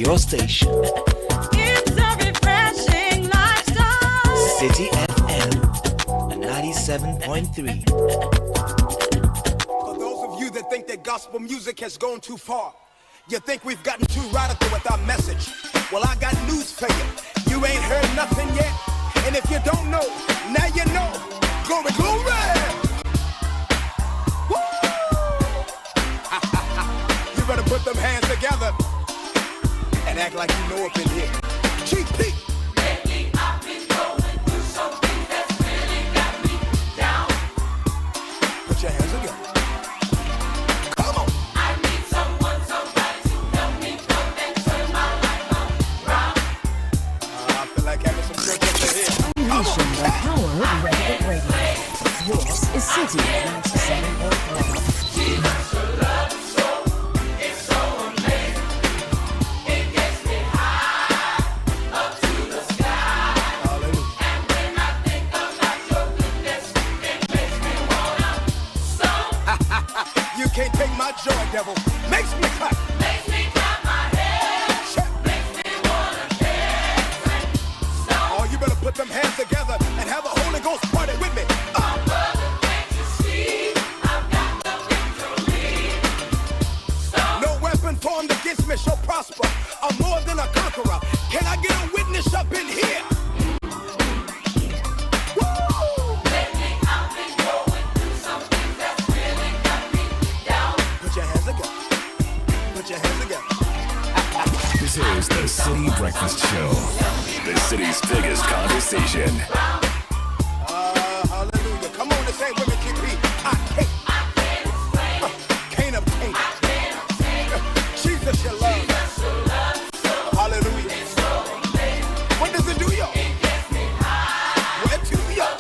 your station. It's a refreshing lifestyle. Citi FM 97.3. For those of you that think that gospel music has gone too far, you think we've gotten too radical with our message. Well, I got news for you. You ain't heard nothing yet. And if you don't know, now you know. Glory, glory! Woo! You better put them hands together and act like you know up in here. GP! Lately I've been going through something that's really got me down. Put your hands together. Come on! I need someone, somebody to help me come and turn my life around. I feel like having some church up in here. Unleashing the power of Reggae Radio. This is Citi 97.1. Jesus, your love is so, it's so amazing. It gets me high up to the sky. Hallelujah. And when I think about your goodness, it makes me wanna stomp. You can't take my joy, devil. Makes me clap. Makes me clap my hands. Makes me wanna dance and stomp. Oh, you better put them hands together and have a Holy Ghost party with me. My brother, can't you see? I've got the victory. Stomp. No weapon formed against me shall prosper. I'm more than a conqueror. Can I get a witness up in here? Woo! Lately I've been going through something that's really got me down. Put your hands together. Put your hands together. This is the Citi Breakfast Show, the city's biggest conversation. Hallelujah. Come on and say with me, GP. I can't obtain it. Jesus, your love. Hallelujah. What does it do, y'all? Where to, y'all?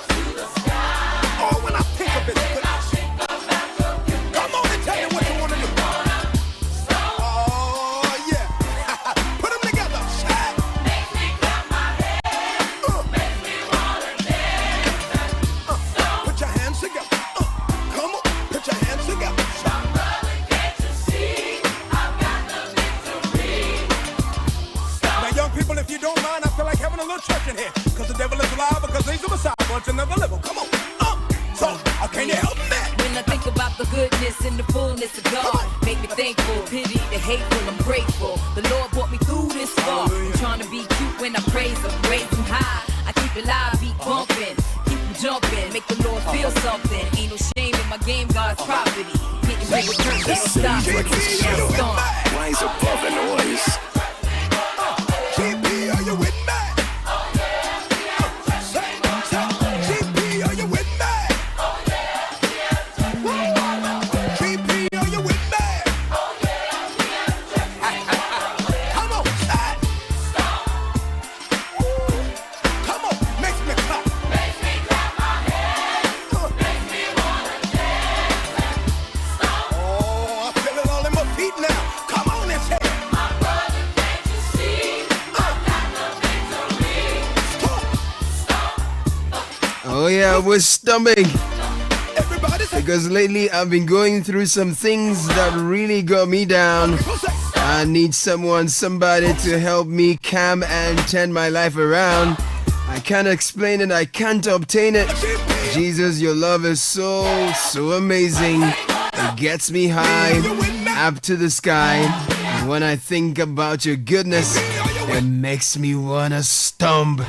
Oh, when I think of His goodness. Come on and tell me what you want to do. Oh, yeah. Put them together. Shine. Makes me clap my hands. Makes me wanna dance and stomp. Put your hands together. Come on. Put your hands together. My brother, can't you see? I've got the victory. Now, young people, if you don't mind, I feel like having a little church in here. Because the devil is alive, because he's a Messiah. Bunch another level. Come on. Can you help me? When I think about the goodness and the fullness of God, make me thankful, pity the hateful, I'm grateful. The Lord brought me through this far. I'm trying to be cute when I praise Him, raise Him high. I keep it live, beat bumping, keep Him jumping, make the Lord feel something. Ain't no shame in my game, God's property. Hitting me with church, The ain't Citi stop. Breakfast Show. Rise above the noise. GP, are you with me? GP, are you with me? GP, are you with me? Come on, side. Come on, makes me clap. Makes me clap my hands. Makes me wanna dance and stomp. Oh, I feel it all in my feet now. Come on and say it. My brother, can't you see? I've got the victory. Oh yeah, we're stumbling Everybody say, because lately I've been going through some things that really got me down. I need somebody to help me calm and turn my life around. I can't explain it, I can't obtain it. Jesus, your love is so amazing. It gets me high, up to the sky. And when I think about your goodness, it makes me wanna stomp.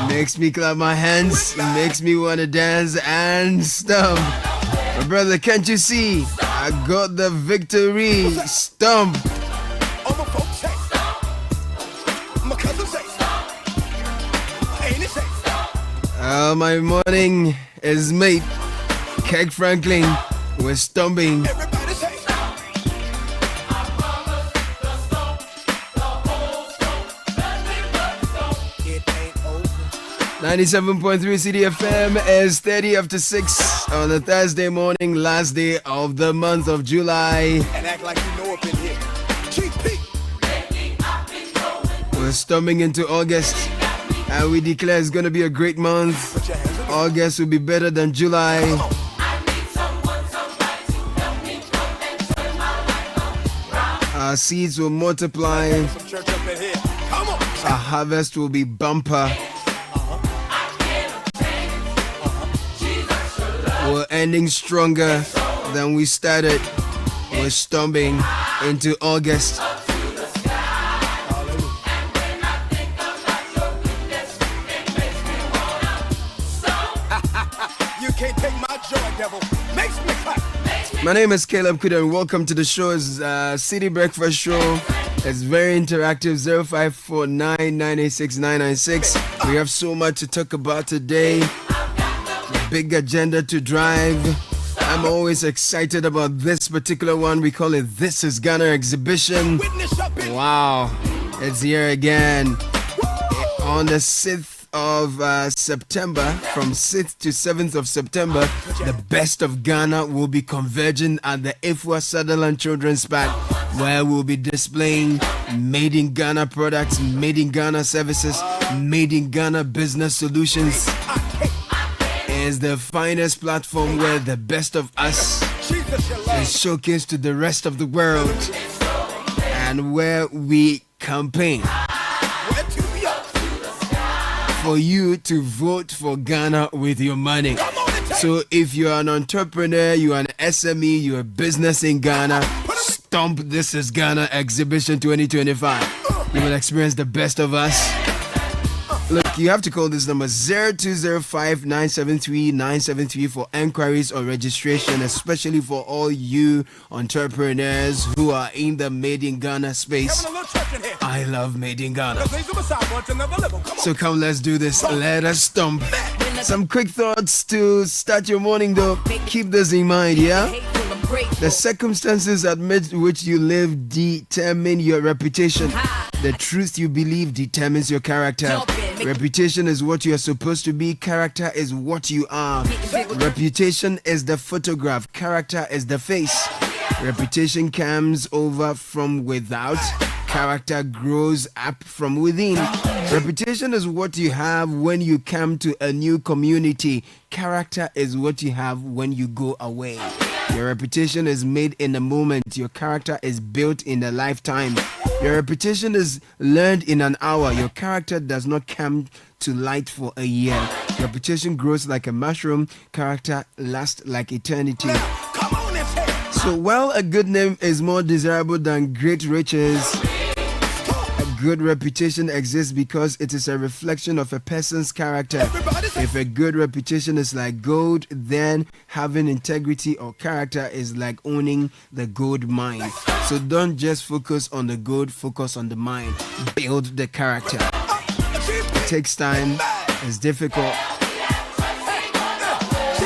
Makes me clap my hands, makes me wanna dance and stomp. My brother, can't you see? I got the victory. Stomp. all my folks say, my cousin say, ain't it say, My morning is made. Keg Franklin, we're stomping. everybody say, 97.3 Citi FM is 30 after 6 on a Thursday morning, last day of the month of July. and act like you know up in here. GP, We're storming into August, and we declare it's going to be a great month. put your hands up. August will be better than July. Our seeds will multiply. Some church up in here. Come on. Our harvest will be bumper. We're ending stronger than we started. We're stumbling into August. You can't take my joy, devil. Makes me clap. My name is Caleb Kuda and welcome to the show. It's City Breakfast Show. It's very interactive. 0549986996. We have so much to talk about today. Big agenda to drive. I'm always excited about this particular one. We call it This is Ghana Exhibition. Witness up in Wow, it's here again on the 6th of September. From 6th to 7th of September, the best of Ghana will be converging at the Ifwa Sutherland Children's Park, where we'll be displaying made in Ghana products, made in Ghana services, made in Ghana business solutions. Is the finest platform where the best of us Jesus, your love. is showcased to the rest of the world, and where we campaign Where to yo? for you to vote for Ghana with your money. Come on and take. So if you're an entrepreneur, you're an SME, you're a business in Ghana, stomp This is Ghana Exhibition 2025. You will experience the best of us. Look, you have to call this number 0205-973-973 for enquiries or registration, especially for all you entrepreneurs who are in the Made in Ghana space. Having a little church in here. I love Made in Ghana. Cause things are beside one to another level. Come on. So come, let's do this. Let us stomp. Some quick thoughts to start your morning though. Keep this in mind, yeah? The circumstances amid which you live determine your reputation. The truth you believe determines your character. Reputation is what you are supposed to be. Character is what you are. Reputation is the photograph. Character is the face. Reputation comes over from without. Character grows up from within. Reputation is what you have when you come to a new community. Character is what you have when you go away. Your reputation is made in a moment. Your character is built in a lifetime. Your reputation is learned in an hour. Your character does not come to light for a year. Reputation grows like a mushroom. Character lasts like eternity. Come on and take. So while a good name is more desirable than great riches, a good reputation exists because it is a reflection of a person's character. Everybody say. If a good reputation is like gold, then having integrity or character is like owning the gold mine. So don't just focus on the gold, focus on the mine. Build the character. It takes time, it's difficult,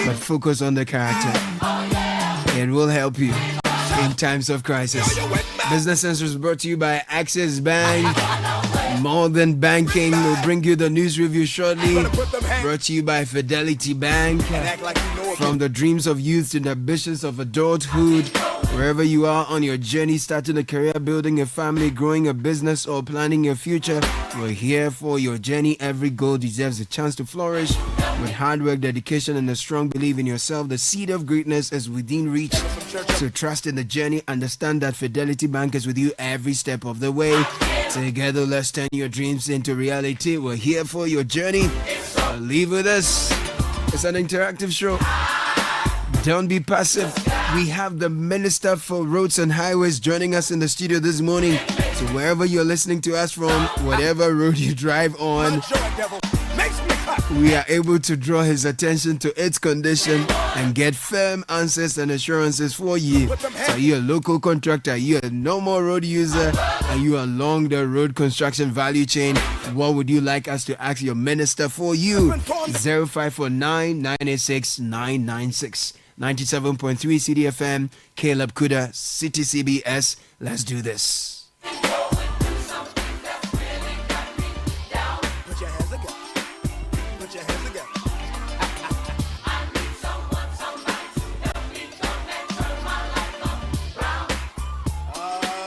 but focus on the character. It will help you in times of crisis. Business Sense brought to you by Access Bank. More Than Banking will bring you the news review shortly. Brought to you by Fidelity Bank. Act like you know it. From the dreams of youth to the ambitions of adulthood, wherever you are on your journey, starting a career, building a family, growing a business, or planning your future, we're here for your journey. Every goal deserves a chance to flourish. With hard work, dedication, and a strong belief in yourself, the seed of greatness is within reach. So trust in the journey. Understand that Fidelity Bank is with you every step of the way. Together, let's turn your dreams into reality. We're here for your journey. Leave with us. It's an interactive show. Don't be passive. We have the Minister for Roads and Highways joining us in the studio this morning. So wherever you're listening to us from, whatever road you drive on, Joy, devil. Makes me clap. we are able to draw his attention to its condition and get firm answers and assurances for you. So are you a local contractor? Are you a normal road user? Are you along the road construction value chain? What would you like us to ask your minister for you? 0549 986 996. 97.3 CDFM, Caleb Kuda, City CBS. Let's do this. Put your hands together. Put your hands together.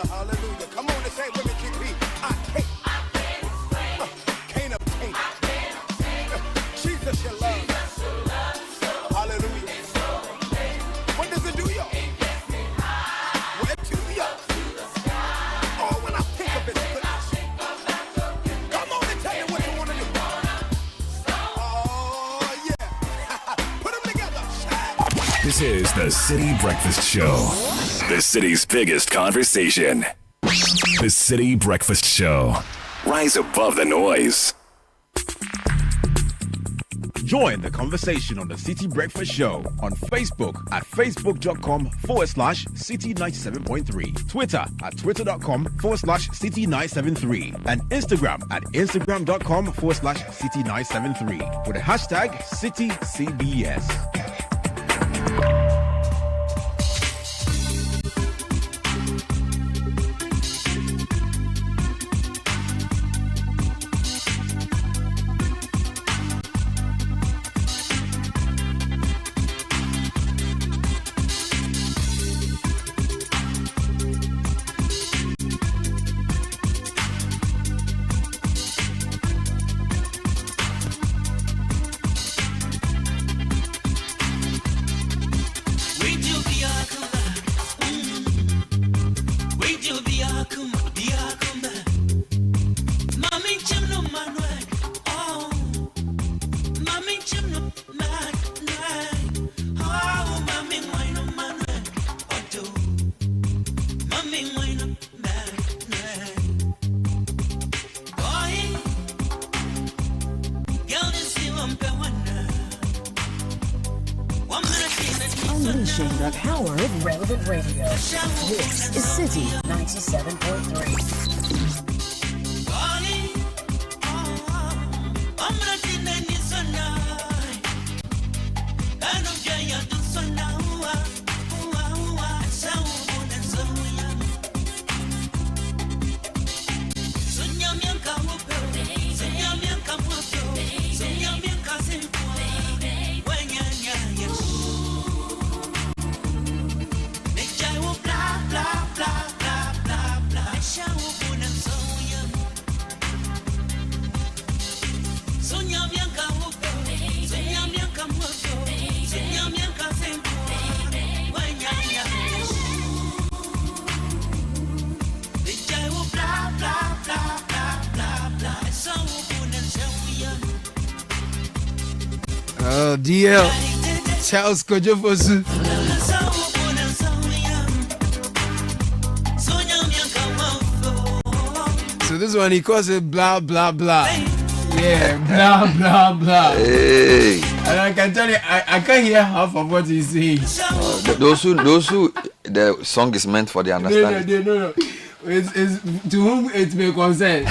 Hallelujah. Come on and say it with me, GP. Can't obtain. Jesus, your love. Hallelujah. What does it do, y'all? Where to, y'all? This is the City Breakfast Show. The city's biggest conversation. The City Breakfast Show. Rise above the noise. Join the conversation on the City Breakfast Show on Facebook at facebook.com/City97.3, Twitter at twitter.com/City973, and Instagram at instagram.com/City973 with the hashtag CityCBS. Unleashing the power of relevant radio. This is City 97.3. Oh, DL. Charles Kojofosu. So this one he calls it blah blah blah. Yeah, blah blah blah. Hey. And I can tell you, I can't hear half of what he's saying. Those who the song is meant for, the understanding. No. It's to whom it may concern.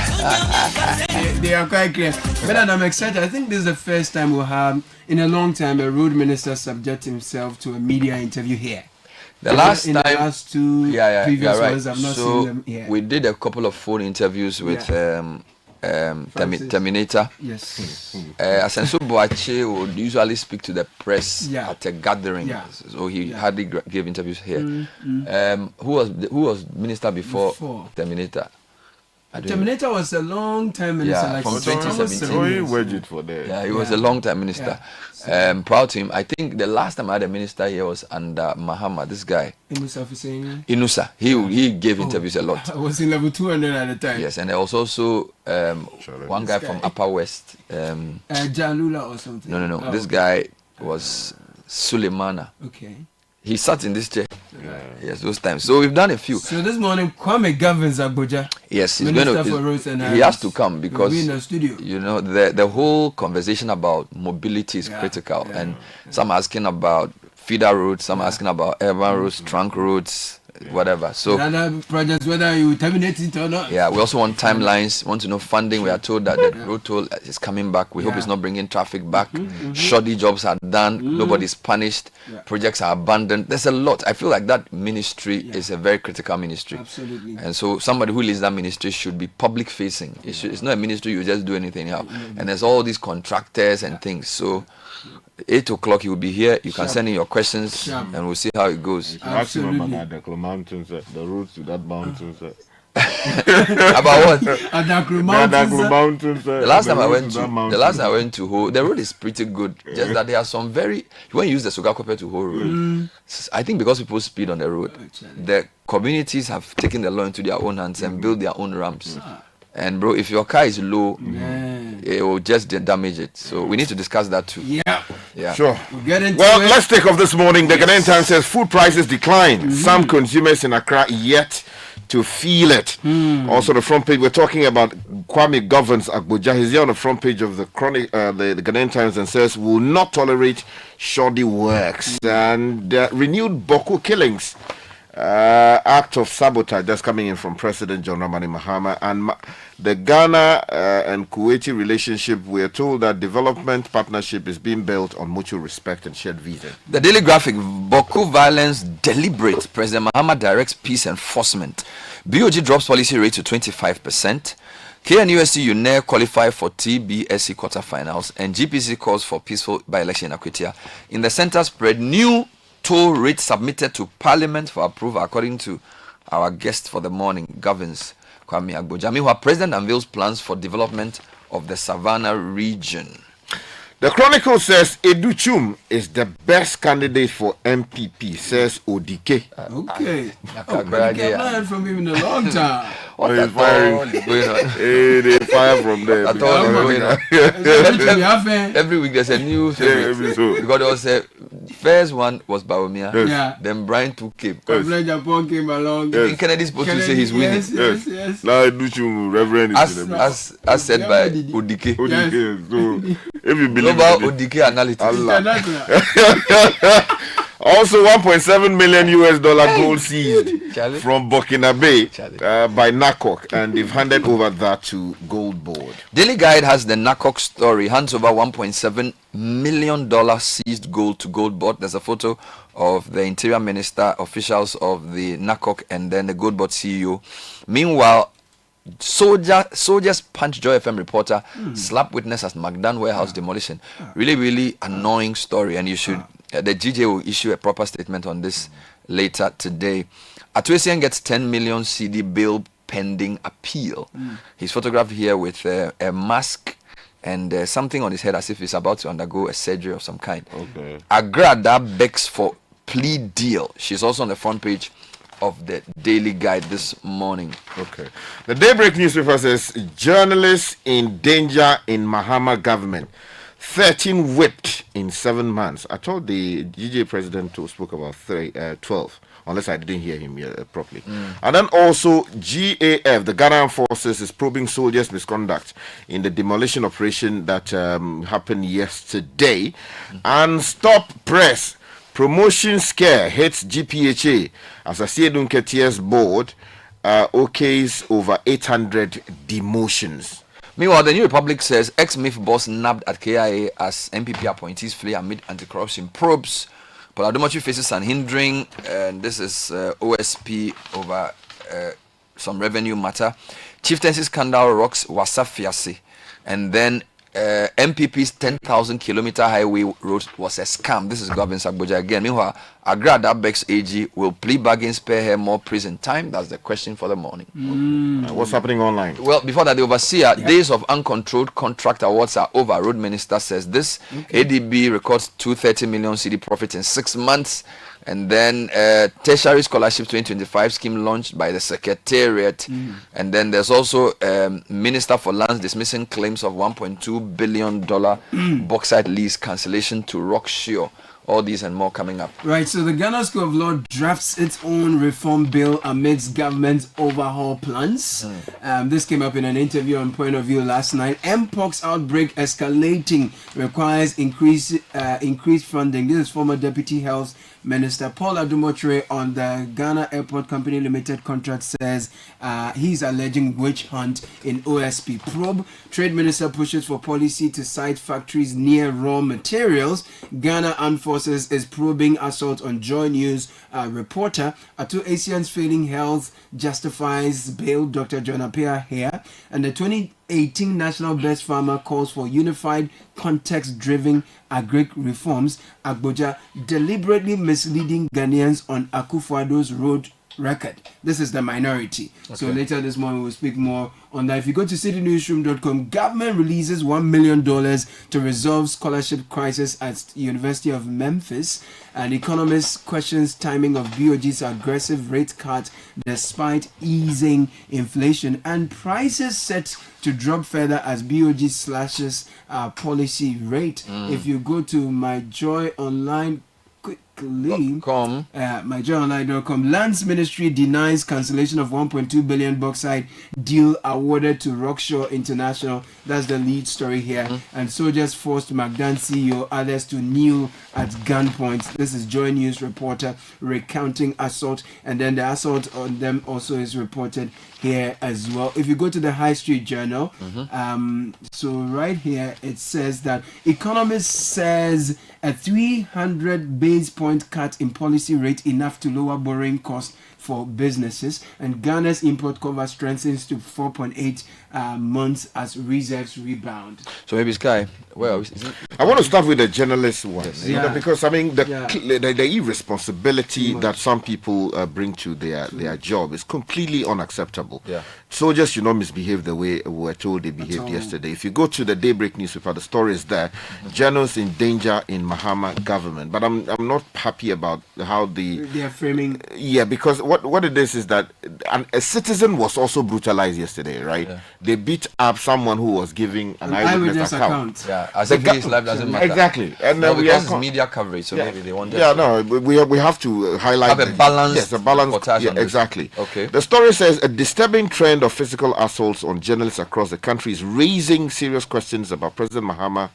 they are quite clear. But I'm excited. I think this is the first time we'll have, in a long time, a road minister subject himself to a media interview here. The last in time, the last two previous ones, I've not seen them here. We did a couple of phone interviews with Terminator. Yes. Asenso Boache would usually speak to the press at a gathering, so he hardly gave interviews here. Who was minister before Terminator? Terminator was a long time minister, like from 2017. Yeah, he was a long time minister. Proud to him. I think the last time I had a minister here was under Mahama, this guy. Inusa. He gave interviews a lot. I was in level 200 at the time. Yes, and there was also one guy from Upper West. Jalula or something. No. This guy was Suleimana. Okay. He sat in this chair. Yes, those times. So we've done a few. So this morning, Kwame governs Abuja. Yes, he's Minister going to. For Roads and he has to come because we'll be in the studio. You know the whole conversation about mobility is critical, and some asking about feeder roads, some asking about urban roads, trunk roads, whatever. So other projects, whether you terminate it or not. Yeah, we also want timelines. Want to know funding. We are told that the road toll is coming back. We hope it's not bringing traffic back. Shoddy jobs are done. Nobody's punished. Projects are abandoned. There's a lot. I feel like that ministry is a very critical ministry. Absolutely. And so somebody who leads that ministry should be public facing. It's not a ministry you just do anything else. And there's all these contractors and things. So 8 o'clock he will be here. You can send in your questions and we'll see how it goes. Absolutely. The mountains, the routes to that mountain. About what? Adakru Mountains. The last time I went to Ho, the road is pretty good. Just that there are some very, when you use the Sogakope to Ho road, I think because people speed on the road, the communities have taken the law into their own hands and built their own ramps. And bro, if your car is low, it will just damage it. So we need to discuss that too. Yeah. Sure. We'll get into Well, it. let's take off this morning. The Ghanaian Times says food prices decline. Some consumers in Accra yet to feel it. Also, the front page, we're talking about Kwame governs Abuja. He's here on the front page of the the Ghanaian Times and says, will not tolerate shoddy works. And renewed Boko killings. Act of sabotage that's coming in from President John Dramani Mahama. And the Ghana and Kuwaiti relationship, we are told that development partnership is being built on mutual respect and shared vision. The Daily Graphic, Boko violence deliberate. President Mahama directs peace enforcement. BOG drops policy rate to 25%. KNUST UNAIR qualify for TBSC quarterfinals. And GPC calls for peaceful by-election in Akwitia. In the center spread, new toll rate submitted to Parliament for approval, according to our guest for the morning, governs Kwame Agboja. Meanwhile, President unveils plans for development of the Savannah region. The Chronicle says Edu Chum is the best candidate for MPP, says Odike. Okay. Oh, but you can't learn from him in a long time. What He's at all is going on? Hey, they fire from there. At all is going on. Every week there's a new favorite. Because there was a first one was Baumia. Yeah. Then Brian took Cape. Yes. Japan came along. Yes. Kennedy's supposed to say he's winning. Yes. Now Edu Chum, Reverend, is in the As said by Odike. Odike. So, if you believe Global Odike Analytics. Also, $1.7 million gold seized Charlie? from Burkinabe by NACOC, and they've handed over that to Gold Board. Daily Guide has the NACOC story. Hands over $1.7 million seized gold to Gold Board. There's a photo of the Interior Minister, officials of the NACOC, and then the Gold Board CEO. Meanwhile, soldiers punch Joy FM reporter, slap witness as Magdan warehouse demolition. Really annoying story, and you should the GJ will issue a proper statement on this later today. Atuesian gets 10 million CD bill pending appeal. He's photographed here with a mask and something on his head as if he's about to undergo a surgery of some kind. Okay. Agrada begs for plea deal. She's also on the front page of the Daily Guide this morning. Okay. The Daybreak newspaper says journalists in danger in Mahama government. 13 whipped in 7 months. I told the GJ president who spoke about 12, unless I didn't hear him properly. And then also GAF, the Ghana Forces, is probing soldiers' misconduct in the demolition operation that happened yesterday. And Stop Press, promotion scare hits GPHA as Asiedun Ketier's board okays over 800 demotions. Meanwhile, the New Republic says ex-MIF boss nabbed at KIA as MPP appointees flee amid anti-corruption probes. Paul Adomachi faces an hindering, and this is OSP over some revenue matter. Chieftaincy scandal rocks Wasafiasi, and then MPP's 10,000 kilometer highway road was a scam. This is Governor Agboja again. Meanwhile, Agrada Bex AG will plea bargain spare her more prison time. That's the question for the morning. What's happening online? Well, before that, the overseer, days of uncontrolled contract awards are over. Road Minister says this. ADB records 230 million CD profit in 6 months. And then tertiary scholarship 2025 scheme launched by the Secretariat. And then there's also Minister for Lands dismissing claims of $1.2 billion bauxite lease cancellation to Rockshore. All these and more coming up. Right, so the Ghana School of Law drafts its own reform bill amidst government's overhaul plans. This came up in an interview on Point of View last night. Mpox outbreak escalating requires increased funding. This is former Deputy Health Minister Paul Adumotre on the Ghana Airport Company Limited contract says he's alleging witch hunt in OSP probe. Trade Minister pushes for policy to site factories near raw materials. Ghana Armed Forces is probing assault on Joy News reporter. Atu Asians failing health justifies bail. Dr. John Appiah here. And the 2018 National Best Farmer calls for unified, context-driven agric reforms. Agboja deliberately misleading Ghanaians on Akufo-Addo's road record. This is the minority. So later this morning we'll speak more on that. If you go to citynewsroom.com, government releases $1 million to resolve scholarship crisis at University of Memphis. And economist questions timing of BOG's aggressive rate cut despite easing inflation, and prices set to drop further as BOG slashes policy rate. If you go to My Joy Online quickly, myjoyonline.com, Lands Ministry denies cancellation of 1.2 billion bauxite deal awarded to Rockshore International. That's the lead story here. And soldiers forced Magdan CEO others to kneel at gunpoint. This is Joy News reporter recounting assault, and then the assault on them also is reported here as well. If you go to the High Street Journal, so right here it says that Economist says a 300 base point cut in policy rate enough to lower borrowing costs for businesses, and Ghana's import cover strengthens to 4.8 months as reserves rebound. So maybe Sky, well, I want to start with the journalist one, Yes. you know, because I mean the irresponsibility that some people bring to their job is completely unacceptable. Yeah. Soldiers should not misbehave the way we were told they behaved yesterday. If you go to the Daybreak newspaper, the story is there: journalists in danger in Mahama government. But I'm not happy about how they are framing. Yeah, because what it is that a citizen was also brutalized yesterday, right? Yeah. They beat up someone who was giving an eyewitness account. Yeah, as if his life doesn't matter. Exactly, and no, we because are it's media coverage, so maybe they want. Yeah, no, we have to highlight have a balance. Yes, a balance. Yeah, exactly. Okay. The story says a disturbing trend of physical assaults on journalists across the country is raising serious questions about President Mahama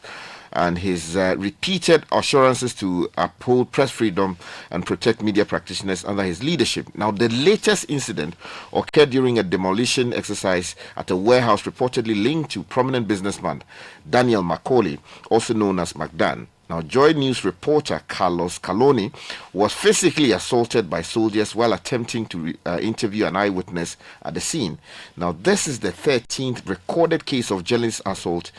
and his repeated assurances to uphold press freedom and protect media practitioners under his leadership. Now, the latest incident occurred during a demolition exercise at a warehouse reportedly linked to prominent businessman Daniel Macaulay, also known as Magdan. Now, Joy News reporter Carlos Caloni was physically assaulted by soldiers while attempting to interview an eyewitness at the scene. Now, this is the 13th recorded case of journalist assault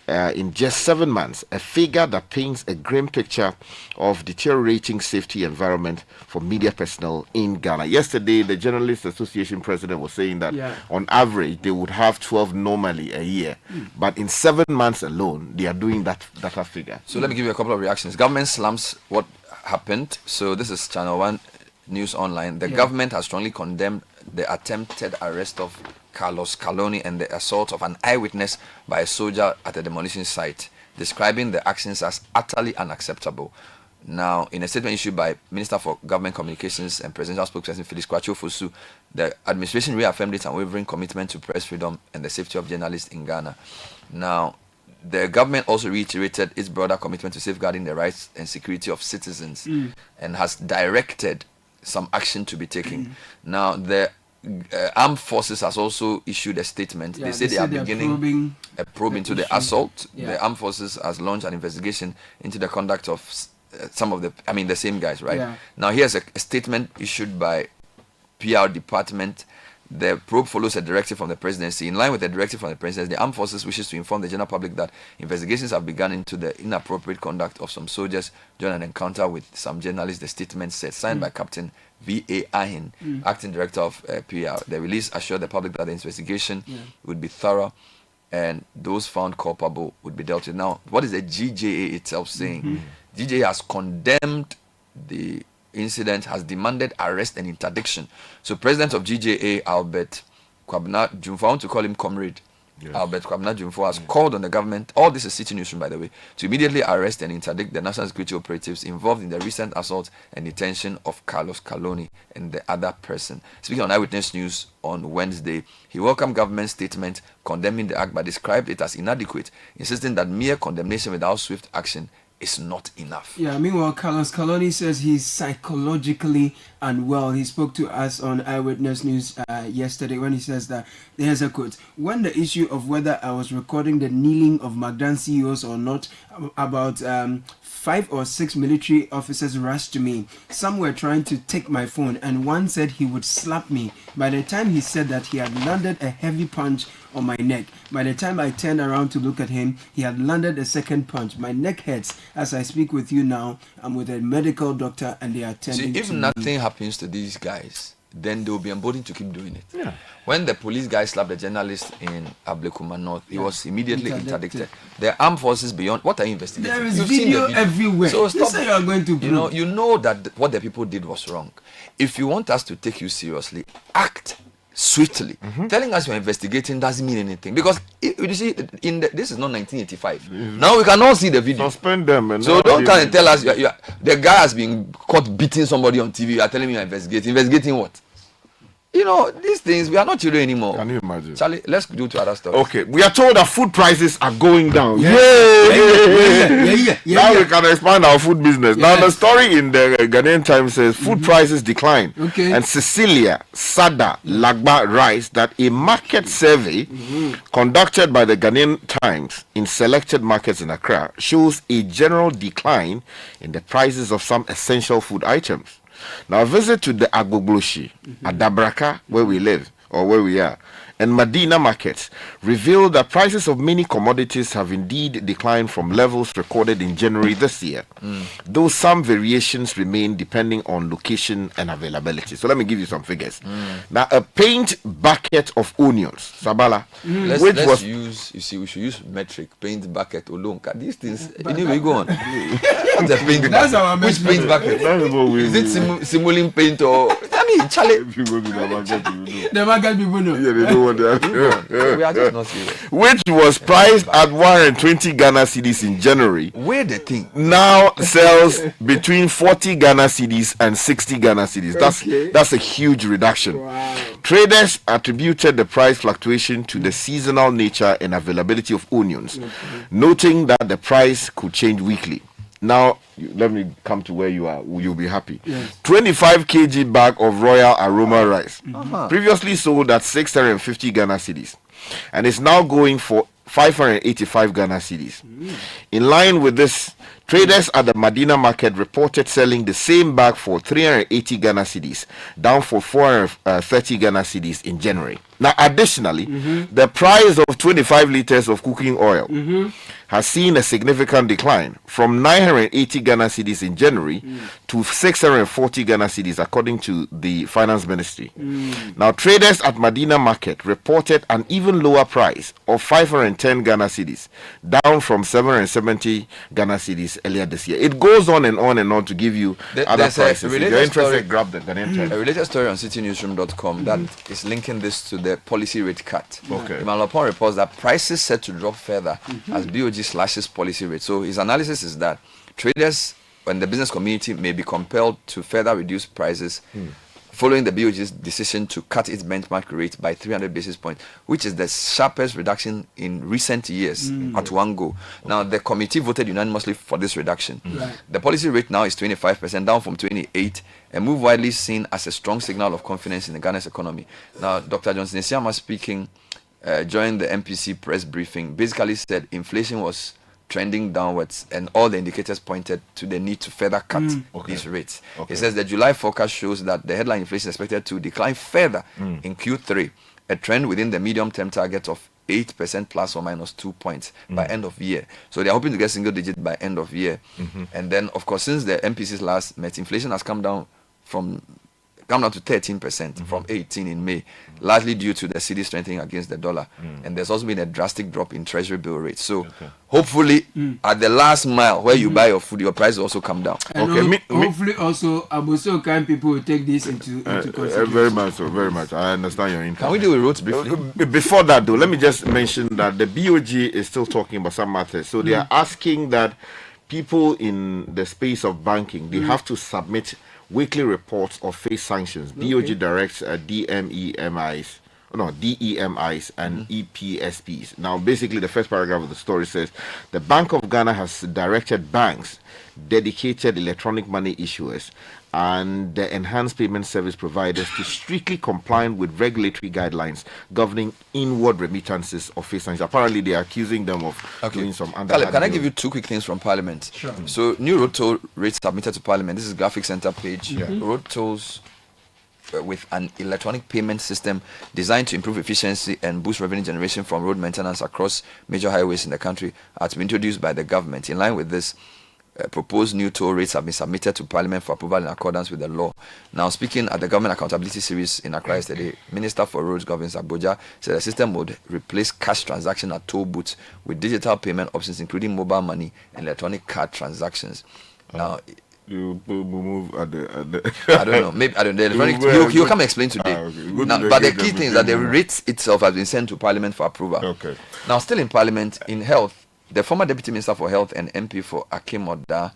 in just 7 months, a figure that paints a grim picture of deteriorating safety environment for media personnel in Ghana. Yesterday, the Journalists Association president was saying that on average, they would have 12 normally a year. But in 7 months alone, they are doing that figure. So let me give you a couple of reactions. Government slams what happened. So this is Channel 1 News Online. The government has strongly condemned the attempted arrest of Carlos Caloni and the assault of an eyewitness by a soldier at a demolition site, describing the actions as utterly unacceptable. Now, in a statement issued by Minister for Government Communications and Presidential Spokesperson Phyllis Kwachu Fosu, the administration reaffirmed its unwavering commitment to press freedom and the safety of journalists in Ghana. Now, the government also reiterated its broader commitment to safeguarding the rights and security of citizens and has directed some action to be taken. Now, the armed forces has also issued a statement. They say they are beginning a probe into the assault. The armed forces has launched an investigation into the conduct of some of the same guys, right? Now here's a statement issued by PR department. The probe follows a directive from the presidency. In line with the directive from the presidency, the armed forces wishes to inform the general public that investigations have begun into the inappropriate conduct of some soldiers during an encounter with some journalists. The statement said, signed by Captain V.A. Ahin, acting director of PR. The release assured the public that the investigation would be thorough and those found culpable would be dealt with. Now, what is the GJA itself saying? GJA has condemned the incident, has demanded arrest and interdiction. So President of GJA, Albert Kwabena Jumfo, I want to call him Comrade, Albert Kwabena Jumfo, has called on the government, all this is Citi Newsroom by the way, to immediately arrest and interdict the national security operatives involved in the recent assault and detention of Carlos Caloni and the other person. Speaking on Eyewitness News on Wednesday, he welcomed government statement condemning the act but described it as inadequate, insisting that mere condemnation without swift action is not enough. Yeah, meanwhile, Carlos Caloni says he's psychologically unwell. He spoke to us on Eyewitness News yesterday when he says that, there's a quote, when the issue of whether I was recording the kneeling of Magdan CEOs or not, about 5 or 6 military officers rushed to me. Some were trying to take my phone and one said he would slap me. By the time he said that, he had landed a heavy punch on my neck. By the time I turned around to look at him, he had landed a second punch. My neck hurts. As I speak with you now, I'm with a medical doctor and they are attending See, if to nothing me. happens to these guys, then they will be emboldened to keep doing it. Yeah. When the police guy slapped the journalist in Ablekuma North, he was immediately interdicted. The armed forces beyond, what are you investigating? There is You've seen the video everywhere. So You stop. say you are going to prove. You know that what the people did was wrong. If you want us to take you seriously, act swiftly. Telling us you're investigating doesn't mean anything, because you see, this is not 1985. Now we can all see the video. Suspend them. And So don't come and tell us the guy has been caught beating somebody on TV. You are telling me you're investigating. Investigating what? You know, these things, we are not children anymore. Can you imagine? Charlie, let's do to other stories. Okay, we are told that food prices are going down. Yeah. Yay! Yeah. Now we can expand our food business. Now the story in the Ghanaian Times says food prices decline. Okay. And Cecilia Sada Lagba writes that a market survey conducted by the Ghanaian Times in selected markets in Accra shows a general decline in the prices of some essential food items. Now, a visit to the Agbogloshi, Adabraka, where we live, or where we are, and Medina markets revealed that prices of many commodities have indeed declined from levels recorded in January this year, though some variations remain depending on location and availability. So let me give you some figures. Now, a paint bucket of onions, Sabala, we should use metric, paint bucket, olonka. These things, anyway, go on. What's a paint That's bucket? our Which paint bucket? Is Is it simulating paint or? I mean, Charlie, If you go to the market, you know. The market people know. Yeah, they don't want that. we are just not serious. Which was priced at 120 Ghana cedis in January, Where the thing? now sells between 40 Ghana cedis and 60 Ghana cedis. That's a huge reduction. Traders attributed the price fluctuation to the seasonal nature and availability of onions, noting that the price could change weekly. Now, let me come to where you are. You'll be happy. 25 kg bag of Royal Aroma rice, previously sold at 650 Ghana cedis, and is now going for 585 Ghana cedis. In line with this, traders at the Medina market reported selling the same bag for 380 Ghana cedis, down for 430 Ghana cedis in January. Now, additionally, the price of 25 liters of cooking oil has seen a significant decline from 980 Ghana cedis in January to 640 Ghana cedis, according to the Finance Ministry. Now, traders at Medina market reported an even lower price of 510 Ghana cedis, down from 770 Ghana cedis earlier this year. It goes on and on and on to give you other There's a prices. If related you're interested, story- grab the Ghanaian Times. A related story on citynewsroom.com that is linking this to the policy rate cut. Okay. Emmanuel Pong reports that prices set to drop further as BOG slashes policy rate. So his analysis is that traders and the business community may be compelled to further reduce prices following the BOG's decision to cut its benchmark rate by 300 basis points, which is the sharpest reduction in recent years at one go. Now, the committee voted unanimously for this reduction. The policy rate now is 25%, down from 28%, a move widely seen as a strong signal of confidence in the Ghana's economy. Now, Dr. Johnson Esiama speaking during the MPC press briefing basically said inflation was trending downwards and all the indicators pointed to the need to further cut these rates. He says the July forecast shows that the headline inflation is expected to decline further in Q3, a trend within the medium-term target of 8% plus or minus 2 points by end of year. So they are hoping to get single digit by end of year. And then, of course, since the MPCs last met, inflation has come down to 13% from 18 in May, largely due to the cedi strengthening against the dollar. And there's also been a drastic drop in treasury bill rates. So hopefully at the last mile where you buy your food, your price will also come down. And hopefully also Abuso kind people will take this into consideration. Very much so, very much. I understand your income. Can we deal with roads briefly? Before that, though, let me just mention that the BOG is still talking about some matters. So they are asking that people in the space of banking, they have to submit weekly reports or face sanctions. BOG directs DEMIs and EPSPs. Now, basically, the first paragraph of the story says the Bank of Ghana has directed banks, dedicated electronic money issuers, and the enhanced payment service providers to strictly comply with regulatory guidelines governing inward remittances of face sanctions. Apparently, they are accusing them of doing some Caleb, can I give you two quick things from Parliament? Sure. So, new road toll rates submitted to Parliament. This is graphic center page. Road tolls with an electronic payment system designed to improve efficiency and boost revenue generation from road maintenance across major highways in the country are to be introduced by the government. In line with this, proposed new toll rates have been submitted to Parliament for approval in accordance with the law. Now, speaking at the Government Accountability Series in Accra yesterday, Minister for Roads, Governance Abuja, said the system would replace cash transaction at toll booths with digital payment options, including mobile money and electronic card transactions. Now, you move at the I don't know. Maybe I don't know. He'll come explain today. Okay. Now, but the key thing is that the rate itself has been sent to Parliament for approval. Okay. Now, still in Parliament, in health, the former Deputy Minister for Health and MP for Akim Oda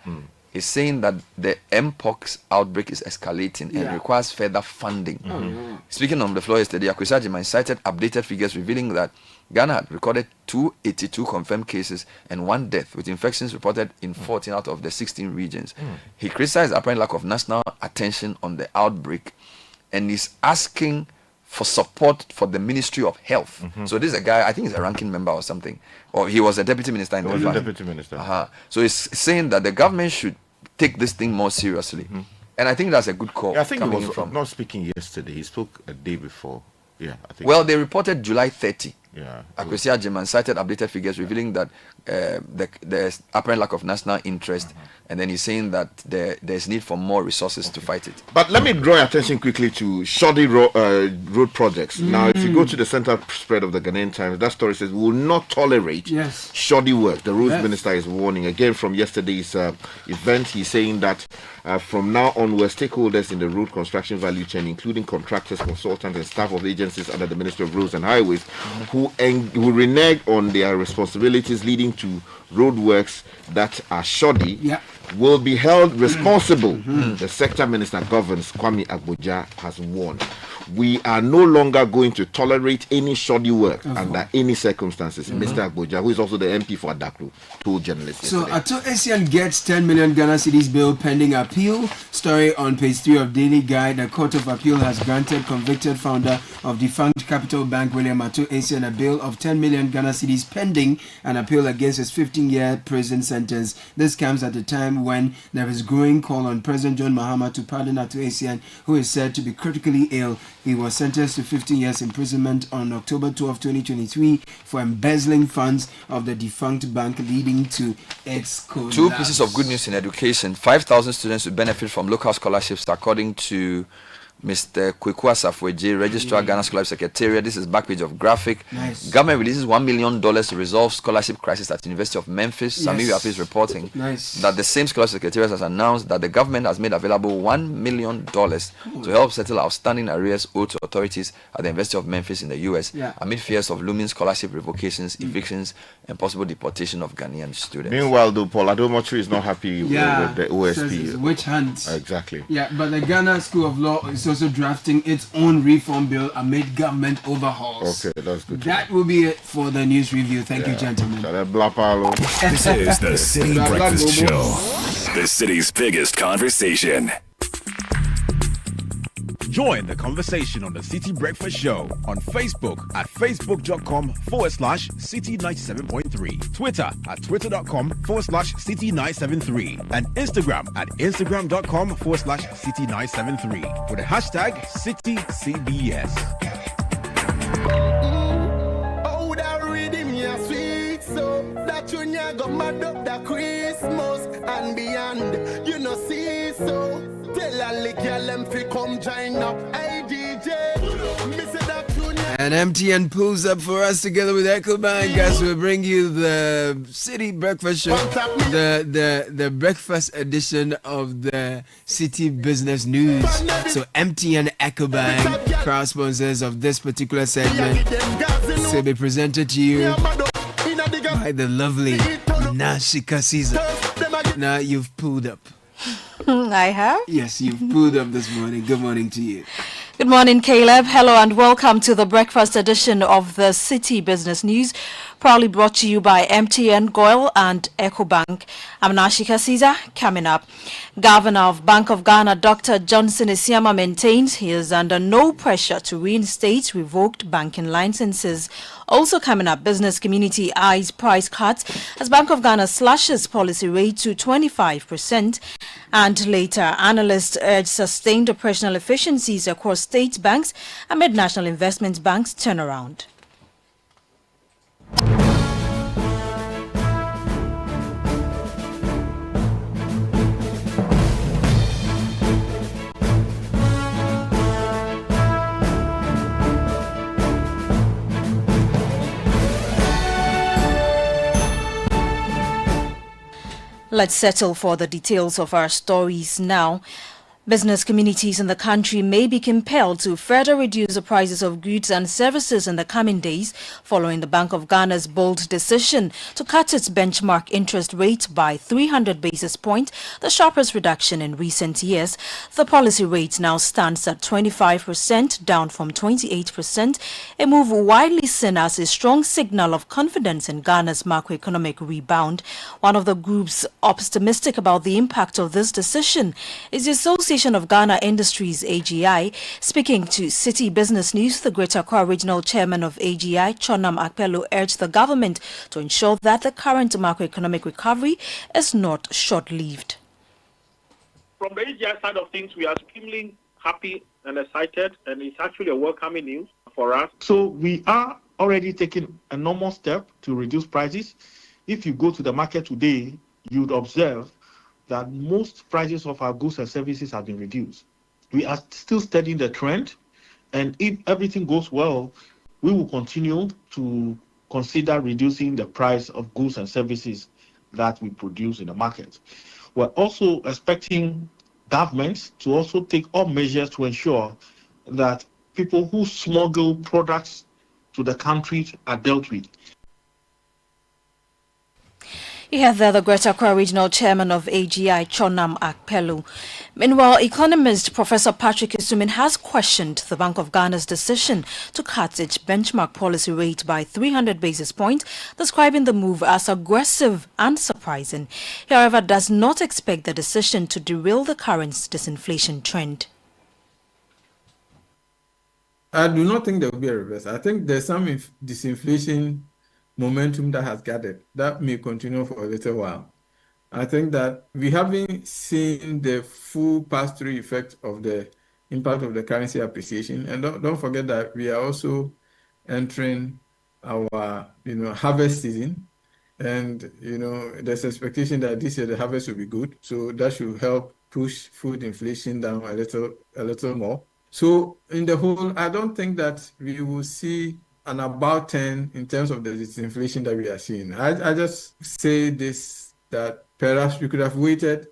is saying that the Mpox outbreak is escalating and requires further funding. Speaking on the floor yesterday, Akwesi Agyeman cited updated figures revealing that Ghana had recorded 282 confirmed cases and 1 death, with infections reported in 14 out of the 16 regions. He criticized the apparent lack of national attention on the outbreak and is asking for support for the Ministry of Health. So this is a guy, I think he's a ranking member or something, or he was a deputy minister in the past. Deputy Minister. So he's saying that the government should take this thing more seriously. And I think that's a good call. Yeah, I think he coming was from. not speaking yesterday. He spoke a day before. Yeah, I think. Well, they reported July 30. Yeah. Akwesi Agyeman cited updated figures revealing that there's apparent lack of national interest, and then he's saying that there's need for more resources to fight it. But let me draw your attention quickly to shoddy road projects. Now, if you go to the center spread of the Ghanaian Times, that story says we will not tolerate shoddy work. The roads minister is warning. Again, from yesterday's event, he's saying that from now onwards, stakeholders in the road construction value chain, including contractors, consultants, and staff of agencies under the Ministry of Roads and Highways, who renege on their responsibilities leading to road works that are shoddy, will be held responsible. The sector minister governs, Kwame Agboja, has warned. We are no longer going to tolerate any shoddy work under any circumstances. Mr. Agboja, who is also the MP for Adaklu, told journalists So yesterday. Ato Asian gets 10 million Ghana cedis bill pending appeal. Story on page 3 of Daily Guide. The Court of Appeal has granted convicted founder of defunct Capital Bank William Ato Asian a bill of 10 million Ghana cedis pending an appeal against his 15-year prison sentence. This comes at a time when there is growing call on President John Mahama to pardon Ato Asian, who is said to be critically ill. He was sentenced to 15 years imprisonment on October 12, 2023 for embezzling funds of the defunct bank, leading to its collapse. 2 pieces of good news in education. 5,000 students will benefit from local scholarships, according to Mr. Kweku Asafweje, Registrar, Ghana Scholarship Secretariat. This is back page of graphic. Government releases $1 million to resolve scholarship crisis at University of Memphis. Sami Yafi is reporting that the same Scholarship Secretariat has announced that the government has made available $1 million to help settle outstanding arrears owed to authorities at the University of Memphis in the US amid fears of looming scholarship revocations, evictions, and possible deportation of Ghanaian students. Meanwhile, though, Paul Adomochu is not happy with the OSP. Which hands? Exactly. Yeah, but the Ghana School of Law is also drafting its own reform bill amid government overhauls. Okay, that's good. That will be it for the news review. Thank you, gentlemen. This is the City Breakfast Show, the city's biggest conversation. Join the conversation on the City Breakfast Show on Facebook at facebook.com/City97.3, Twitter at twitter.com/City973, and Instagram at instagram.com/City973 with the hashtag CityCBS. Oh, that rhythm, yeah, sweet. So that tune, yeah, got mad up that Christmas and beyond. You know, see, so tell a lick, yeah, them fi come join up. Hey, DJ, me say that tune, yeah. And MTN pulls up for us together with EcoBank as we bring you the City Breakfast Show, the breakfast edition of the City Business News. So MTN EcoBank, proud sponsors of this particular segment, will be presented to you by the lovely Nashika Caesar. Now you've pulled up. I have. Yes, you've pulled up this morning. Good morning to you. Good morning, Caleb. Hello and welcome to the breakfast edition of the City Business News, proudly brought to you by MTN, Goil and EcoBank. I'm Nashika Caesar. Coming up, Governor of Bank of Ghana, Dr. Johnson Isiama, maintains he is under no pressure to reinstate revoked banking licenses. Also coming up, business community eyes price cuts as Bank of Ghana slashes policy rate to 25%. And later, analysts urge sustained operational efficiencies across state banks amid National Investment Bank's turnaround. Let's settle for the details of our stories now. Business communities in the country may be compelled to further reduce the prices of goods and services in the coming days following the Bank of Ghana's bold decision to cut its benchmark interest rate by 300 basis points, the sharpest reduction in recent years. The policy rate now stands at 25%, down from 28%, a move widely seen as a strong signal of confidence in Ghana's macroeconomic rebound. One of the groups optimistic about the impact of this decision is the Association of Ghana Industries AGI. Speaking to Citi Business News, the Greater Accra Regional Chairman of AGI, Chonam Akpelo, urged the government to ensure that the current macroeconomic recovery is not short-lived. From the AGI side of things, we are extremely happy and excited, and it's actually a welcoming news for us. So we are already taking a normal step to reduce prices. If you go to the market today, you'd observe that most prices of our goods and services have been reduced. We are still studying the trend, and if everything goes well, we will continue to consider reducing the price of goods and services that we produce in the market. We're also expecting governments to also take all measures to ensure that people who smuggle products to the country are dealt with. You have there the Greater Accra Regional Chairman of AGI, Chonam Akpelo. Meanwhile, economist Professor Patrick Isumin has questioned the Bank of Ghana's decision to cut its benchmark policy rate by 300 basis points, describing the move as aggressive and surprising. He, however, does not expect the decision to derail the current disinflation trend. I do not think there will be a reverse. I think there's some disinflation momentum that has gathered that may continue for a little while. I think that we haven't seen the full pass-through effect of the impact of the currency appreciation, and don't forget that we are also entering our harvest season, and there's expectation that this year the harvest will be good, so that should help push food inflation down a little more. So in the whole, I don't think that we will see an about 10 in terms of the disinflation that we are seeing. I just say this, that perhaps we could have waited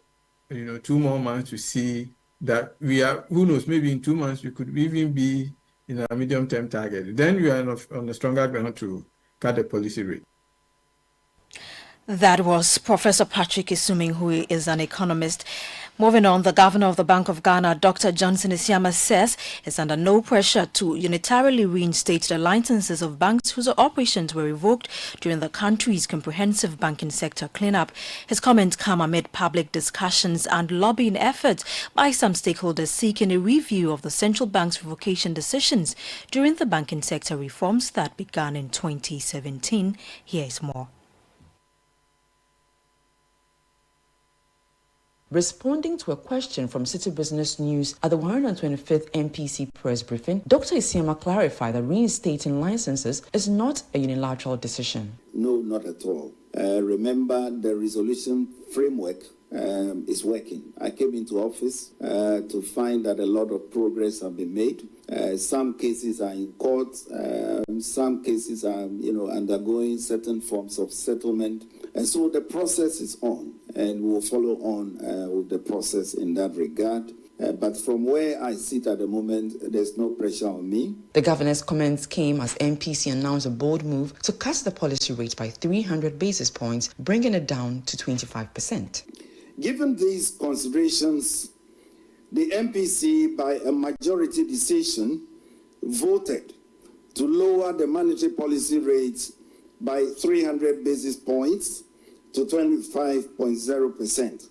2 more months to see that we are, who knows, maybe in 2 months we could even be in a medium-term target. Then we are on a stronger ground to cut the policy rate. That was Professor Patrick Isumin, who is an economist. Moving on, the governor of the Bank of Ghana, Dr. Johnson Isiama, says he's under no pressure to unitarily reinstate the licenses of banks whose operations were revoked during the country's comprehensive banking sector cleanup. His comments come amid public discussions and lobbying efforts by some stakeholders seeking a review of the central bank's revocation decisions during the banking sector reforms that began in 2017. Here is more. Responding to a question from Citi Business News at the 125th MPC press briefing, Dr. Isiama clarified that reinstating licenses is not a unilateral decision. No, not at all. Remember, the resolution framework is working. I came into office to find that a lot of progress have been made. Some cases are in court. Some cases are, undergoing certain forms of settlement. And so the process is on, and we'll follow on with the process in that regard. But from where I sit at the moment, there's no pressure on me. The governor's comments came as MPC announced a bold move to cut the policy rate by 300 basis points, bringing it down to 25%. Given these considerations, the MPC, by a majority decision, voted to lower the monetary policy rate by 300 basis points to 25.0%.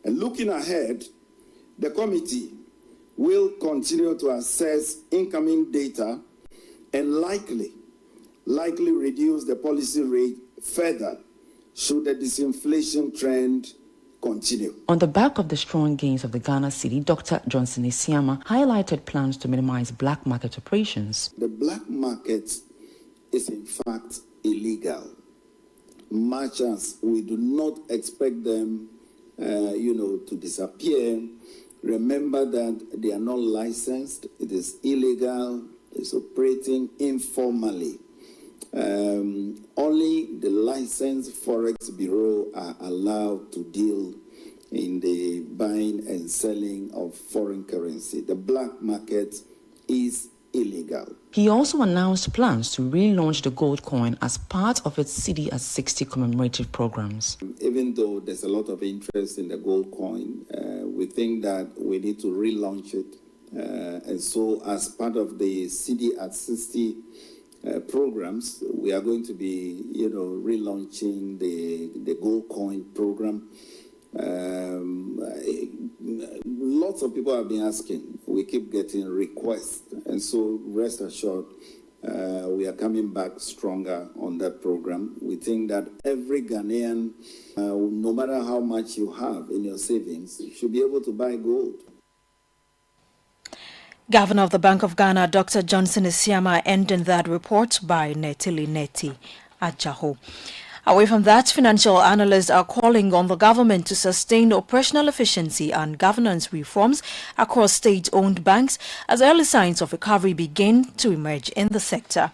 And looking ahead, the committee will continue to assess incoming data and likely reduce the policy rate further should the disinflation trend continue. On the back of the strong gains of the Ghana Citi, Dr. Johnson Isiama highlighted plans to minimize black market operations. The black market is in fact illegal, much as we do not expect them to disappear. Remember that they are not licensed, it is illegal, it's operating informally. Only the licensed forex bureau are allowed to deal in the buying and selling of foreign currency. The black market is illegal. He also announced plans to relaunch the gold coin as part of its Citi at 60 commemorative programs. Even though there's a lot of interest in the gold coin, we think that we need to relaunch it. And so as part of the Citi at 60 programs, we are going to be, relaunching the gold coin program. Lots of people have been asking. We keep getting requests, and so rest assured, we are coming back stronger on that program. We think that every Ghanaian, no matter how much you have in your savings, should be able to buy gold. Governor of the Bank of Ghana, Dr. Johnson Isiama, ending that report by Netili Neti Ajaho. Away from that, financial analysts are calling on the government to sustain operational efficiency and governance reforms across state-owned banks as early signs of recovery begin to emerge in the sector.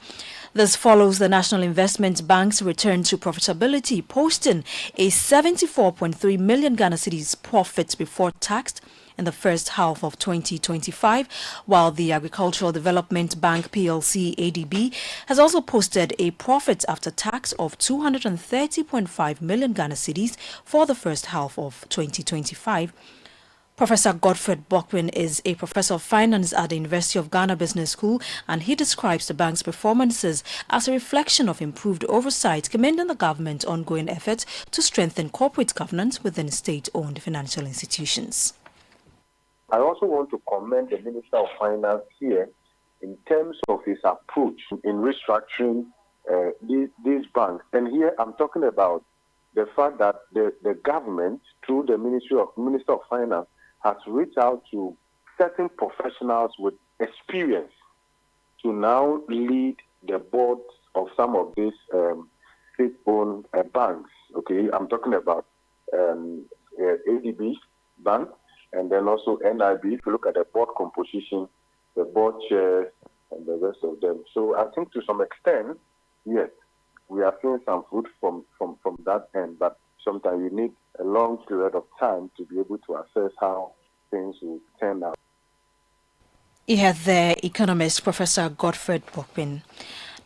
This follows the National Investment Bank's return to profitability, posting a 74.3 million Ghana cedis profit before tax in the first half of 2025, while the Agricultural Development Bank PLC ADB has also posted a profit after tax of 230.5 million Ghana cedis for the first half of 2025. Professor Godfred Bokpin is a professor of finance at the University of Ghana Business School, and he describes the bank's performances as a reflection of improved oversight, commending the government's ongoing efforts to strengthen corporate governance within state-owned financial institutions. I also want to commend the Minister of Finance here in terms of his approach in restructuring these banks. And here I'm talking about the fact that the government, through the Minister of Finance, has reached out to certain professionals with experience to now lead the boards of some of these state-owned banks. Okay, I'm talking about ADB Bank, and then also NIB. If you look at the board composition, the board chairs, and the rest of them. So I think to some extent, yes, we are seeing some fruit from that end, but sometimes you need a long period of time to be able to assess how things will turn out. He had the economist, Professor Godfred Bokpin.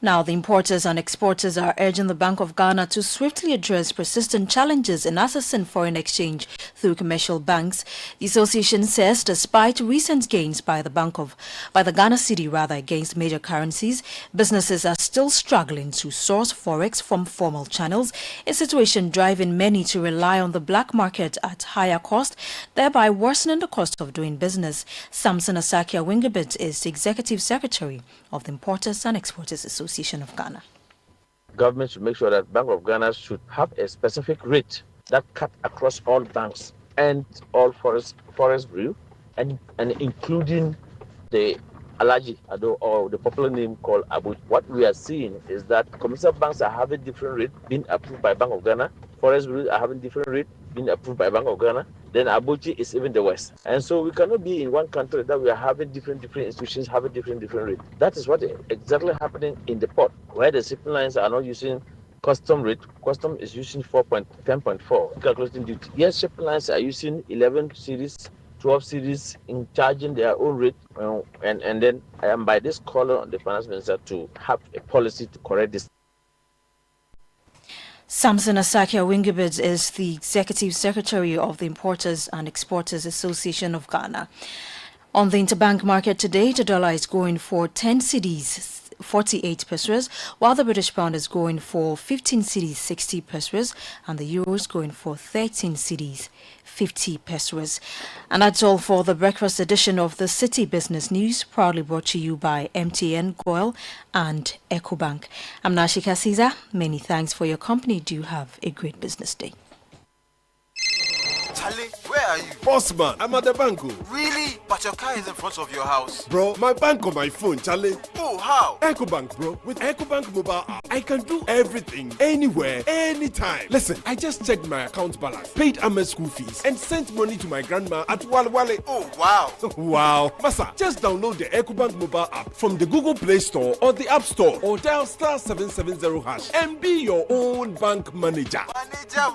Now, the importers and exporters are urging the Bank of Ghana to swiftly address persistent challenges in accessing foreign exchange through commercial banks. The association says despite recent gains by the Ghana Citi against major currencies, businesses are still struggling to source forex from formal channels, a situation driving many to rely on the black market at higher cost, thereby worsening the cost of doing business. Samson Asakia Wingabit is the Executive Secretary of the Importers and Exporters Association of Ghana. Government should make sure that Bank of Ghana should have a specific rate that cut across all banks and all forest bureau, and including the Alaji or the popular name called Abu. What we are seeing is that commercial banks are having different rates being approved by Bank of Ghana. Forest bureaus are having different rates being approved by Bank of Ghana. Then Abuchi is even the worst. And so we cannot be in one country that we are having different institutions having different rates. That is what is exactly happening in the port, where the shipping lines are not using custom rate. Custom is using 10.4 calculating duty. Yes, shipping lines are using 11 series, 12 series in charging their own rate. And then I am by this call on the finance minister to have a policy to correct this. Samson Asakia Wingabit is the Executive Secretary of the Importers and Exporters Association of Ghana. On the interbank market today, the dollar is going for 10 cedis, 48 pesos, while the British pound is going for 15 cedis, 60 pesos, and the euro is going for 13 cedis, 50 pesos. And that's all for the breakfast edition of the Citi Business News, proudly brought to you by MTN, Goil, and EcoBank. I'm Nashika Caesar. Many thanks for your company. Do have a great business day. Charlie, where are you? Bossman, I'm at the bank. Really? But your car is in front of your house. Bro, my bank on my phone, Charlie. Oh, how? EcoBank, bro. With EcoBank mobile app, I can do everything, anywhere, anytime. Listen, I just checked my account balance, paid Ahmed's school fees, and sent money to my grandma at Walwale. Oh, wow. Wow. Masa, just download the EcoBank mobile app from the Google Play Store or the App Store, or dial *770# and be your own bank manager.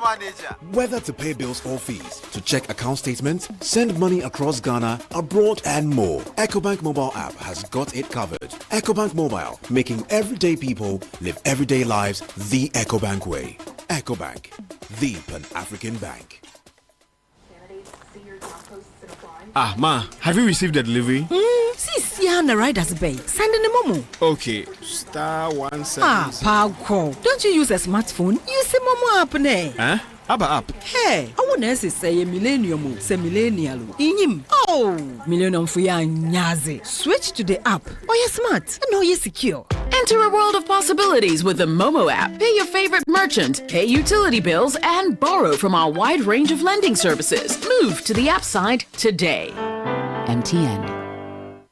Manager. Whether to pay bills or fees, to check account statements, send money across Ghana, abroad, and more, EcoBank mobile app has got it covered. EcoBank Mobile, making everyday people live everyday lives the EcoBank way. EcoBank, the Pan-African bank. Ah, Ma, have you received the delivery? See, the Riders Bay. Send in the Momo. Okay, *177. Ah, Paco. Don't you use a smartphone? Use the Momo app, ne? Huh? Aba app. Hey, I want to say a millennium, say millennial. Inyim. Oh, millennium for ya nyaze. Switch to the app. Oh, you're smart. And you're secure. Enter a world of possibilities with the Momo app. Pay your favorite merchant, pay utility bills, and borrow from our wide range of lending services. Move to the app side today. MTN.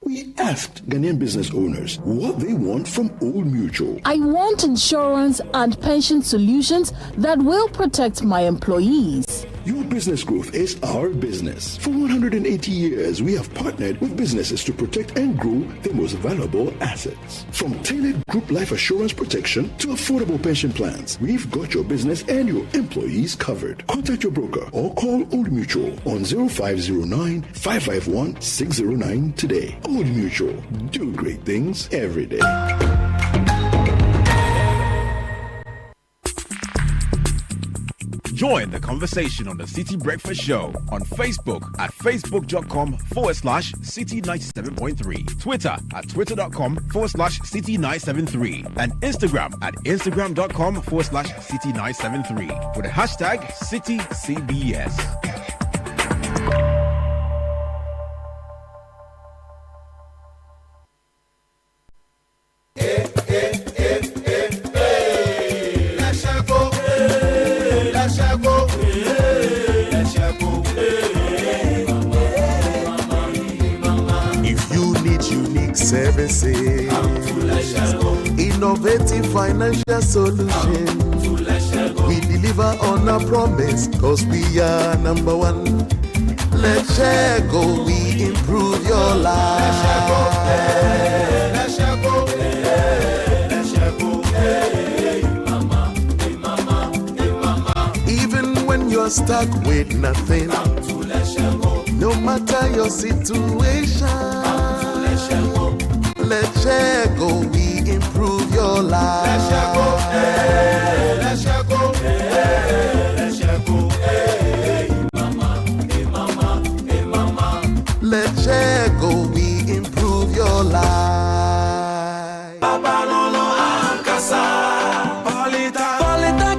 We asked Ghanaian business owners what they want from Old Mutual. I want insurance and pension solutions that will protect my employees. Your business growth is our business. For 180 years, we have partnered with businesses to protect and grow their most valuable assets. From tailored group life assurance protection to affordable pension plans, we've got your business and your employees covered. Contact your broker or call Old Mutual on 0509 551 609 today. Old Mutual, do great things every day. Join the conversation on the City Breakfast Show on Facebook at facebook.com/City97.3, Twitter at twitter.com/City973, and Instagram at instagram.com/City973 with the hashtag CityCBS. Services, innovative financial solution. We deliver on our promise, cause we are number one. Let's share go, we improve your life. Even when you're stuck with nothing, no matter your situation, let's share go, we improve your life. Let's share go, let's share go, let's share go, hey mama, hey mama, hey mama. Let's share go, we improve your life. Papa Lolo Ankasa, Polita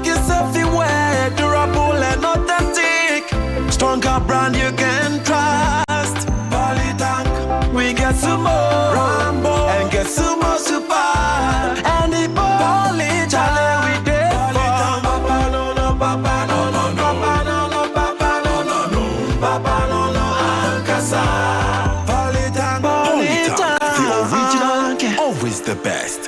is everywhere, durable and authentic. Stronger brand you can trust. Polita, we get some more. Sumo super and the Polly chale we dey Papa no no Papa no no no Papa no no Papa no no no Papa no no Ankasa Polita the original, always the best.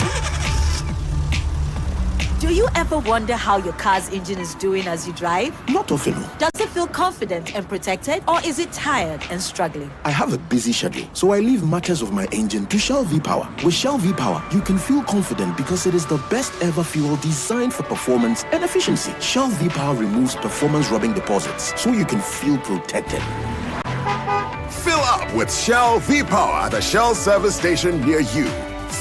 Do you ever wonder how your car's engine is doing as you drive? Not often. Does it feel confident and protected, or is it tired and struggling? I have a busy schedule, so I leave matters of my engine to Shell V-Power. With Shell V-Power, you can feel confident because it is the best ever fuel designed for performance and efficiency. Shell V-Power removes performance-robbing deposits, so you can feel protected. Fill up with Shell V-Power at a Shell service station near you.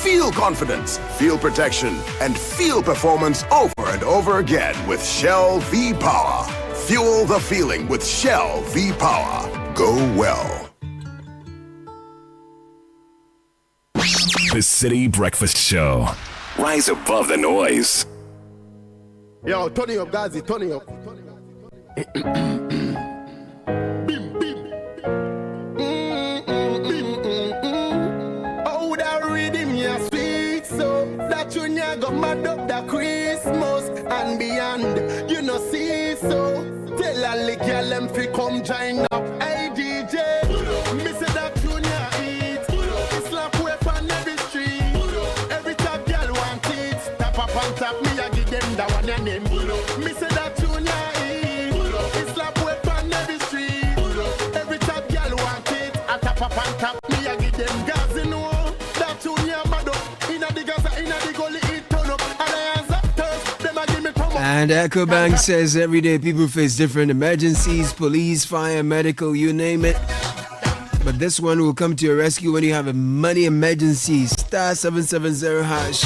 Feel confidence, feel protection, and feel performance over and over again with Shell V-Power. Fuel the feeling with Shell V-Power. Go well. The City Breakfast Show. Rise above the noise. Yo, Tony up, guys, Tony up. Oh, that rhythm, yeah, sweet so that you got mad up that Christmas and beyond. You know, see so. Tell all the girl them fi come join up. Hey DJ, me say that junior eat. It's like way on every street. Every top girl want it. Tap up on top, me I give them that one your name. Me say that junior eat. It's like way on every street. Every top girl want it. I tap up on top, me I give them gas in know. That junior mad up. Inna the Gaza, inna the gully, it turn up. And I answer thirst, them a give me come up. And EcoBank says every day people face different emergencies, police, fire, medical, you name it. But this one will come to your rescue when you have a money emergency. Star 770 hash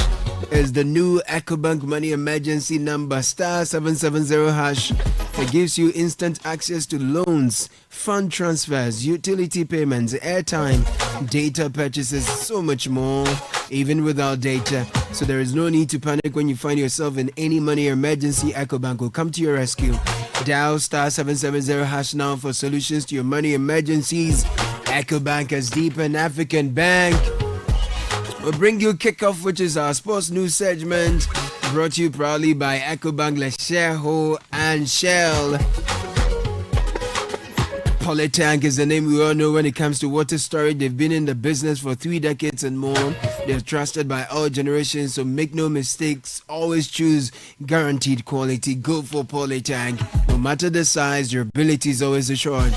is the new EcoBank money emergency number. Star 770 hash. It gives you instant access to loans, fund transfers, utility payments, airtime, data purchases, so much more, even without data. So there is no need to panic when you find yourself in any money emergency. EcoBank will come to your rescue. Dial star 770 hash now for solutions to your money emergencies. EcoBank as deep an African bank. We'll bring you Kickoff, which is our sports news segment, brought to you proudly by EcoBank, Lesheho and Shell. Polytank is the name we all know when it comes to water storage. They've been in the business for 3 decades and more. They're trusted by all generations, so make no mistakes. Always choose guaranteed quality. Go for Polytank. No matter the size, durability is always assured.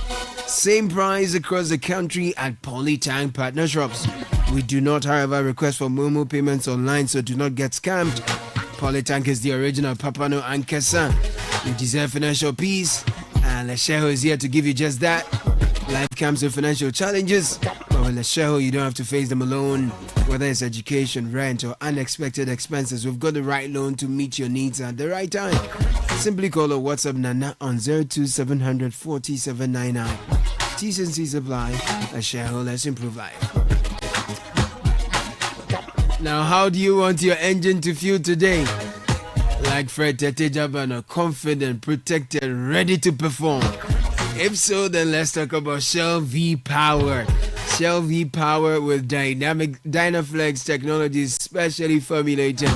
Same price across the country at Polytank partner shops. We do not, however, request for Momo payments online, so do not get scammed. Polytank is the original Papano and Kessa. You deserve financial peace, and Lesheho is here to give you just that. Life comes with financial challenges, but with Lesheho, you don't have to face them alone. Whether it's education, rent, or unexpected expenses, we've got the right loan to meet your needs at the right time. Simply call or WhatsApp Nana on 02700 4799. T's and C's apply. Lesheho, let's improve life. Now, how do you want your engine to feel today? Like Fred Tetejabano, confident, protected, ready to perform. If so, then let's talk about Shell V-Power. Shell V-Power with dynamic Dynaflex technology specially formulated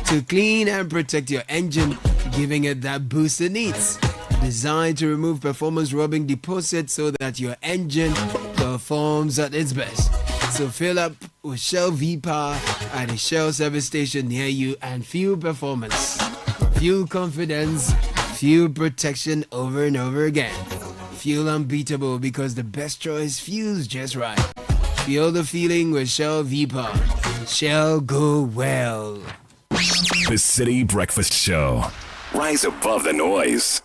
to clean and protect your engine, giving it that boost it needs. Designed to remove performance-robbing deposits so that your engine performs at its best. So fill up with Shell V-Power at a Shell service station near you and feel performance, fuel confidence, fuel protection over and over again. Feel unbeatable because the best choice feels just right. Feel the feeling with Shell V-Power. Shell go well. The City Breakfast Show. Rise above the noise.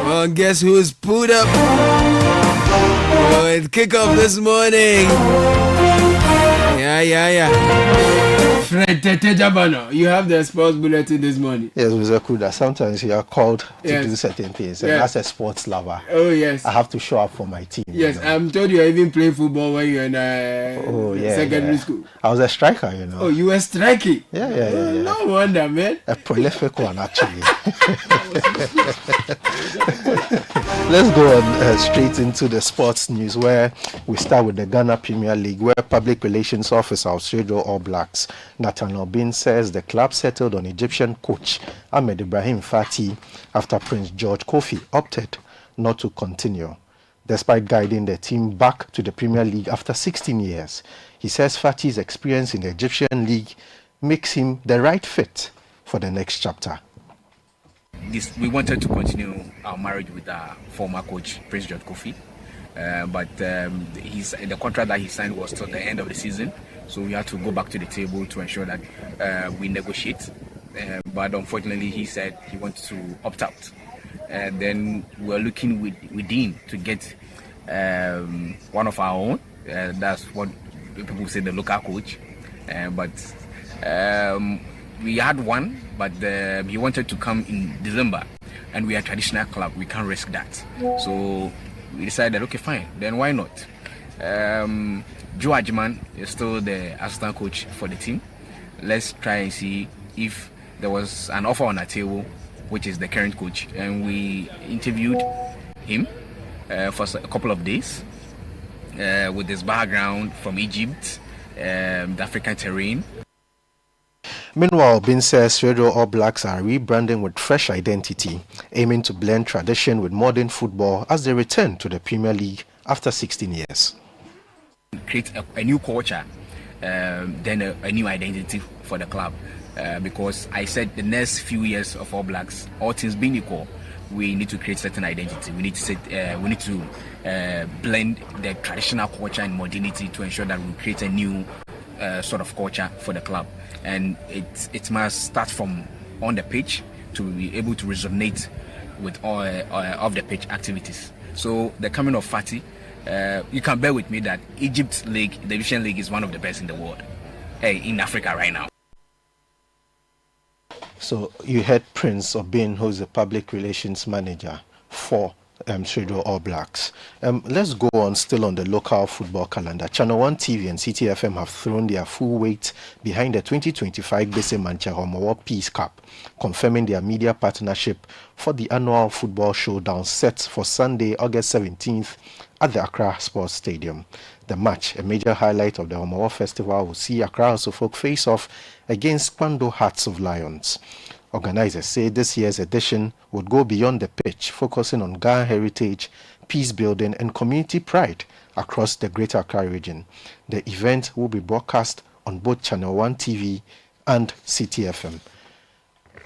Well, guess who's pulled up with kickoff this morning? Yeah. Fred Tetejabano, you have the sports bulletin this morning. Yes, Mr. Kuda. Sometimes you are called to do certain things, and as a sports lover, I have to show up for my team. Yes, I'm told you even play football when you're in secondary school. I was a striker, you know. Oh, you were striking? Yeah. No wonder, man. A prolific one, actually. Let's go on straight into the sports news, where we start with the Ghana Premier League, where Public Relations Officer of Australia All Blacks Nathan Obin says the club settled on Egyptian coach Ahmed Ibrahim Fati after Prince George Kofi opted not to continue, despite guiding the team back to the Premier League after 16 years. He says Fati's experience in the Egyptian league makes him the right fit for the next chapter. We wanted to continue our marriage with our former coach, Prince George Kofi, but the contract that he signed was till the end of the season, so we had to go back to the table to ensure that we negotiate. But unfortunately, he said he wanted to opt out. Then we're looking within to get one of our own. That's what people say, the local coach. But we had one, but he wanted to come in December, and we are a traditional club. We can't risk that. So we decided, okay, fine, then why not? Joe Ajman is still the assistant coach for the team. Let's try and see if there was an offer on the table which is the current coach, and we interviewed him for a couple of days with his background from Egypt, the African terrain. Meanwhile, Bin says Radio All Blacks are rebranding with fresh identity, aiming to blend tradition with modern football as they return to the Premier League after 16 years. Create a new culture, then a new identity for the club. Because I said the next few years of All Blacks, all things being equal, we need to create certain identity. We need to blend the traditional culture and modernity to ensure that we create a new sort of culture for the club. And it must start from on the pitch to be able to resonate with all of the pitch activities. So the coming of Fati, you can bear with me that Egypt League, the Egyptian League, is one of the best in the world, in Africa right now. So you heard Prince Obin, who's the public relations manager for Radio All Blacks. Let's go on still on the local football calendar. Channel 1 TV and Citi FM have thrown their full weight behind the 2025 Bese Mancha Homowo Peace Cup, confirming their media partnership for the annual football showdown set for Sunday, August 17th at the Accra Sports Stadium. The match, a major highlight of the Homowo Festival, will see Accra House of Folk face off against Kwando Hearts of Lions. Organizers say this year's edition would go beyond the pitch, focusing on Ghana heritage, peace building, and community pride across the Greater Accra region. The event will be broadcast on both Channel 1 TV and Citi FM.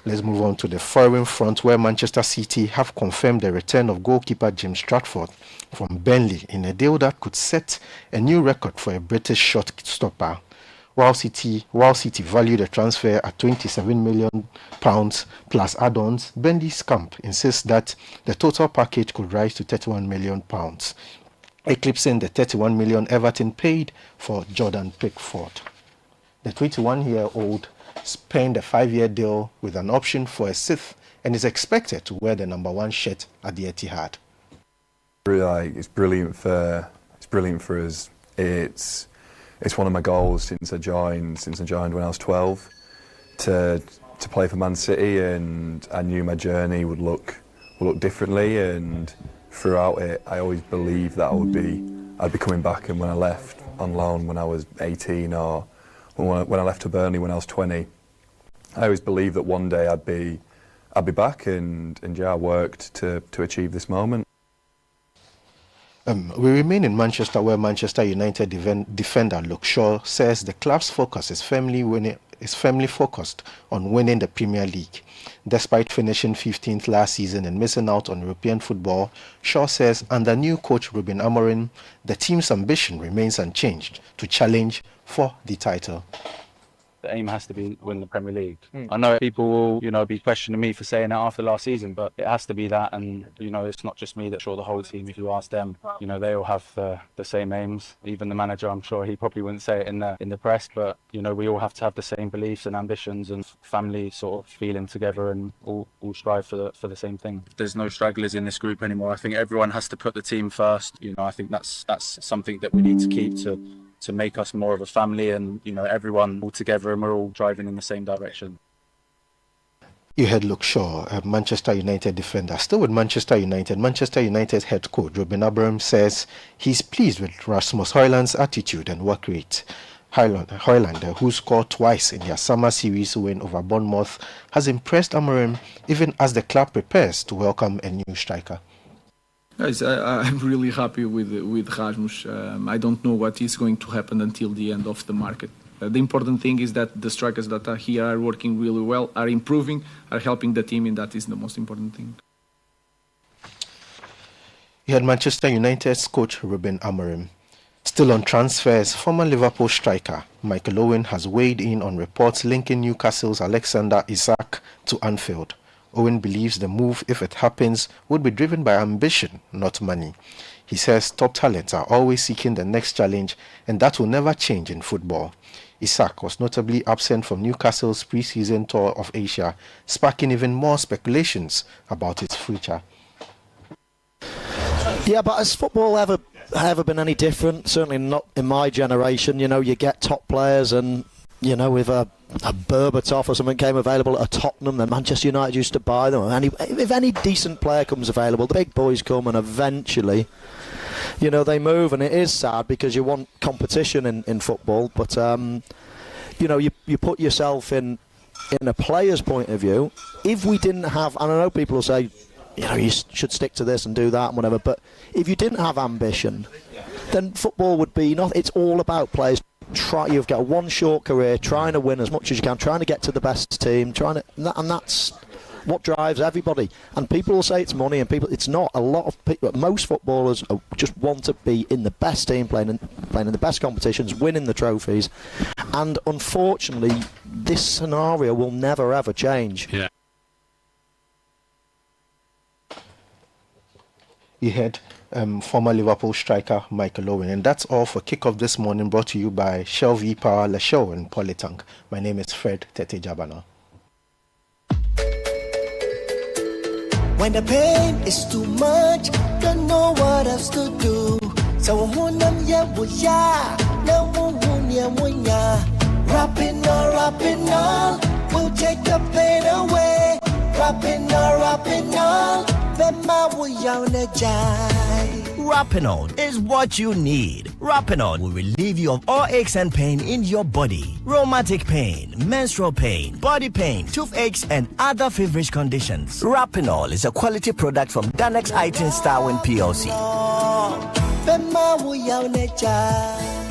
Let's move on to the foreign front, where Manchester City have confirmed the return of goalkeeper James Stratford from Burnley in a deal that could set a new record for a British shot stopper. While City value the transfer at £27 million plus add-ons, Burnley's camp insists that the total package could rise to £31 million, eclipsing the £31 million Everton paid for Jordan Pickford. The 21-year-old signed a 5-year deal with an option for a sixth and is expected to wear the number 1 shirt at the Etihad. It's brilliant for us. It's one of my goals since I joined when I was 12 to play for Man City, and I knew my journey would look differently, and throughout it I always believed that I'd be coming back, and when I left on loan when I was 18 or when I left to Burnley when I was 20, I always believed that one day I'd be back, and yeah, I worked to achieve this moment. We remain in Manchester, where Manchester United defender Luke Shaw says the club's focus is firmly focused on winning the Premier League. Despite finishing 15th last season and missing out on European football, Shaw says under new coach Ruben Amorim, the team's ambition remains unchanged to challenge for the title. The aim has to be win the Premier League. I know people will, be questioning me for saying that after last season, but it has to be that, and it's not just me, that's sure the whole team. If you ask them, they all have the same aims. Even the manager, I'm sure he probably wouldn't say it in the press, but we all have to have the same beliefs and ambitions and family sort of feeling together, and all strive for the same thing. There's no stragglers in this group anymore. I think everyone has to put the team first. I think that's something that we need to keep to make us more of a family, and everyone all together, and we're all driving in the same direction. You heard Luke Shaw, a Manchester United defender. Still with Manchester United's head coach Ruben Amorim says he's pleased with Rasmus Højlund's attitude and work rate. Højlund, who scored twice in their summer series win over Bournemouth, has impressed Amorim even as the club prepares to welcome a new striker. Guys, I'm really happy with Rasmus. I don't know what is going to happen until the end of the market. The important thing is that the strikers that are here are working really well, are improving, are helping the team, and that is the most important thing. You had Manchester United's coach Ruben Amorim. Still on transfers, former Liverpool striker Michael Owen has weighed in on reports linking Newcastle's Alexander Isak to Anfield. Owen believes the move, if it happens, would be driven by ambition, not money. He says top talents are always seeking the next challenge, and that will never change in football. Isak was notably absent from Newcastle's pre-season tour of Asia, sparking even more speculations about his future. Yeah, but has football ever been any different? Certainly not in my generation. You get top players and you know, if a Berbatov or something came available at Tottenham, then Manchester United used to buy them. If any decent player comes available, the big boys come, and eventually, you know, they move. And it is sad because you want competition in football, but you know, you put yourself in a player's point of view. If we didn't have, and I know people will say, you know, you should stick to this and do that and whatever, but if you didn't have ambition, then football would be not. It's all about players. You've got one short career, trying to win as much as you can, trying to get to the best team, and that's what drives everybody. And people will say it's money, and it's not. A lot of people, most footballers just want to be in the best team, playing in the best competitions, winning the trophies. And unfortunately, this scenario will never ever change. Yeah. You had former Liverpool striker Michael Owen. And that's all for Kickoff this morning, brought to you by Shell V Power, Le Show and Polytank. My name is Fred Tete Jabana. When the pain is too much, don't know what else to do. So rapping all, we'll take the pain away. Rapping all, Rapinol is what you need. Rapinol will relieve you of all aches and pain in your body. Rheumatic pain, menstrual pain, body pain, toothaches, and other feverish conditions. Rapinol is a quality product from Danex Itin Starwin PLC.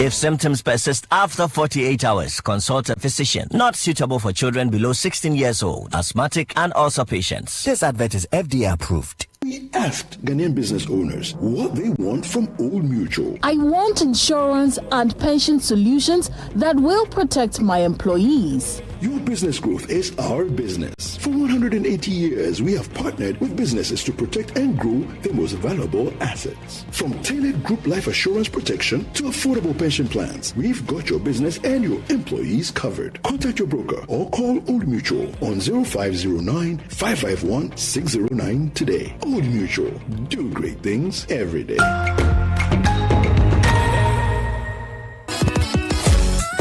If symptoms persist after 48 hours, consult a physician. Not suitable for children below 16 years old, asthmatic, and ulcer patients. This advert is FDA approved. We asked Ghanaian business owners what they want from Old Mutual. I want insurance and pension solutions that will protect my employees. Your business growth is our business. For 180 years, we have partnered with businesses to protect and grow their most valuable assets. From tailored group life assurance protection to affordable pension plans, we've got your business and your employees covered. Contact your broker or call Old Mutual on 0509 551 609 today. Old Mutual, do great things every day.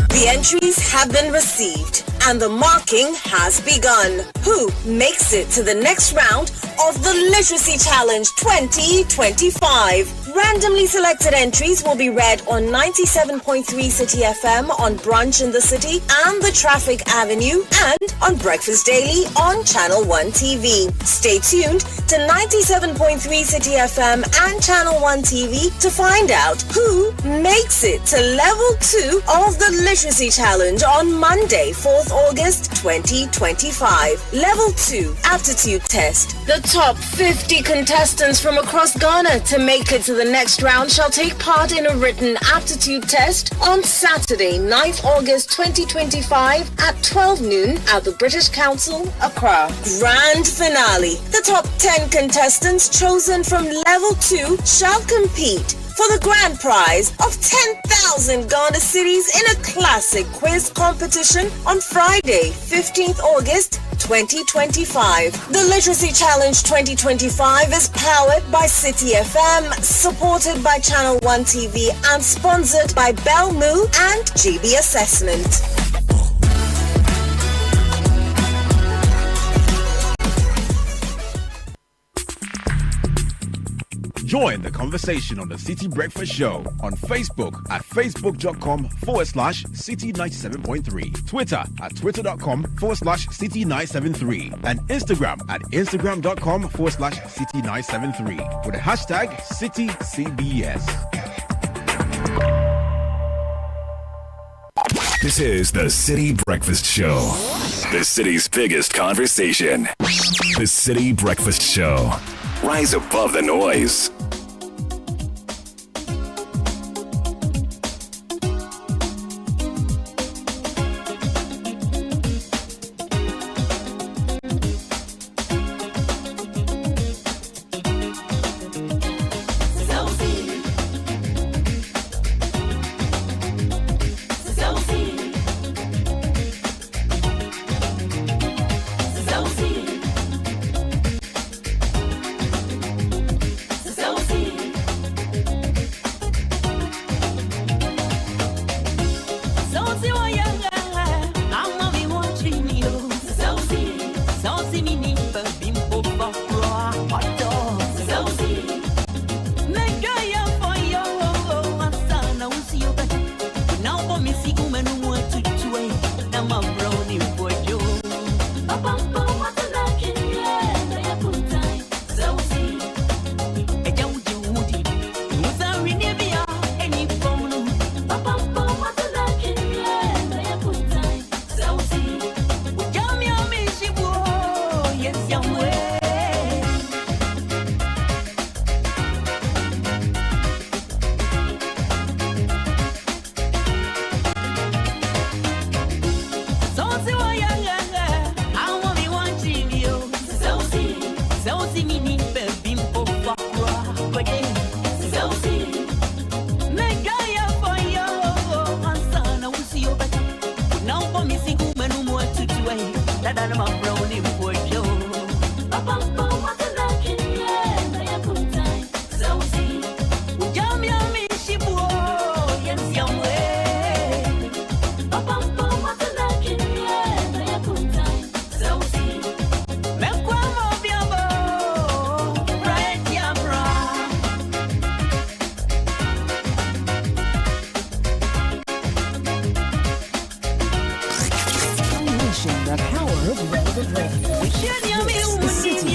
The entries have been received and the marking has begun. Who makes it to the next round of the Literacy Challenge 2025? Randomly selected entries will be read on 97.3 City FM on Brunch in the City and the Traffic Avenue, and on Breakfast Daily on Channel 1 TV. Stay tuned to 97.3 City FM and Channel 1 TV to find out who makes it to level 2 of the Literacy Challenge on Monday, 4th August 2025. Level 2 Aptitude Test. The top 50 contestants from across Ghana to make it to the next round shall take part in a written aptitude test on Saturday, 9th August 2025 at 12 noon at the British Council, Accra. Grand finale. The top 10 contestants chosen from level 2 shall compete for the grand prize of 10,000 Ghana cedis in a classic quiz competition on Friday, 15th August 2025. The Literacy Challenge 2025 is powered by Citi FM, supported by Channel 1 TV, and sponsored by Belmu and GB Assessment. Join the conversation on the City Breakfast Show on Facebook at facebook.com/City97.3, Twitter at twitter.com/City973, and Instagram at instagram.com/City973 with the hashtag CityCBS. This is the City Breakfast Show, the city's biggest conversation. The City Breakfast Show. Rise above the noise. So The power of relevant radio. The City.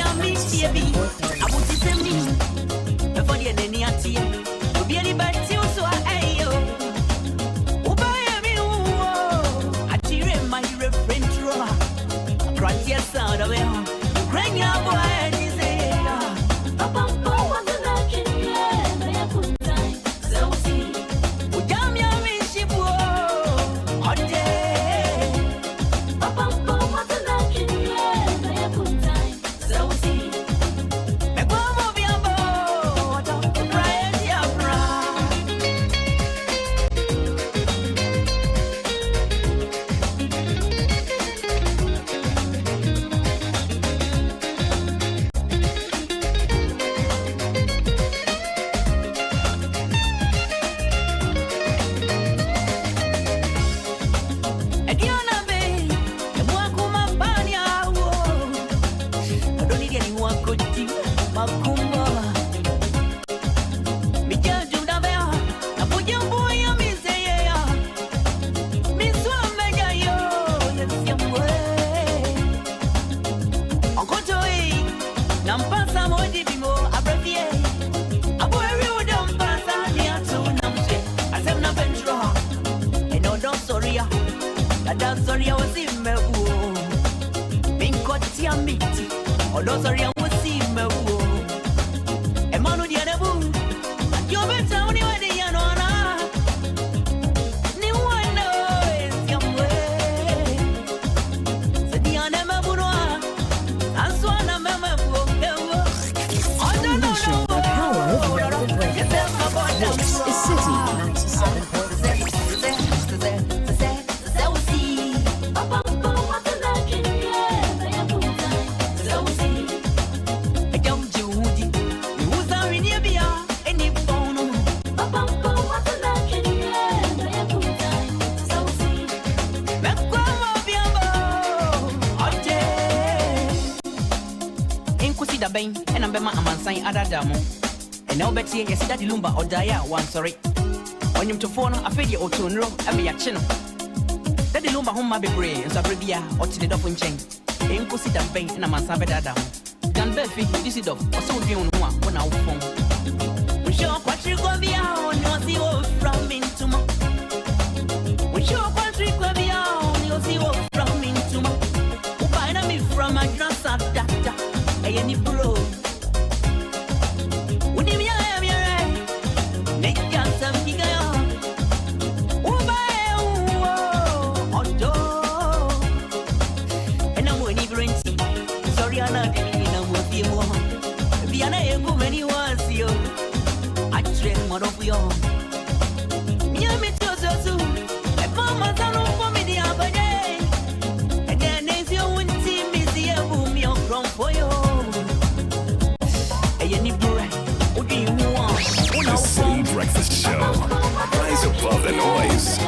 And I'm Bema Amansan Adadamo. And now Betty, yes, Daddy Lumba or Daya, one sorry. On him to phone, I feel you to know, I be a channel. Daddy Lumba home, my baby, and Sabribia, or to the Dolphin chain. Ain't go see that vein and I'm a Sabadam. Dan Beffy, this is dog, or so you know when I phone. We sure what you go be out, you'll see what from into my. We sure what you go be out, you'll see what from into my. Who find me from my grandson, doctor. Any bro, when you have your right, make yourself bigger. And I'm winning green tea. Sorry, I'm not in a movie more. Viana, many was you. I train more of you. Me, I met you so soon. I found my son for me the other day. And then there's your own team, is the boom, you're from for you. The City Breakfast Show. Rise above the noise.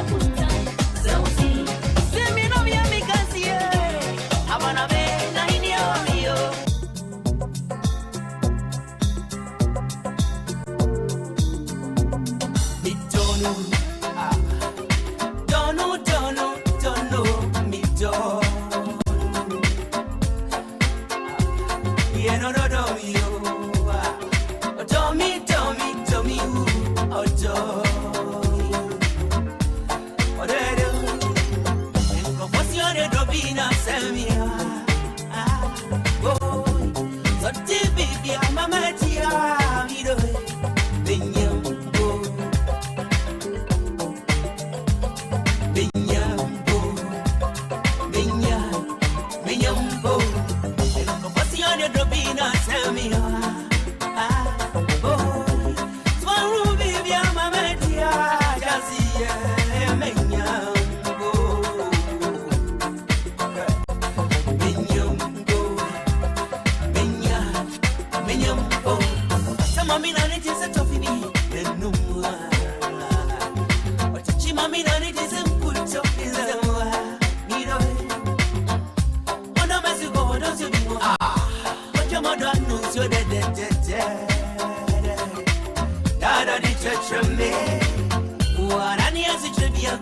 What I need is a tribute.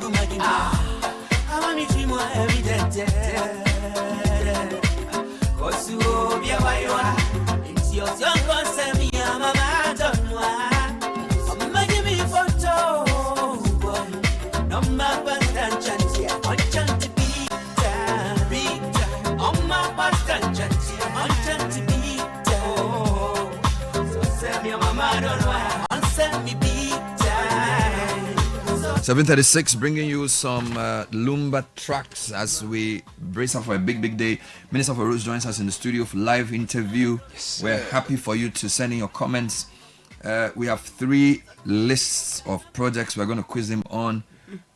I want me to more every day. So 7:36, bringing you some Lumba tracks as we brace up for a big day. Minister for Roads joins us in the studio for live interview. Yes, we're happy for you to send in your comments. We have 3 lists of projects we're going to quiz him on.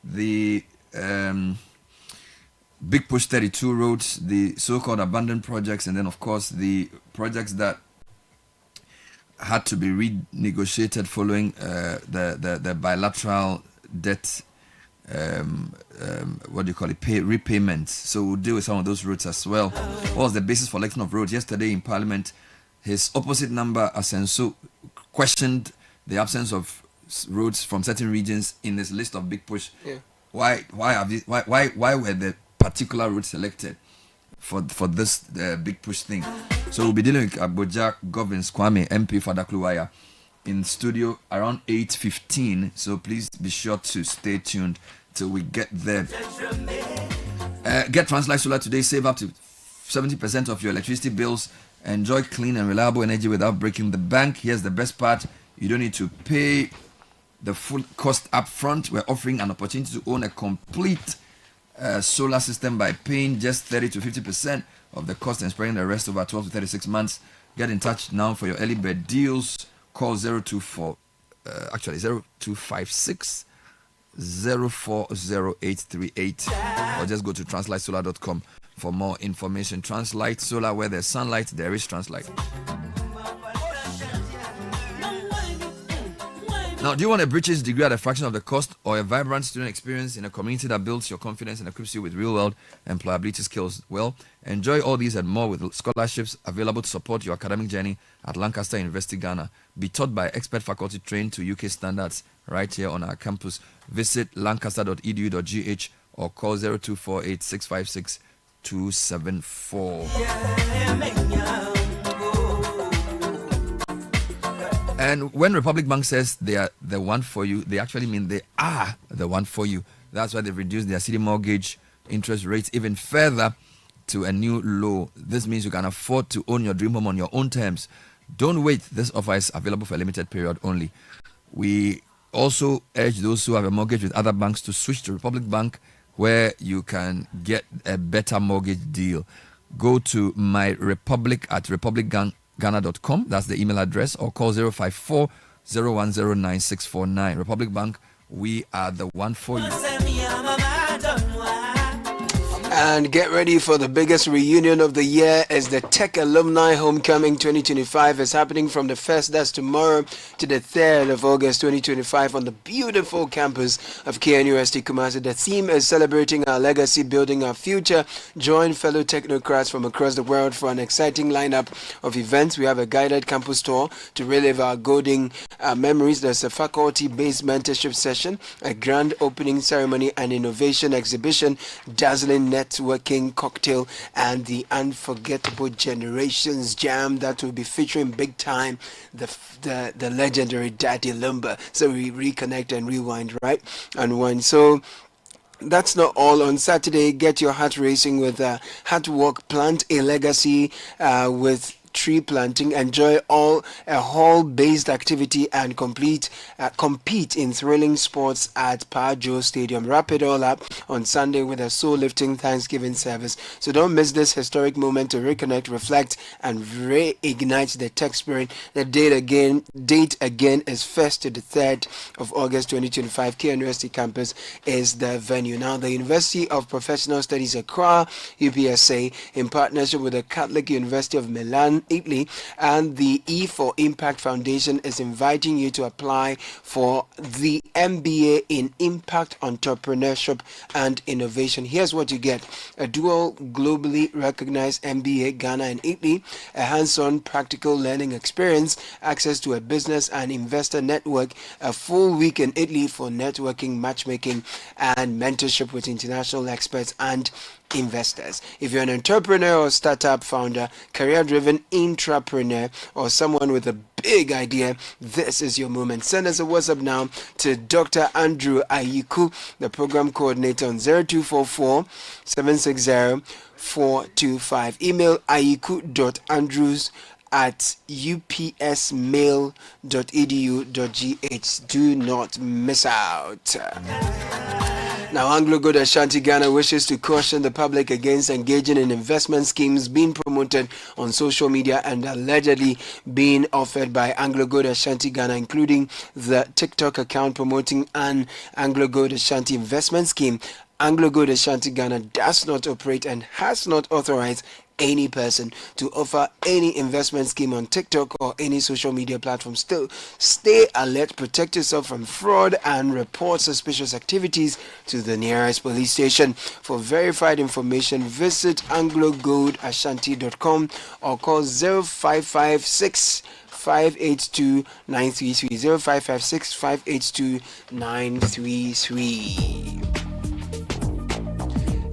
The Big Push 32 roads, the so-called abandoned projects, and then of course the projects that had to be renegotiated following the bilateral debt, repayments. So we'll deal with some of those roads as well. What was the basis for election of roads? Yesterday in Parliament, his opposite number, Asenso, questioned the absence of roads from certain regions in this list of Big Push. Yeah. Why were the particular roads selected for this Big Push thing? So we'll be dealing with Abuja Govins Kwame MP for Dakluwaya in studio around 8:15. So please be sure to stay tuned till we get there. Get Translight Solar today. Save up to 70% of your electricity bills. Enjoy clean and reliable energy without breaking the bank. Here's the best part: you don't need to pay the full cost up front. We're offering an opportunity to own a complete solar system by paying just 30 to 50% of the cost and spreading the rest over 12 to 36 months. Get in touch now for your early bird deals. Call 0256 040838 or just go to translightsolar.com for more information. Translight Solar, where there's sunlight, there is Translight. Now, do you want a British degree at a fraction of the cost, or a vibrant student experience in a community that builds your confidence and equips you with real-world employability skills? Well, enjoy all these and more with scholarships available to support your academic journey at Lancaster University, Ghana. Be taught by expert faculty trained to UK standards right here on our campus. Visit lancaster.edu.gh or call 0248 656 274. And when Republic Bank says they are the one for you, they actually mean they are the one for you. That's why they've reduced their city mortgage interest rates even further to a new low. This means you can afford to own your dream home on your own terms. Don't wait. This offer is available for a limited period only. We also urge those who have a mortgage with other banks to switch to Republic Bank, where you can get a better mortgage deal. Go to myrepublic@republicghana.com. That's the email address, or call 054 010 9649. Republic Bank, we are the one for you. And get ready for the biggest reunion of the year as the Tech Alumni Homecoming 2025 is happening from the 1st, that's tomorrow, to the 3rd of August 2025 on the beautiful campus of KNUST Kumasi. The theme is celebrating our legacy, building our future. Join fellow technocrats from across the world for an exciting lineup of events. We have a guided campus tour to relive our golden memories. There's a faculty-based mentorship session, a grand opening ceremony, an innovation exhibition, dazzling networking cocktail, and the unforgettable Generations Jam that will be featuring big time the legendary Daddy Lumba. So we reconnect and rewind, right? And one. So that's not all. On Saturday, get your heart racing with Heart Walk, plant a legacy with tree planting. Enjoy a hall-based activity and compete in thrilling sports at Pajo Stadium. Wrap it all up on Sunday with a soul-lifting Thanksgiving service. So don't miss this historic moment to reconnect, reflect, and reignite the tech spirit. The date again is 1st to the 3rd of August 2025. KNUST campus is the venue. Now, the University of Professional Studies Accra, UPSA, in partnership with the Catholic University of Milan, Italy, and the E for Impact Foundation is inviting you to apply for the MBA in Impact Entrepreneurship and Innovation. Here's what you get: a dual globally recognized MBA, Ghana and Italy, a hands-on practical learning experience, access to a business and investor network, a full week in Italy for networking, matchmaking, and mentorship with international experts and investors. If you're an entrepreneur or startup founder, career-driven intrapreneur, or someone with a big idea, this is your moment. Send us a WhatsApp now to Dr. Andrew Ayiku, the program coordinator, on 0244 760 425. Email ayiku.andrews@upsmail.edu.gh. Do not miss out. Now, Anglo Good Ashanti Ghana wishes to caution the public against engaging in investment schemes being promoted on social media and allegedly being offered by Anglo Good Ashanti Ghana, including the TikTok account promoting an Anglo Good Ashanti investment scheme. Anglo Good Ashanti Ghana does not operate and has not authorized any person to offer any investment scheme on TikTok or any social media platform. Still, stay alert, protect yourself from fraud, and report suspicious activities to the nearest police station. For verified information, visit anglogoldashanti.com or call 0556 582 933 0556 582 933.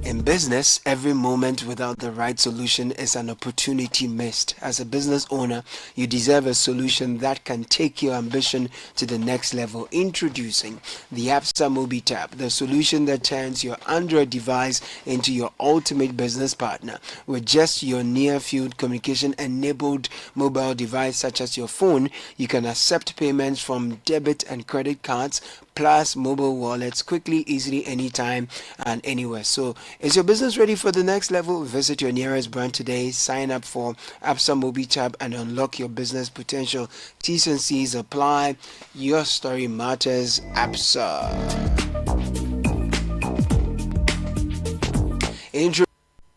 In business, every moment without the right solution is an opportunity missed. As a business owner, you deserve a solution that can take your ambition to the next level. Introducing the Absa MobiTap, the solution that turns your Android device into your ultimate business partner. With just your near-field communication-enabled mobile device such as your phone, you can accept payments from debit and credit cards, plus mobile wallets quickly, easily, anytime and anywhere. So, is your business ready for the next level? Visit your nearest brand today, sign up for Absa MobiTap and unlock your business potential. T's and C's apply. Your story matters. Absa.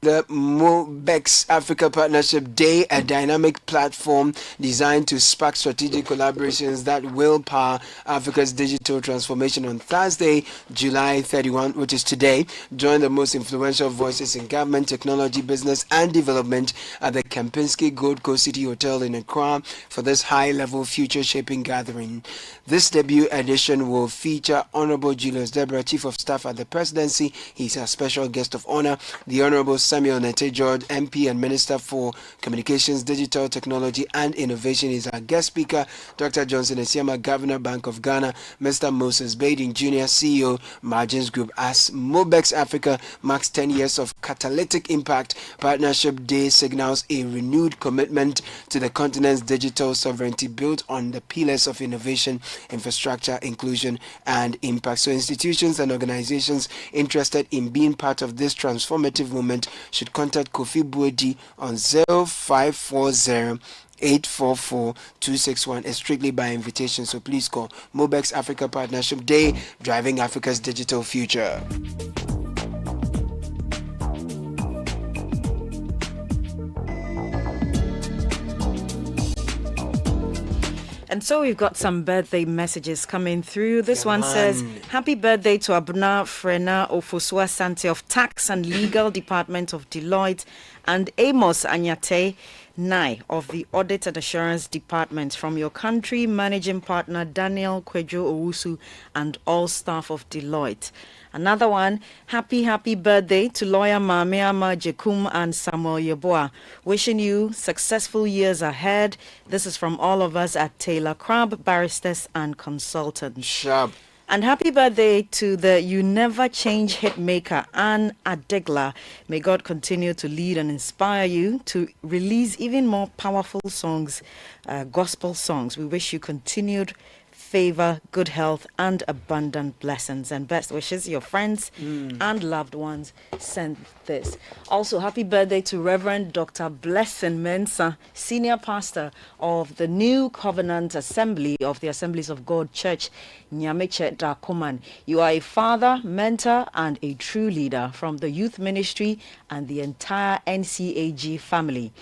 The Mobex Africa Partnership Day, a dynamic platform designed to spark strategic collaborations that will power Africa's digital transformation. On Thursday, July 31, which is today, join the most influential voices in government, technology, business, and development at the Kempinski Gold Coast City Hotel in Accra for this high-level future-shaping gathering. This debut edition will feature Honorable Julius Deborah, Chief of Staff at the Presidency. He's a special guest of honor. The Honorable Samuel Nete George, MP and Minister for Communications, Digital Technology and Innovation, is our guest speaker. Dr. Johnson Esiama, Governor, Bank of Ghana. Mr. Moses Bading Jr., CEO, Margins Group. As Mobex Africa marks 10 years of catalytic impact, Partnership Day signals a renewed commitment to the continent's digital sovereignty built on the pillars of innovation, infrastructure, inclusion, and impact. So institutions and organizations interested in being part of this transformative movement should contact Kofi Buedi on 0540 844-261. It's strictly by invitation, so please call. Mobex Africa Partnership Day, driving Africa's digital future. And so we've got some birthday messages coming through. This one says, happy birthday to Abuna Frena Ofosua Sante of Tax and Legal Department of Deloitte and Amos Anyate Nai of the Audit and Assurance Department, from your country managing partner Daniel Kwejo Owusu and all staff of Deloitte. Another one, happy birthday to lawyer Mameama Jekum and Samuel Yeboah. Wishing you successful years ahead. This is from all of us at Taylor Crabb, Barristers and Consultants. Sharp. And happy birthday to the You Never Change hitmaker, Anne Adegla. May God continue to lead and inspire you to release even more powerful songs, gospel songs. We wish you continued favor, good health, and abundant blessings. And best wishes, your friends and loved ones send this. Also, happy birthday to Reverend Dr. Blessing Mensah, Senior Pastor of the New Covenant Assembly of the Assemblies of God Church, Nyameche Dakoman. You are a father, mentor, and a true leader from the youth ministry and the entire NCAG family.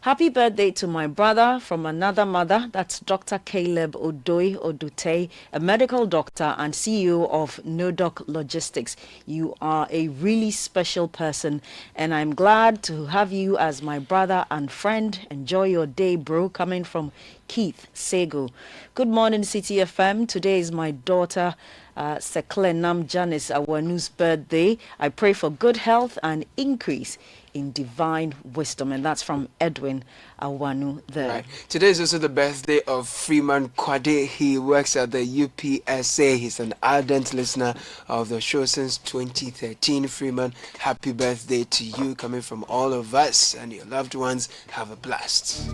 Happy birthday to my brother from another mother, that's Dr. Caleb Odoi Odute, a medical doctor and CEO of Nodoc Logistics. You are a really special person, and I'm glad to have you as my brother and friend. Enjoy your day, bro, coming from Keith Sego. Good morning, Citi FM. Today is my daughter Sekle Nam Janice Awanu's birthday. I pray for good health and increase in divine wisdom. And that's from Edwin Awanu there. Right. Today is also the birthday of Freeman Kwade. He works at the UPSA. He's an ardent listener of the show since 2013. Freeman, happy birthday to you, coming from all of us and your loved ones. Have a blast.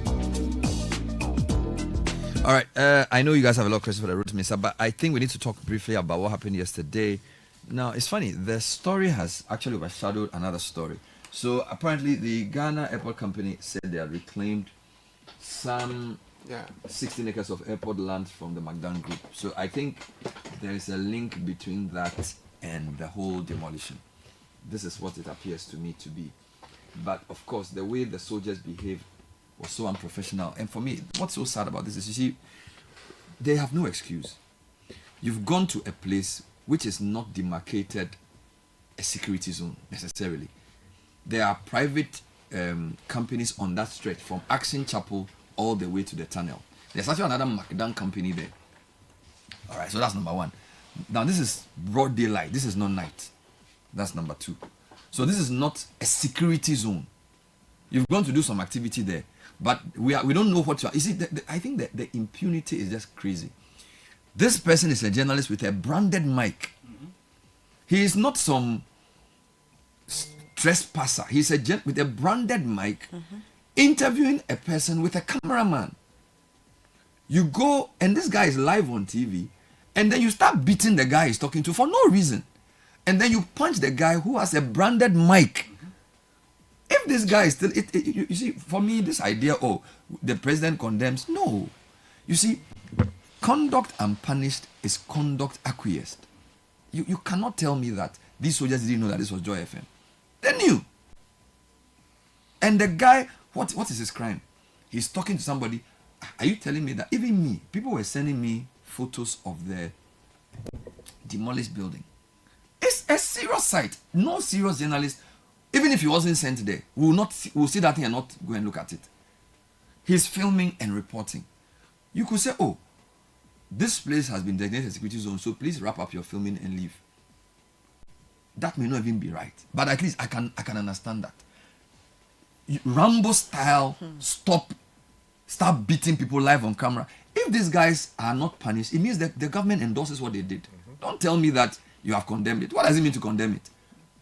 All right, I know you guys have a lot of questions for the root minister, but I think we need to talk briefly about what happened yesterday. Now, it's funny, the story has actually overshadowed another story. So apparently the Ghana Airport Company said they had reclaimed some 16 acres of airport land from the McDonald Group. So I think there is a link between that and the whole demolition. This is what it appears to me to be. But of course, the way the soldiers behaved was so unprofessional. And for me, what's so sad about this is, you see, they have no excuse. You've gone to a place which is not demarcated a security zone necessarily. There are private companies on that stretch from Action Chapel all the way to the tunnel. There's actually another Macdan company there. All right, so that's number one. Now, this is broad daylight. This is not night. That's number two. So this is not a security zone. You've gone to do some activity there, but we don't know what you are. You see, I think that the impunity is just crazy. This person is a journalist with a branded mic. He is not some trespasser. He's a with a branded mic, interviewing a person with a cameraman. You go, and this guy is live on TV, and then you start beating the guy he's talking to for no reason. And then you punch the guy who has a branded mic. If this guy is still, you see, for me, this idea, the president condemns, no. You see, conduct unpunished is conduct acquiesced. You cannot tell me that these soldiers didn't know that this was Joy FM. They knew. And the guy, what is his crime? He's talking to somebody. Are you telling me that even me, people were sending me photos of the demolished building? It's a serious sight. No serious journalist, even if he wasn't sent there, will see that thing and not go and look at it. He's filming and reporting. You could say, this place has been designated a security zone, so please wrap up your filming and leave. That may not even be right, but at least I can understand that. Rambo style, start beating people live on camera. If these guys are not punished, it means that the government endorses what they did. Don't tell me that you have condemned it. What does it mean to condemn it?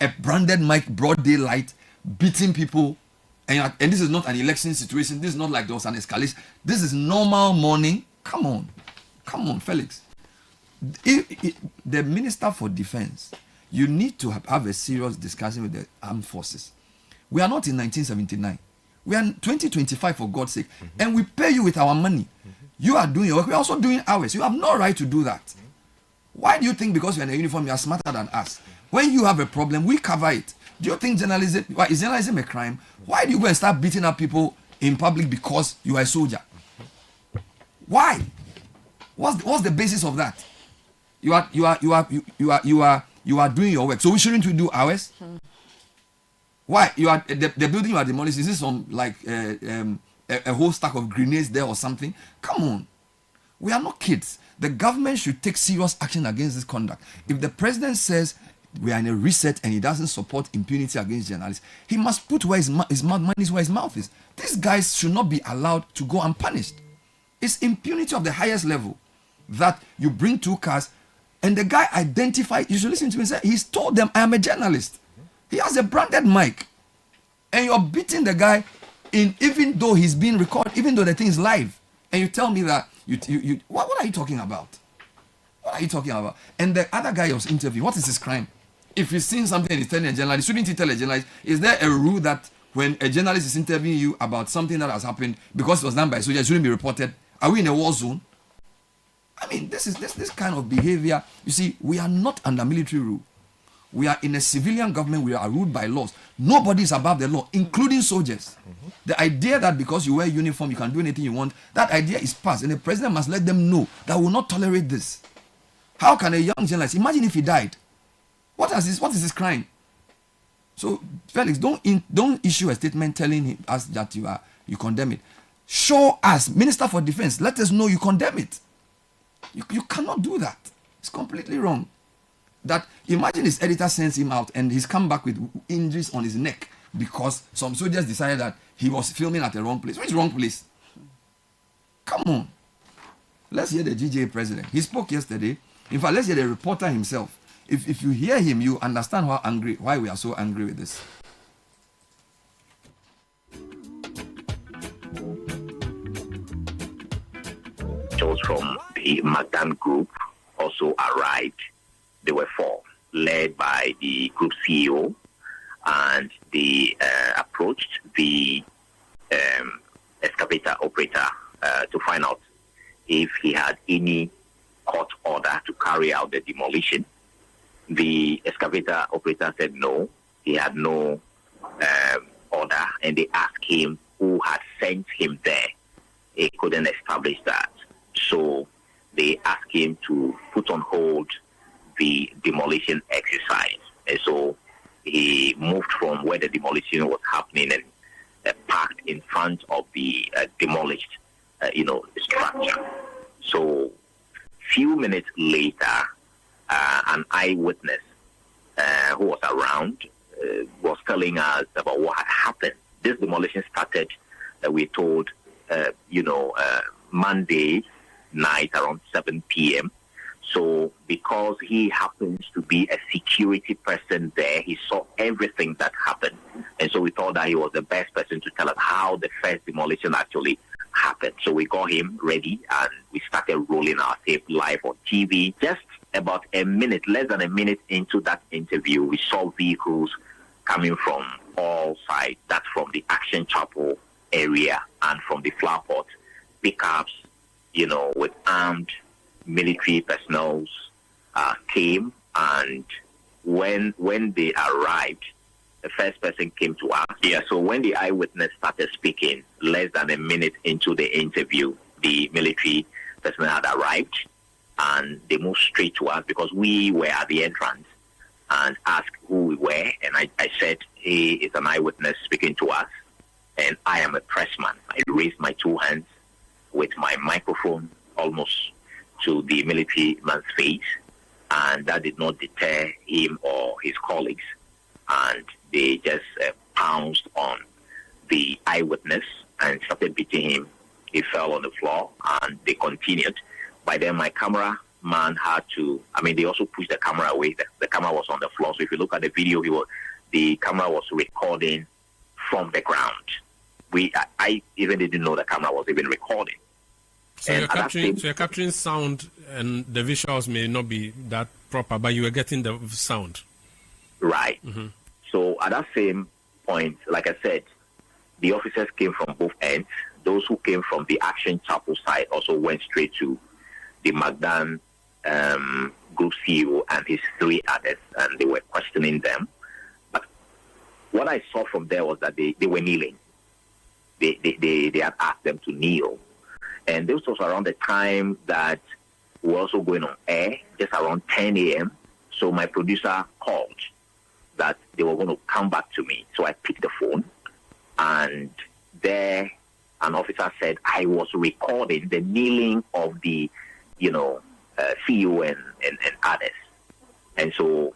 A branded mic, broad daylight, beating people, and this is not an election situation. This is not like there was an escalation. This is normal morning. Come on, Felix. The Minister for Defense, you need to have a serious discussion with the armed forces. We are not in 1979. We are in 2025, for God's sake. And we pay you with our money. You are doing your work. We are also doing ours. You have no right to do that. Why do you think because you're in a uniform, you are smarter than us? When you have a problem, we cover it. Do you think journalism, is journalism a crime? Why do you go and start beating up people in public because you are a soldier? Why? What's the basis of that? You are doing your work. So shouldn't we do ours? Why? You are the building you are demolishing. Is this some like a whole stack of grenades there or something? Come on. We are not kids. The government should take serious action against this conduct. If the president says we are in a reset and he doesn't support impunity against journalists, he must put where his money is where his mouth is. These guys should not be allowed to go unpunished. It's impunity of the highest level that you bring two cars and the guy identified, you should listen to me and say, he's told them, I am a journalist. He has a branded mic. And you're beating the guy even though he's being recorded, even though the thing is live. And you tell me that, what are you talking about? What are you talking about? And the other guy was interviewing, what is his crime? If he's seen something and he's telling a journalist, shouldn't he tell a journalist? Is there a rule that when a journalist is interviewing you about something that has happened because it was done by soldiers, it shouldn't be reported? Are we in a war zone? I mean, this kind of behavior. You see, we are not under military rule. We are in a civilian government. We are ruled by laws. Nobody is above the law, including soldiers. The idea that because you wear uniform, you can do anything you want, that idea is past. And the president must let them know that we will not tolerate this. How can a young journalist, imagine if he died? What is his crime? So, Felix, don't issue a statement telling us that you condemn it. Show us, Minister for Defense, let us know you condemn it. You cannot do that. It's completely wrong. That imagine his editor sends him out and he's come back with injuries on his neck because some soldiers decided that he was filming at the wrong place. Which wrong place? Come on. Let's hear the GJ president. He spoke yesterday. In fact, let's hear the reporter himself. If you hear him, you understand why we are so angry with this. Those from the Magdan group also arrived. There were 4, led by the group CEO, and they approached the excavator operator to find out if he had any court order to carry out the demolition. The excavator operator said no, he had no order, and they asked him who had sent him there. He couldn't establish that. So they asked him to put on hold the demolition exercise. And so he moved from where the demolition was happening and parked in front of the demolished structure. So few minutes later, an eyewitness who was around was telling us about what had happened. This demolition started, we're told, Monday night around 7 p.m. So because he happens to be a security person there, he saw everything that happened. And so we thought that he was the best person to tell us how the first demolition actually happened. So we got him ready and we started rolling our tape live on TV. Just about less than a minute into that interview, we saw vehicles coming from all sides. That's from the Action Chapel area and from the flower pot, pickups, with armed military personnel came, and when they arrived, the first person came to us. Yeah, so when the eyewitness started speaking, less than a minute into the interview, the military personnel had arrived, and they moved straight to us because we were at the entrance and asked who we were, and I said, he is an eyewitness speaking to us, and I am a pressman. I raised my 2 hands with my microphone almost to the military man's face, and that did not deter him or his colleagues, and they just pounced on the eyewitness and started beating him. He fell on the floor, and they continued. By then, my cameraman had to, they also pushed the camera away. The camera was on the floor, so if you look at the video, the camera was recording from the ground. I even didn't know the camera was even recording. So you're capturing sound, and the visuals may not be that proper, but you were getting the sound. Right. Mm-hmm. So at that same point, like I said, the officers came from both ends. Those who came from the Action Chapel side also went straight to the Magdan group CEO and his 3 others, and they were questioning them. But what I saw from there was that they were kneeling. They had asked them to kneel. And this was around the time that we were also going on air, just around 10 a.m. So my producer called that they were going to come back to me. So I picked the phone, and there an officer said I was recording the kneeling of the, CEO and others. And so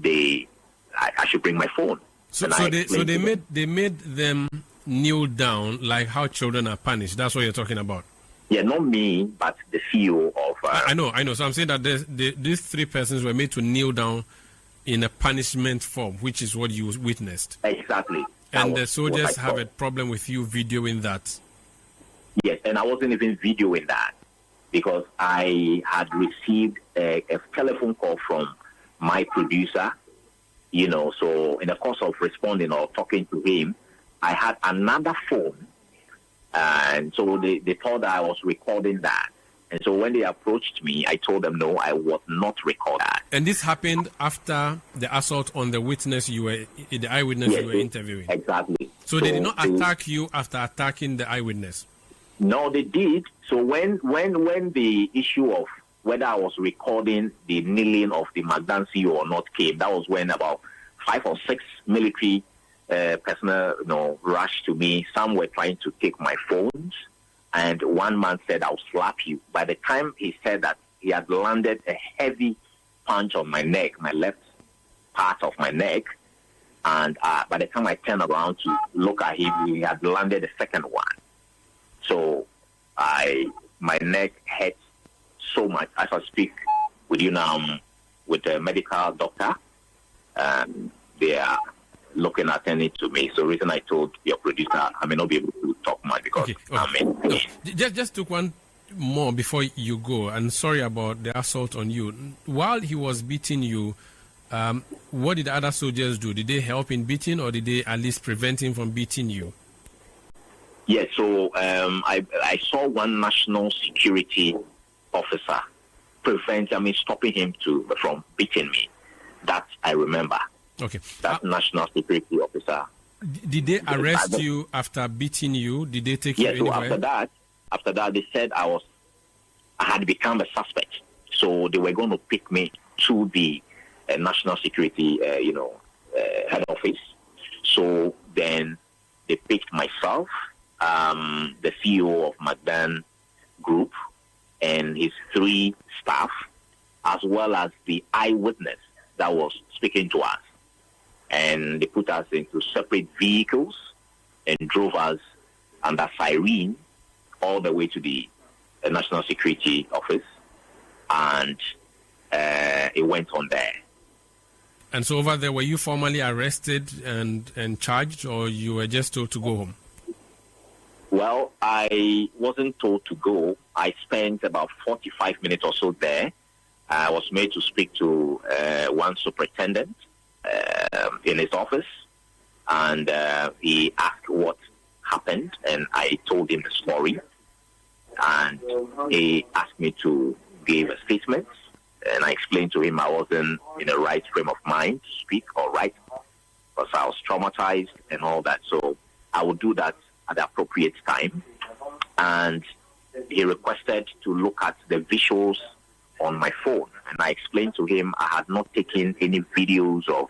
I should bring my phone. So they made them kneel down like how children are punished. That's what you're talking about. Yeah, not me, but the CEO of... I know. So I'm saying that these 3 persons were made to kneel down in a punishment form, which is what you witnessed. Exactly. And the soldiers have a problem with you videoing that. Yes, and I wasn't even videoing that because I had received a telephone call from my producer, so in the course of responding or talking to him, I had another phone. And so they thought that I was recording that. And so when they approached me, I told them, no, I was not recording that. And this happened after the assault on the witness the eyewitness you were interviewing. Exactly. So they did not attack you after attacking the eyewitness? No, they did. So when the issue of whether I was recording the kneeling of the Magdan CEO or not came, that was when about 5 or 6 military personnel, rushed to me. Some were trying to take my phones, and one man said, "I'll slap you." By the time he said that, he had landed a heavy punch on my neck, my left part of my neck. And by the time I turned around to look at him, he had landed the second one. So my neck hurt so much. As I speak with you now, with the medical doctor, they are looking at it to me. So the reason I told your producer I may not be able to talk much because Just took one more before you go, and sorry about the assault on you. While he was beating you, what did other soldiers do? Did they help in beating, or did they at least prevent him from beating you? Yes, so I saw one national security officer stopping him from beating me. That I remember. Okay. That national security officer. Did they arrest you after beating you? Did they take you anywhere? So after that, they said I had become a suspect. So they were going to pick me to the national security, head office. So then they picked myself, the CEO of Magdan Group, and his 3 staff, as well as the eyewitness that was speaking to us. And they put us into separate vehicles and drove us under siren all the way to the National Security Office. And it went on there. And so over there, were you formally arrested and charged, or you were just told to go home? Well, I wasn't told to go. I spent about 45 minutes or so there. I was made to speak to one superintendent in his office, and he asked what happened, and I told him the story. And he asked me to give a statement, and I explained to him I wasn't in the right frame of mind to speak or write because I was traumatized and all that. So I would do that at the appropriate time. And he requested to look at the visuals on my phone. And I explained to him I had not taken any videos of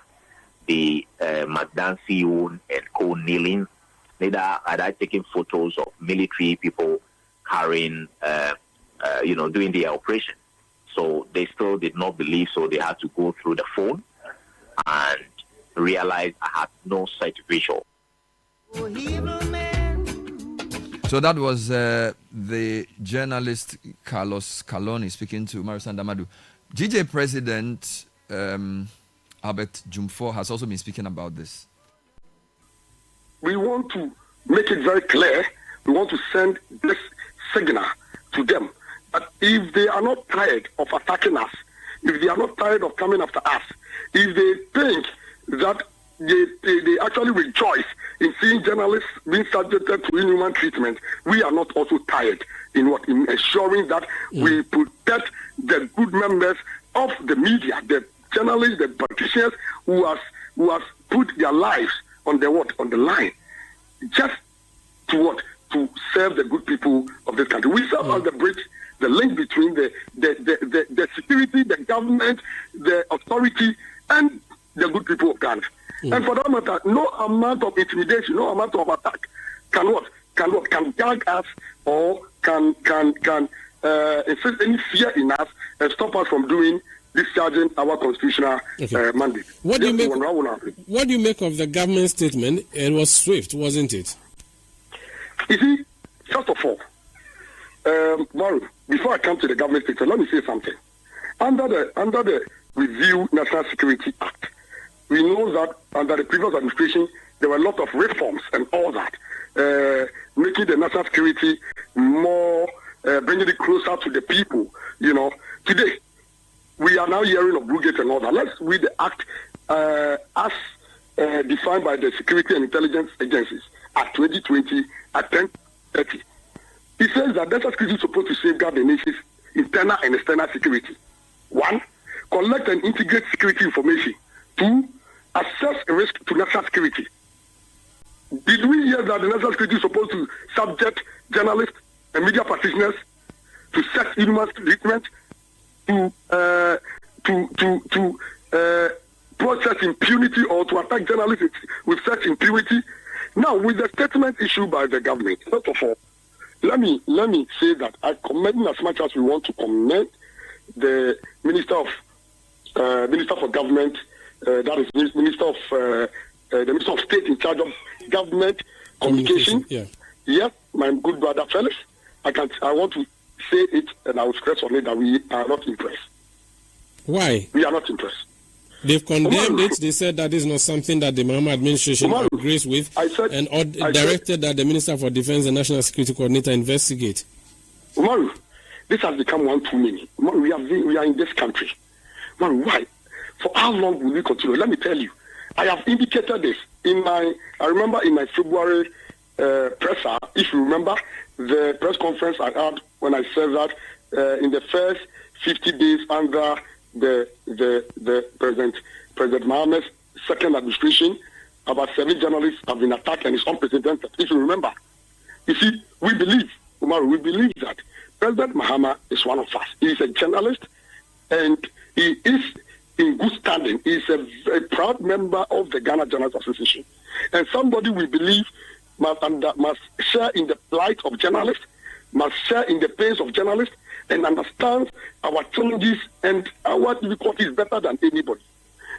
the Magdan CEO and co-kneeling. Neither had I taken photos of military people carrying, doing the operation. So they still did not believe, so they had to go through the phone and realize I had no such visual. So that was the journalist Carlos Caloni speaking to Marisan Damadu. GJ President Albert Jumfo has also been speaking about this. We want to make it very clear. We want to send this signal to them that if they are not tired of attacking us, if they are not tired of coming after us, if they think that they actually rejoice in seeing journalists being subjected to inhuman treatment, we are not also tired in ensuring that we protect the good members of the media, the journalists, the politicians who has put their lives on the line, just to serve the good people of this country. We serve as the bridge, the link between the security, the government, the authority, and the good people of Ghana. And for that matter, no amount of intimidation, no amount of attack can gag us or can insist any fear in us and stop us from discharging our constitutional mandate. What do you make of the government statement? It was swift, wasn't it? You see, first of all, Maru, before I come to the government statement, let me say something. Under the Review National Security Act, we know that under the previous administration, there were a lot of reforms and all that, making the national security more, bringing it closer to the people. Today, we are now hearing of Brugate and all that. Let's read the act as defined by the Security and Intelligence Agencies at 2020 at 10:30. It says that national security is supposed to safeguard the nation's internal and external security. 1, collect and integrate security information. 2, assess risk to national security. Did we hear that the national security is supposed to subject journalists and media practitioners to sex inhuman treatment, to process impunity, or to attack journalists with such impunity? Now, with the statement issued by the government, first of all, let me say that I commend as much as we want to commend the Minister for Government, that is Minister of the Minister of State in charge of Government Communication. Yeah. Yes, my good brother Felix. I want to say it, and I will stress on it that we are not impressed. Why? We are not impressed. They've condemned it. They said that is not something that the Mahama administration agrees with, and directed that the Minister for Defense and National Security Coordinator investigate. Umaru, this has become one too many. Umaru, we are in this country. Umaru, why? For how long will we continue? Let me tell you. I have indicated this I remember in my February presser, if you remember, the press conference I had when I said that in the first 50 days under the President Mohammed's second administration, about 7 journalists have been attacked and it's unprecedented. If you remember, you see, we believe that President Mahama is one of us. He is a journalist and he is in good standing. He is a proud member of the Ghana Journalists Association. And somebody we believe must share in the plight of journalists, must share in the pains of journalists, and understand our challenges and our difficulties better than anybody.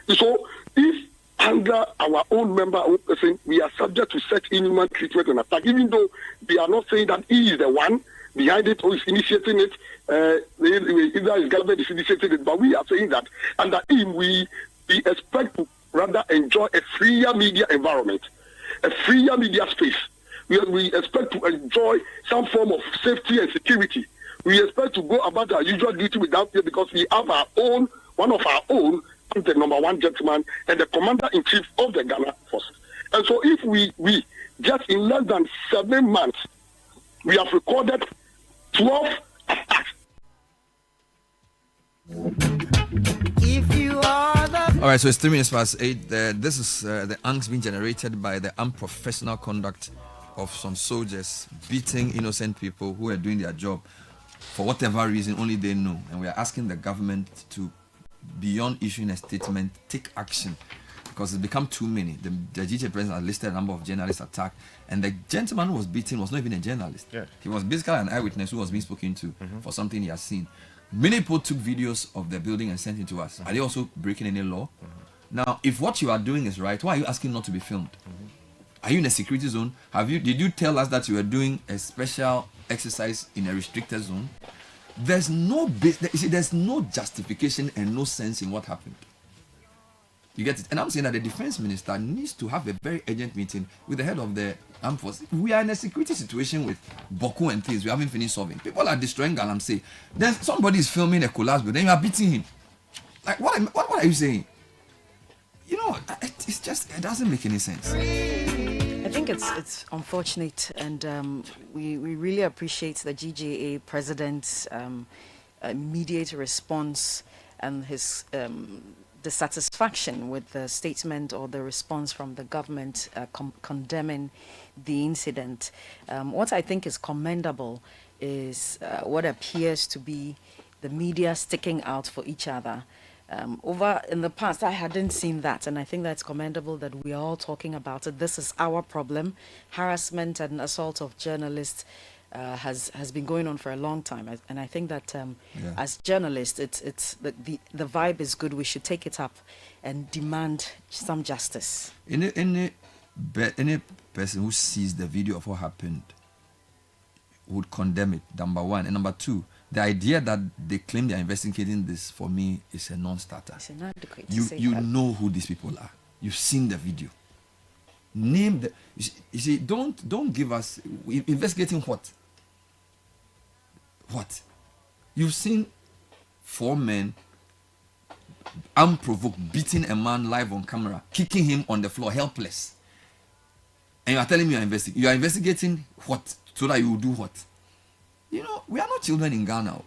So if under our own member saying we are subject to such inhuman treatment and attack, even though they are not saying that he is the one behind it or is initiating it, either his government is initiating it, but we are saying that under him we expect to rather enjoy a freer media environment, a freer media space. We expect to enjoy some form of safety and security. We expect to go about our usual duty without fear because we have our own, one of our own, the number one gentleman and the commander-in-chief of the Ghana forces. And so if we just in less than 7 months, we have recorded 12 attacks. If you are the... All right, so it's 3 minutes past 8. This is the angst being generated by the unprofessional conduct of some soldiers beating innocent people who are doing their job for whatever reason only they know. And we are asking the government to, beyond issuing a statement, take action because it's become too many. The GJ president has listed a number of journalists attacked, and the gentleman who was beaten was not even a journalist. Yeah. He was basically an eyewitness who was being spoken to for something he has seen. Many people took videos of the building and sent it to us. Are they also breaking any law? Now, if what you are doing is right, why are you asking not to be filmed? Are you in a security zone? Did you tell us that you were doing a special exercise in a restricted zone? There's no justification and no sense in what happened. You get it? And I'm saying that the defense minister needs to have a very urgent meeting with the head of the armed forces. We are in a security situation with Boku and things we haven't finished solving. People are destroying Galamsey. Then somebody is filming a collapse, but then you are beating him. Like, what are you saying? You know, it's just, it doesn't make any sense. I think it's unfortunate, and we really appreciate the GJA president's immediate response and his dissatisfaction with the statement or the response from the government condemning the incident. What I think is commendable is what appears to be the media sticking out for each other. Over in the past, I hadn't seen that, and I think that's commendable that we are all talking about it. This is our problem. Harassment and assault of journalists has been going on for a long time, and I think that as journalists, it's the vibe is good. We should take it up and demand some justice. Any person who sees the video of what happened would condemn it. Number one, and number two, the idea that they claim they are investigating this, for me, is a non-starter. It's inadequate. You know who these people are. You've seen the video. Name the. You see, don't give us investigating what. What? You've seen 4 men unprovoked beating a man live on camera, kicking him on the floor, helpless. And you are telling me you are investigating what? So that you will do what? You know, we are not children in Ghana.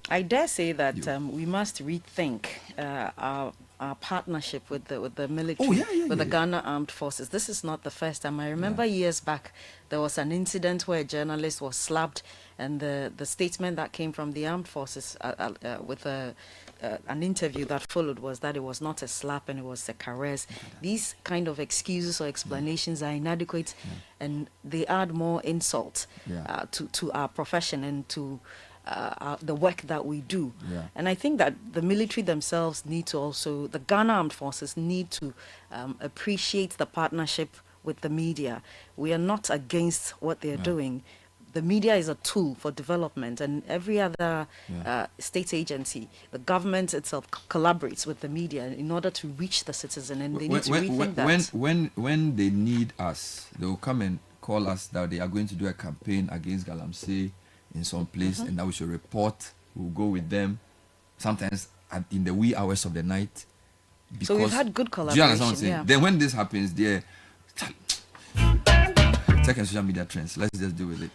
I dare say that we must rethink our partnership with the military, with the Ghana Armed Forces. This is not the first time. I remember years back, there was an incident where a journalist was slapped, and the statement that came from the Armed Forces with an interview that followed was that it was not a slap and it was a caress. These kind of excuses or explanations are inadequate, and they add more insult to our profession and to the work that we do. Yeah. And I think that the military themselves need to also, the Ghana Armed Forces need to appreciate the partnership with the media. We are not against what they're doing. The media is a tool for development, and every other state agency, the government itself collaborates with the media in order to reach the citizen, and they need to rethink that. When they need us, they will come and call us that they are going to do a campaign against Galamsey in some place, and that we should report. We'll go with them, sometimes in the wee hours of the night. So we've had good Do you understand what I'm saying? collaboration. Then when this happens, second social media trends. Let's just deal with it.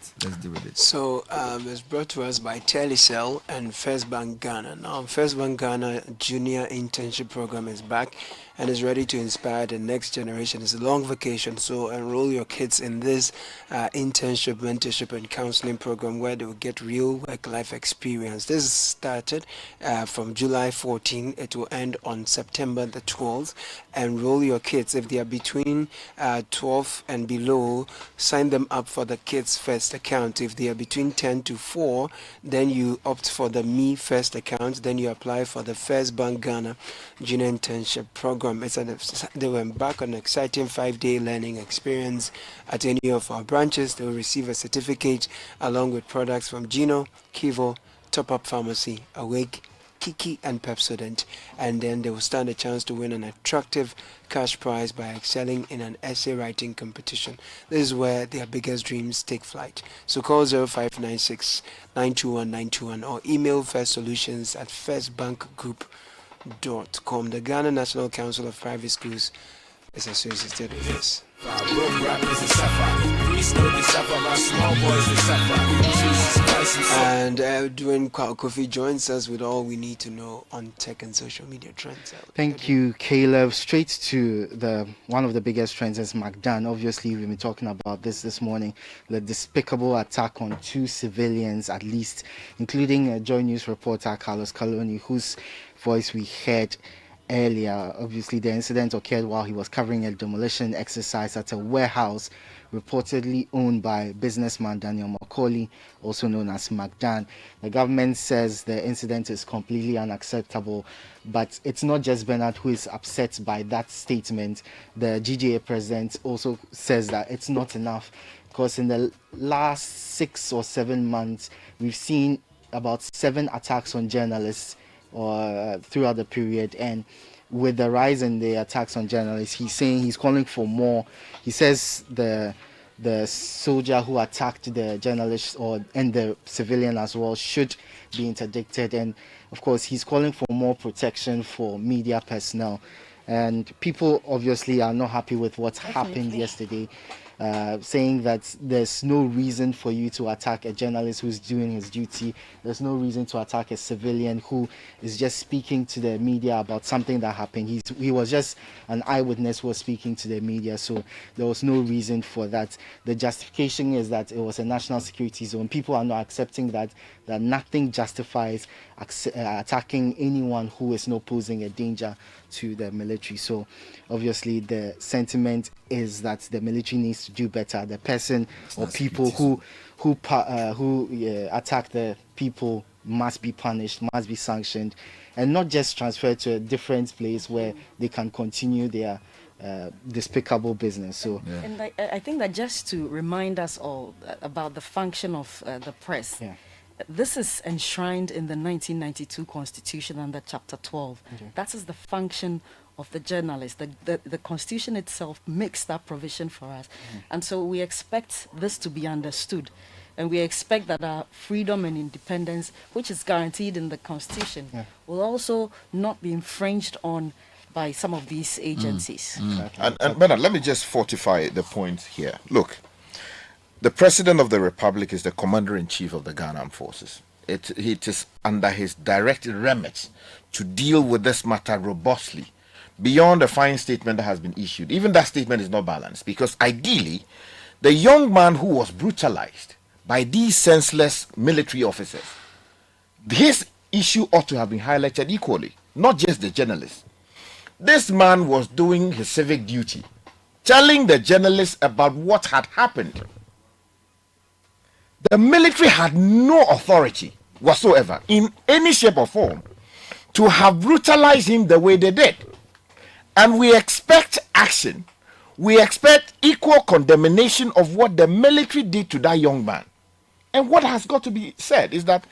So it's brought to us by Telecel and First Bank Ghana. Now, First Bank Ghana Junior Internship Program is back and is ready to inspire the next generation. It's a long vacation, so enroll your kids in this internship, mentorship, and counseling program where they will get real work-life experience. This started from July 14. It will end on September the 12th. Enroll your kids. If they are between 12 and below, sign them up for the Kids First account. If they are between 10 to 4, then you opt for the Me First account. Then you apply for the First Bank Ghana Junior Internship Program. They will embark on an exciting 5-day learning experience at any of our branches. They will receive a certificate along with products from Gino, Kivo, Top Up Pharmacy, Awake, Kiki, and Pepsodent, and then they will stand a chance to win an attractive cash prize by excelling in an essay writing competition. This is where their biggest dreams take flight. So call 0596 921 921 or email firstsolutions@firstbankgroup.com. The Ghana National Council of Private Schools is associated with this. And Dwayne Kofi joins us with all we need to know on tech and social media trends. Thank you, Caleb. Straight to one of the biggest trends is MacDan. Obviously, we've been talking about this morning. The despicable attack on 2 civilians, at least, including Joy News reporter Carlos Caloni, whose voice we heard earlier. Obviously, the incident occurred while he was covering a demolition exercise at a warehouse reportedly owned by businessman Daniel Macaulay, also known as MacDan. The government says the incident is completely unacceptable, but it's not just Bernard who is upset by that statement. The GGA president also says that it's not enough, because in the last 6 or 7 months, we've seen about 7 attacks on journalists throughout the period, and with the rise in the attacks on journalists, he's calling for more. He says the soldier who attacked the journalist and the civilian as well should be interdicted, and of course he's calling for more protection for media personnel. And people obviously are not happy with what happened yesterday, saying that there's no reason for you to attack a journalist who's doing his duty. There's no reason to attack a civilian who is just speaking to the media about something that happened. He was just an eyewitness who was speaking to the media, so there was no reason for that. The justification is that it was a national security zone. People are not accepting that nothing justifies attacking anyone who is not posing a danger to the military. So obviously the sentiment is that the military needs to do better. The person or people who attack the people must be punished, must be sanctioned, and not just transferred to a different place where they can continue their despicable business. So And I think that just to remind us all about the function of the press, this is enshrined in the 1992 Constitution under Chapter 12. Okay. That is the function of the journalist. The Constitution itself makes that provision for us. And so we expect this to be understood. And we expect that our freedom and independence, which is guaranteed in the Constitution, will also not be infringed on by some of these agencies. And Bernard, let me just fortify the point here. Look, the President of the Republic is the Commander-in-Chief of the Ghana Armed Forces. It is under his direct remit to deal with this matter robustly, beyond the fine statement that has been issued. Even that statement is not balanced, because ideally, the young man who was brutalized by these senseless military officers, his issue ought to have been highlighted equally, not just the journalist. This man was doing his civic duty, telling the journalists about what had happened. The military had no authority whatsoever, in any shape or form, to have brutalized him the way they did. And we expect action. We expect equal condemnation of what the military did to that young man. And what has got to be said is that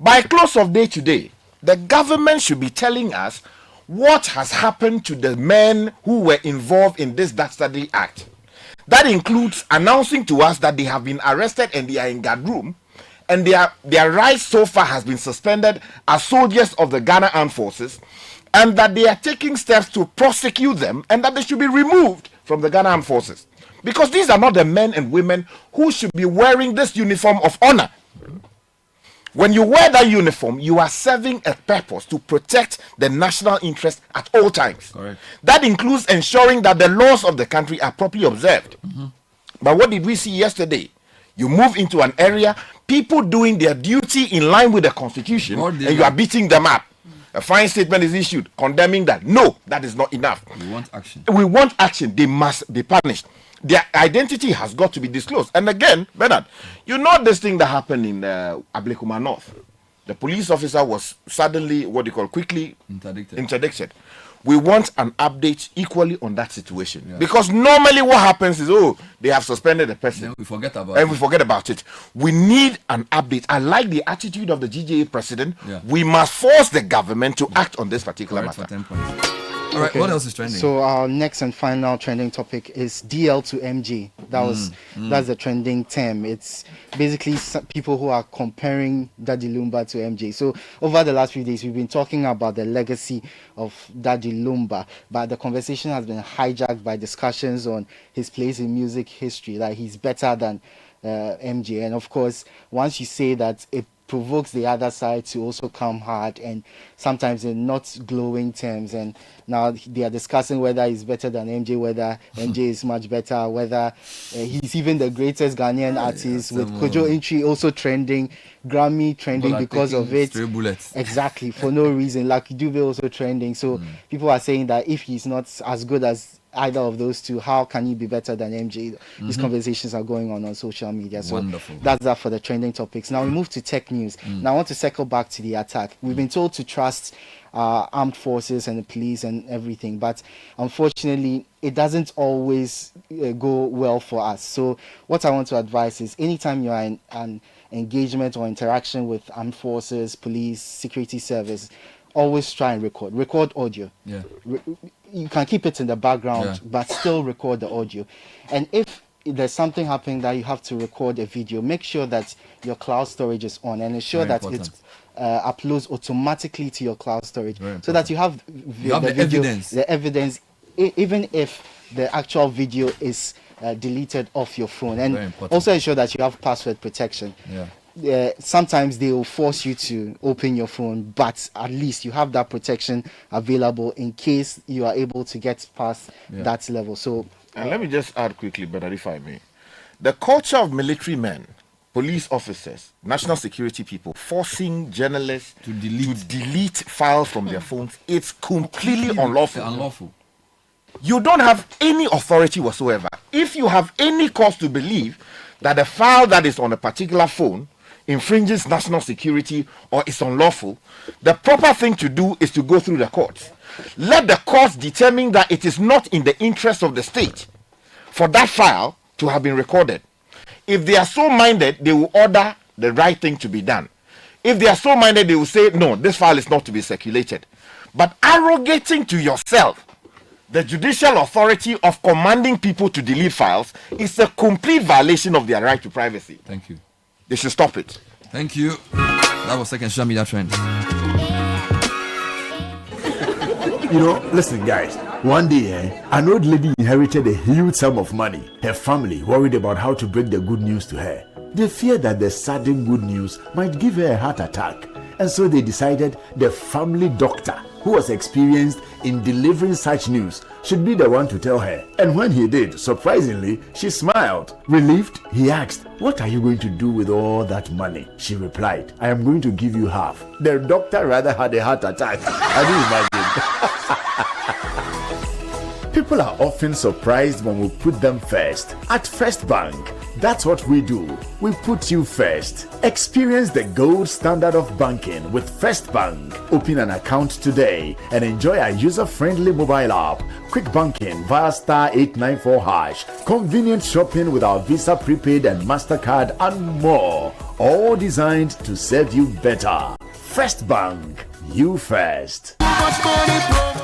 by close of day today, the government should be telling us what has happened to the men who were involved in this Dastardly act. That includes announcing to us that they have been arrested and they are in guard room, and their rights so far has been suspended as soldiers of the Ghana Armed Forces, and that they are taking steps to prosecute them and that they should be removed from the Ghana Armed Forces. Because these are not the men and women who should be wearing this uniform of honor. When you wear that uniform, you are serving a purpose to protect the national interest at all times. Correct. That includes ensuring that the laws of the country are properly observed. But what did we see yesterday? You move into an area, people doing their duty in line with the constitution, and you are beating them up. A fine statement is issued condemning that. No, that is not enough. We want action. We want action. They must be punished. Their identity has got to be disclosed. And again, Bernard, you know this thing that happened in Ablekuma North. The police officer was suddenly, quickly interdicted. We want an update equally on that situation. Yeah. Because normally what happens is, they have suspended the person. Then we forget about it. We need an update. I like the attitude of the GJA president. Yeah. We must force the government to act on this particular matter. For 10 points. All right, what else is trending? So our next and final trending topic is DL to MJ. That's the trending term. It's basically people who are comparing Daddy Lumba to MJ. So over the last few days, we've been talking about the legacy of Daddy Lumba, but the conversation has been hijacked by discussions on his place in music history, like he's better than MJ. And of course, once you say that, it provokes the other side to also come hard, and sometimes in not glowing terms. And now they are discussing whether he's better than MJ, whether MJ is much better, whether he's even the greatest Ghanaian artist, with Kojo Intri also trending, Grammy trending because of it. Exactly, for no reason. Lucky Dube also trending. So people are saying that if he's not as good as either of those two, how can he be better than MJ? These conversations are going on social media. So wonderful. That's that for the trending topics. Now we move to tech news. Now I want to circle back to the attack. We've been told to trust armed forces and the police and everything, but unfortunately it doesn't always go well for us. So what I want to advise is, anytime you are in an engagement or interaction with armed forces, police, security service, always try and record audio. You can keep it in the background, but still record the audio. And if there's something happening that you have to record a video, make sure that your cloud storage is on, and ensure that it uploads automatically to your cloud storage, so that you have the evidence, even if the actual video is deleted off your phone. And also ensure that you have password protection. Sometimes they will force you to open your phone, but at least you have that protection available in case you are able to get past that level. So, and let me just add quickly, Bernard, if I may. The culture of military men, police officers, national security people forcing journalists to delete files from their phones, it's completely unlawful. You don't have any authority whatsoever. If you have any cause to believe that a file that is on a particular phone infringes national security or is unlawful, the proper thing to do is to go through the courts. Let the courts determine that it is not in the interest of the state for that file to have been recorded. If they are so minded, they will order the right thing to be done. If they are so minded, they will say, no, this file is not to be circulated. But arrogating to yourself the judicial authority of commanding people to delete files is a complete violation of their right to privacy. Thank you. They should stop it. Thank you. That was second social media trend. Listen, guys. One day, an old lady inherited a huge sum of money. Her family worried about how to break the good news to her. They feared that the sudden good news might give her a heart attack. And so they decided the family doctor, who was experienced in delivering such news, should be the one to tell her. And when he did, surprisingly, she smiled. Relieved, he asked, "What are you going to do with all that money?" She replied, "I am going to give you half." The doctor rather had a heart attack. Can you imagine? People are often surprised when we put them first. At First Bank, that's what we do. We put you first. Experience the gold standard of banking with First Bank. Open an account today and enjoy our user-friendly mobile app, quick banking via *894#, convenient shopping with our Visa Prepaid and MasterCard, and more. All designed to serve you better. First Bank, you first.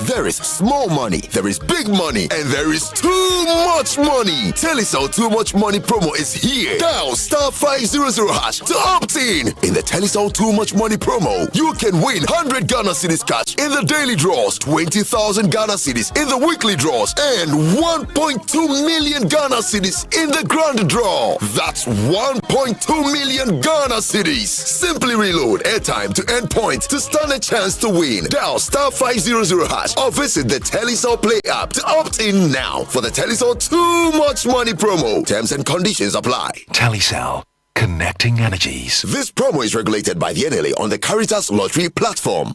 There is small money, there is big money, and there is too much money. Telecel Too Much Money promo is here. Dial *500# to opt in. In the Telecel Too Much Money promo, you can win 100 Ghana cedis cash in the daily draws, 20,000 Ghana cedis in the weekly draws, and 1.2 million Ghana cedis in the grand draw. That's 1.2 million Ghana cedis. Simply reload airtime to earn points to stand a chance to win. Dial *500# or visit the Telecel Play app to opt in now for the Telecel Too Much Money promo. Terms and conditions apply. Telecel, connecting energies. This promo is regulated by the NLA on the Caritas Lottery platform.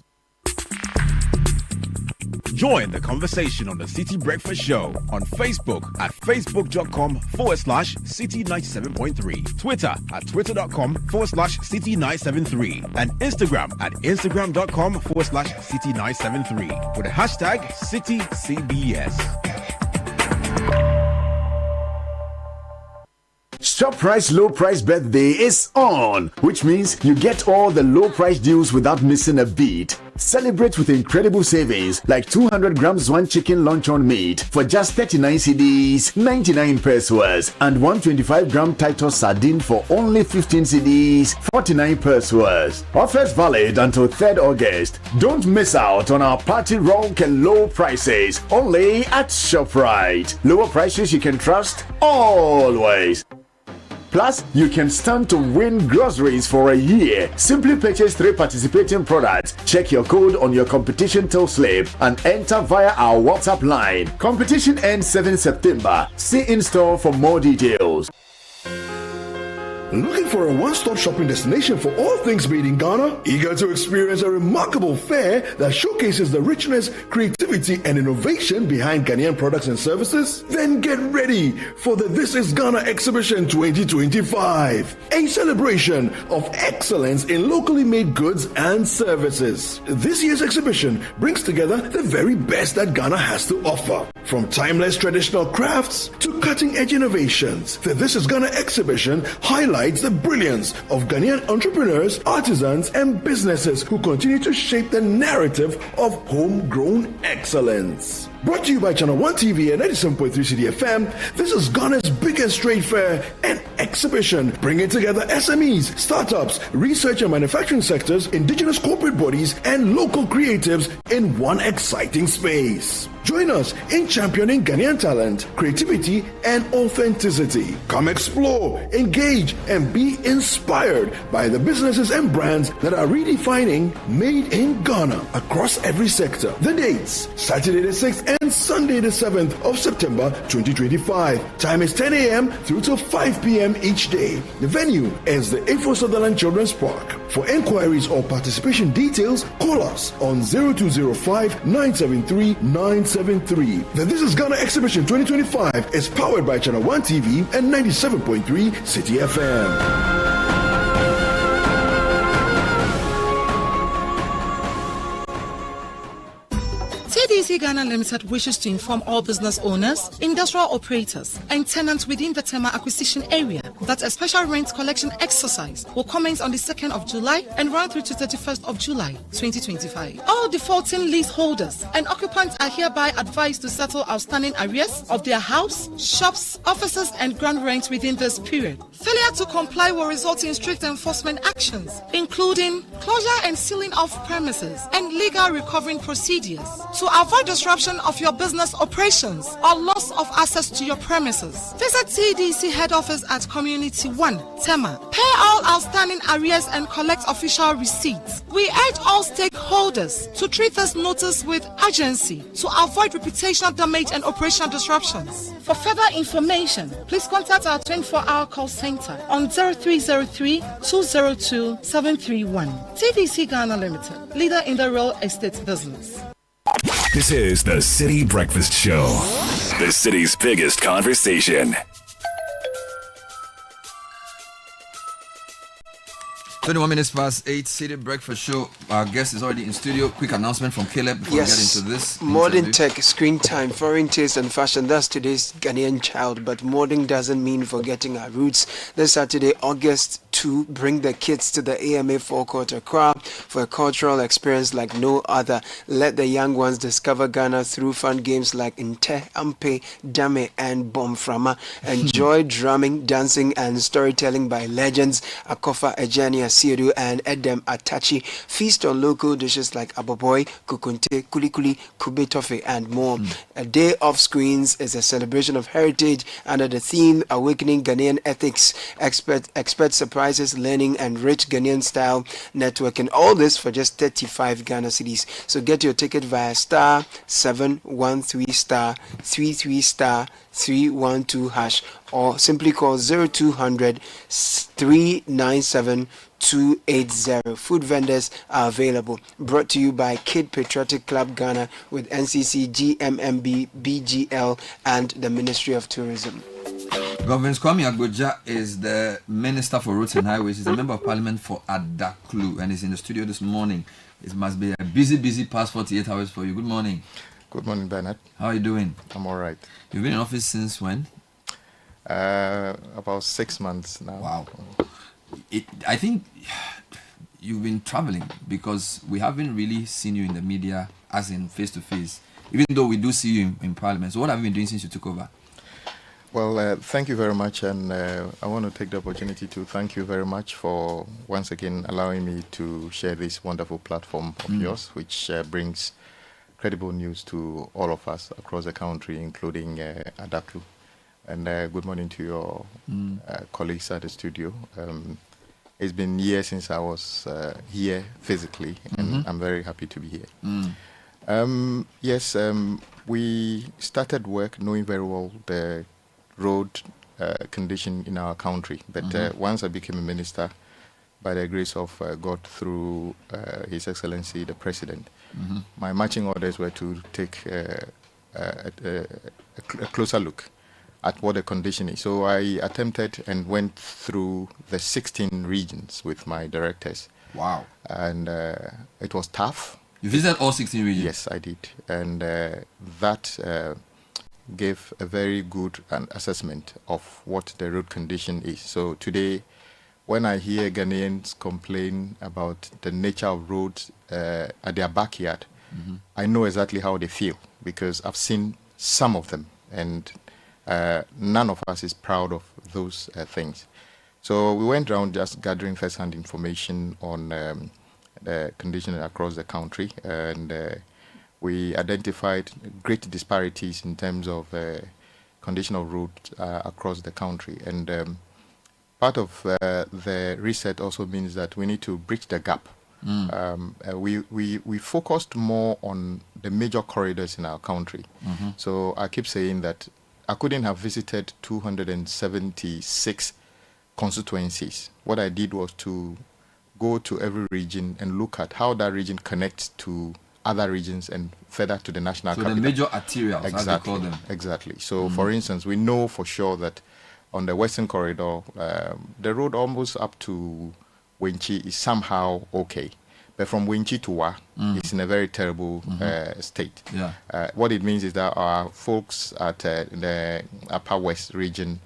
Join the conversation on the City Breakfast Show on Facebook at facebook.com/City97.3, Twitter at twitter.com/City973, and Instagram at instagram.com/City973 with the hashtag CityCBS. ShopRite's low price birthday is on, which means you get all the low price deals without missing a beat. Celebrate with incredible savings like 200 grams one chicken luncheon meat for just 39 cedis, 99 pesos, and 125 gram Titus sardine for only 15 cedis, 49 pesos. Offers valid until 3rd August. Don't miss out on our party rock and low prices only at ShopRite. Lower prices you can trust always. Plus, you can stand to win groceries for a year. Simply purchase 3 participating products, check your code on your competition till slip, and enter via our WhatsApp line. Competition ends 7 September. See in-store for more details. Looking for a one-stop shopping destination for all things made in Ghana? Eager to experience a remarkable fair that showcases the richness, creativity, and innovation behind Ghanaian products and services? Then get ready for the This is Ghana Exhibition 2025, a celebration of excellence in locally made goods and services. This year's exhibition brings together the very best that Ghana has to offer. From timeless traditional crafts to cutting-edge innovations, the This is Ghana Exhibition highlights the brilliance of Ghanaian entrepreneurs, artisans, and businesses who continue to shape the narrative of homegrown excellence. Brought to you by Channel 1 TV and 97.3 City FM, this is Ghana's biggest trade fair and exhibition, bringing together SMEs, startups, research and manufacturing sectors, indigenous corporate bodies, and local creatives in one exciting space. Join us in championing Ghanaian talent, creativity, and authenticity. Come explore, engage, and be inspired by the businesses and brands that are redefining Made in Ghana across every sector. The dates: Saturday the 6th and Sunday the 7th of September 2025. Time is 10 a.m. through to 5 p.m. each day. The venue is the Afro Sutherland Children's Park. For enquiries or participation details, call us on 0205-973-973. The This is Ghana Exhibition 2025 is powered by Channel 1 TV and 97.3 City FM. CDC Ghana Limited wishes to inform all business owners, industrial operators, and tenants within the Tema acquisition area that a special rent collection exercise will commence on the 2nd of July and run through to 31st of July 2025. All defaulting leaseholders and occupants are hereby advised to settle outstanding arrears of their house, shops, offices, and ground rent within this period. Failure to comply will result in strict enforcement actions, including closure and sealing of premises and legal recovering procedures. To avoid disruption of your business operations or loss of access to your premises, visit CDC head office at Community 1, Tema. Pay all outstanding arrears and collect official receipts. We urge all stakeholders to treat this notice with urgency to avoid reputational damage and operational disruptions. For further information, please contact our 24-hour call center on 0303-202-731. CDC Ghana Limited, leader in the real estate business. This is the City Breakfast Show, the city's biggest conversation. 21 minutes past 8, City Breakfast Show. Our guest is already in studio. Quick announcement from Caleb before we get into this. Modern tech, screen time, foreign taste and fashion. That's today's Ghanaian child. But modern doesn't mean forgetting our roots. This Saturday, August 2, bring the kids to the AMA forecourt Accra for a cultural experience like no other. Let the young ones discover Ghana through fun games like Inte, Ampe, Dame and Bomframa. Enjoy drumming, dancing and storytelling by legends Akofa Ejani Asiedu and Edem Atachi. Feast on local dishes like aboboy, kukunte, kulikuli, kube tofe and more. A day of screens is a celebration of heritage under the theme Awakening Ghanaian Ethics. Expert surprises, learning and rich Ghanaian style networking. All this for just 35 Ghana cedis. So get your ticket via star 713 star 33 star 312 hash or simply call 0200 397 280. Food vendors are available. Brought to you by Kid Patriotic Club Ghana with NCC, GMMB, BGL and the Ministry of Tourism. Governor Kwame Agboja is the Minister for Roads and Highways. He's a Member of Parliament for Adaklu and he's in the studio this morning. It must be a busy past 48 hours for you. Good morning. Good morning, Bernard. How are you doing? I'm all right. You've been in office since when? About 6 months now. Wow. I think you've been traveling because we haven't really seen you in the media as in face to face, even though we do see you in Parliament. So what have you been doing since you took over? Well, thank you very much, and I want to take the opportunity to thank you very much for once again allowing me to share this wonderful platform of yours, which brings credible news to all of us across the country, including Adaklu. And good morning to your colleagues at the studio. It's been years since I was here physically, and I'm very happy to be here. Yes, we started work knowing very well the road condition in our country. But once I became a minister, by the grace of God, through His Excellency the President, my marching orders were to take a closer look at what the condition is. So I attempted and went through the 16 regions with my directors. Wow. And it was tough. You visited all 16 regions? Yes, I did. And that gave a very good assessment of what the road condition is. So today, when I hear Ghanaians complain about the nature of roads at their backyard, I know exactly how they feel because I've seen some of them, and none of us is proud of those things. So we went around just gathering first-hand information on the condition across the country, and we identified great disparities in terms of condition of roads across the country. And part of the research also means that we need to bridge the gap. We focused more on the major corridors in our country. So I keep saying that I couldn't have visited 276 constituencies. What I did was to go to every region and look at how that region connects to other regions and further to the national capital. So the major arterials, exactly, as they call them. Exactly. So for instance, we know for sure that on the Western Corridor, the road almost up to Wenchi is somehow okay. But from Wenchi to Wa, it's in a very terrible state. Yeah. What it means is that our folks at the Upper West region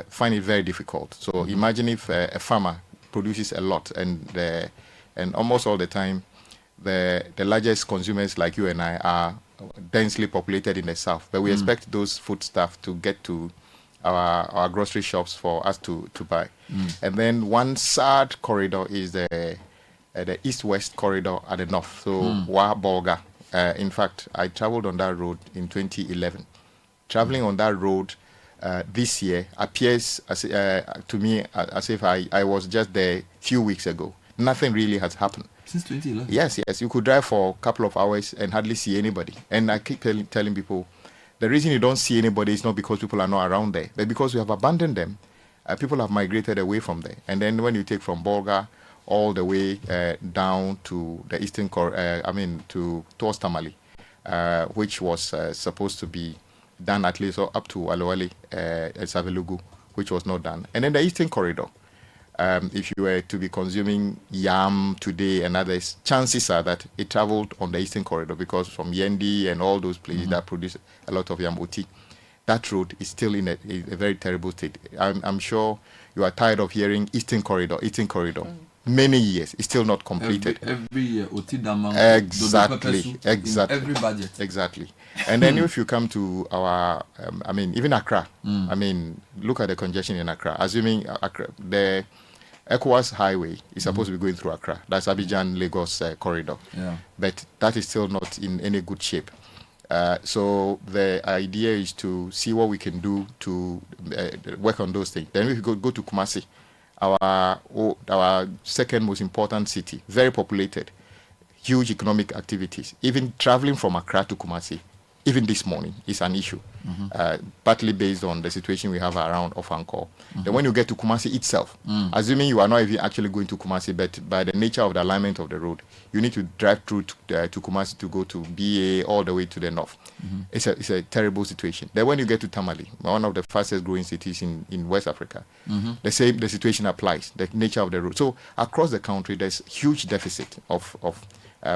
find it very difficult. So imagine if a farmer produces a lot and almost all the time, the largest consumers like you and I are densely populated in the south. But we expect those foodstuff to get to our grocery shops for us to buy. And then one sad corridor is the east-west corridor at the north, so Wa Bolga. In fact, I traveled on that road in 2011. Traveling on that road this year appears to me as if I was just there a few weeks ago. Nothing really has happened. Since 2011? Yes. You could drive for a couple of hours and hardly see anybody. And I keep telling people, the reason you don't see anybody is not because people are not around there, but because we have abandoned them. People have migrated away from there. And then when you take from Bolga all the way down to the eastern towards Tamale, which was supposed to be done at least up to Alowale, Savelugu, which was not done. And then the Eastern Corridor. If you were to be consuming yam today and others, chances are that it traveled on the Eastern Corridor, because from Yendi and all those places that produce a lot of yam oti, that road is still in a very terrible state. I'm sure you are tired of hearing Eastern Corridor. Many years, it's still not completed. Every year, oti damang. Exactly. Every budget. Exactly. And then if you come to our, even Accra, look at the congestion in Accra. Assuming Accra, the ECOWAS highway is supposed to be going through Accra. That's Abidjan-Lagos corridor. Yeah. But that is still not in any good shape. So the idea is to see what we can do to work on those things. Then we go to Kumasi, our second most important city, very populated, huge economic activities. Even traveling from Accra to Kumasi, even this morning, is an issue, partly based on the situation we have around Ofankor. Then when you get to Kumasi itself, assuming you are not even actually going to Kumasi, but by the nature of the alignment of the road, you need to drive through to Kumasi to go to BA all the way to the north. It's a terrible situation. Then when you get to Tamale, one of the fastest growing cities in West Africa, the situation applies, the nature of the road. So across the country, there's huge deficit of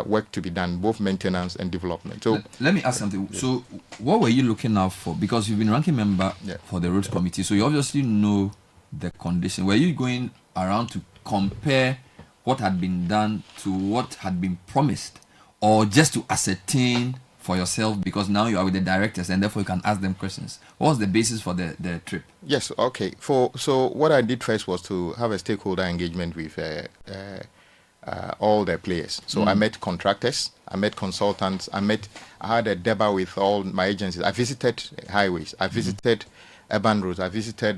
work to be done, both maintenance and development. So let me ask something. So what were you looking out for? Because you've been ranking member for the roads committee, so you obviously know the condition. Were you going around to compare what had been done to what had been promised, or just to ascertain for yourself, because now you are with the directors and therefore you can ask them questions? What was the basis for the trip? Yes, okay. So what I did first was to have a stakeholder engagement with all the players. So I met contractors, I met consultants, I had a debate with all my agencies. I visited highways, I visited urban roads, I visited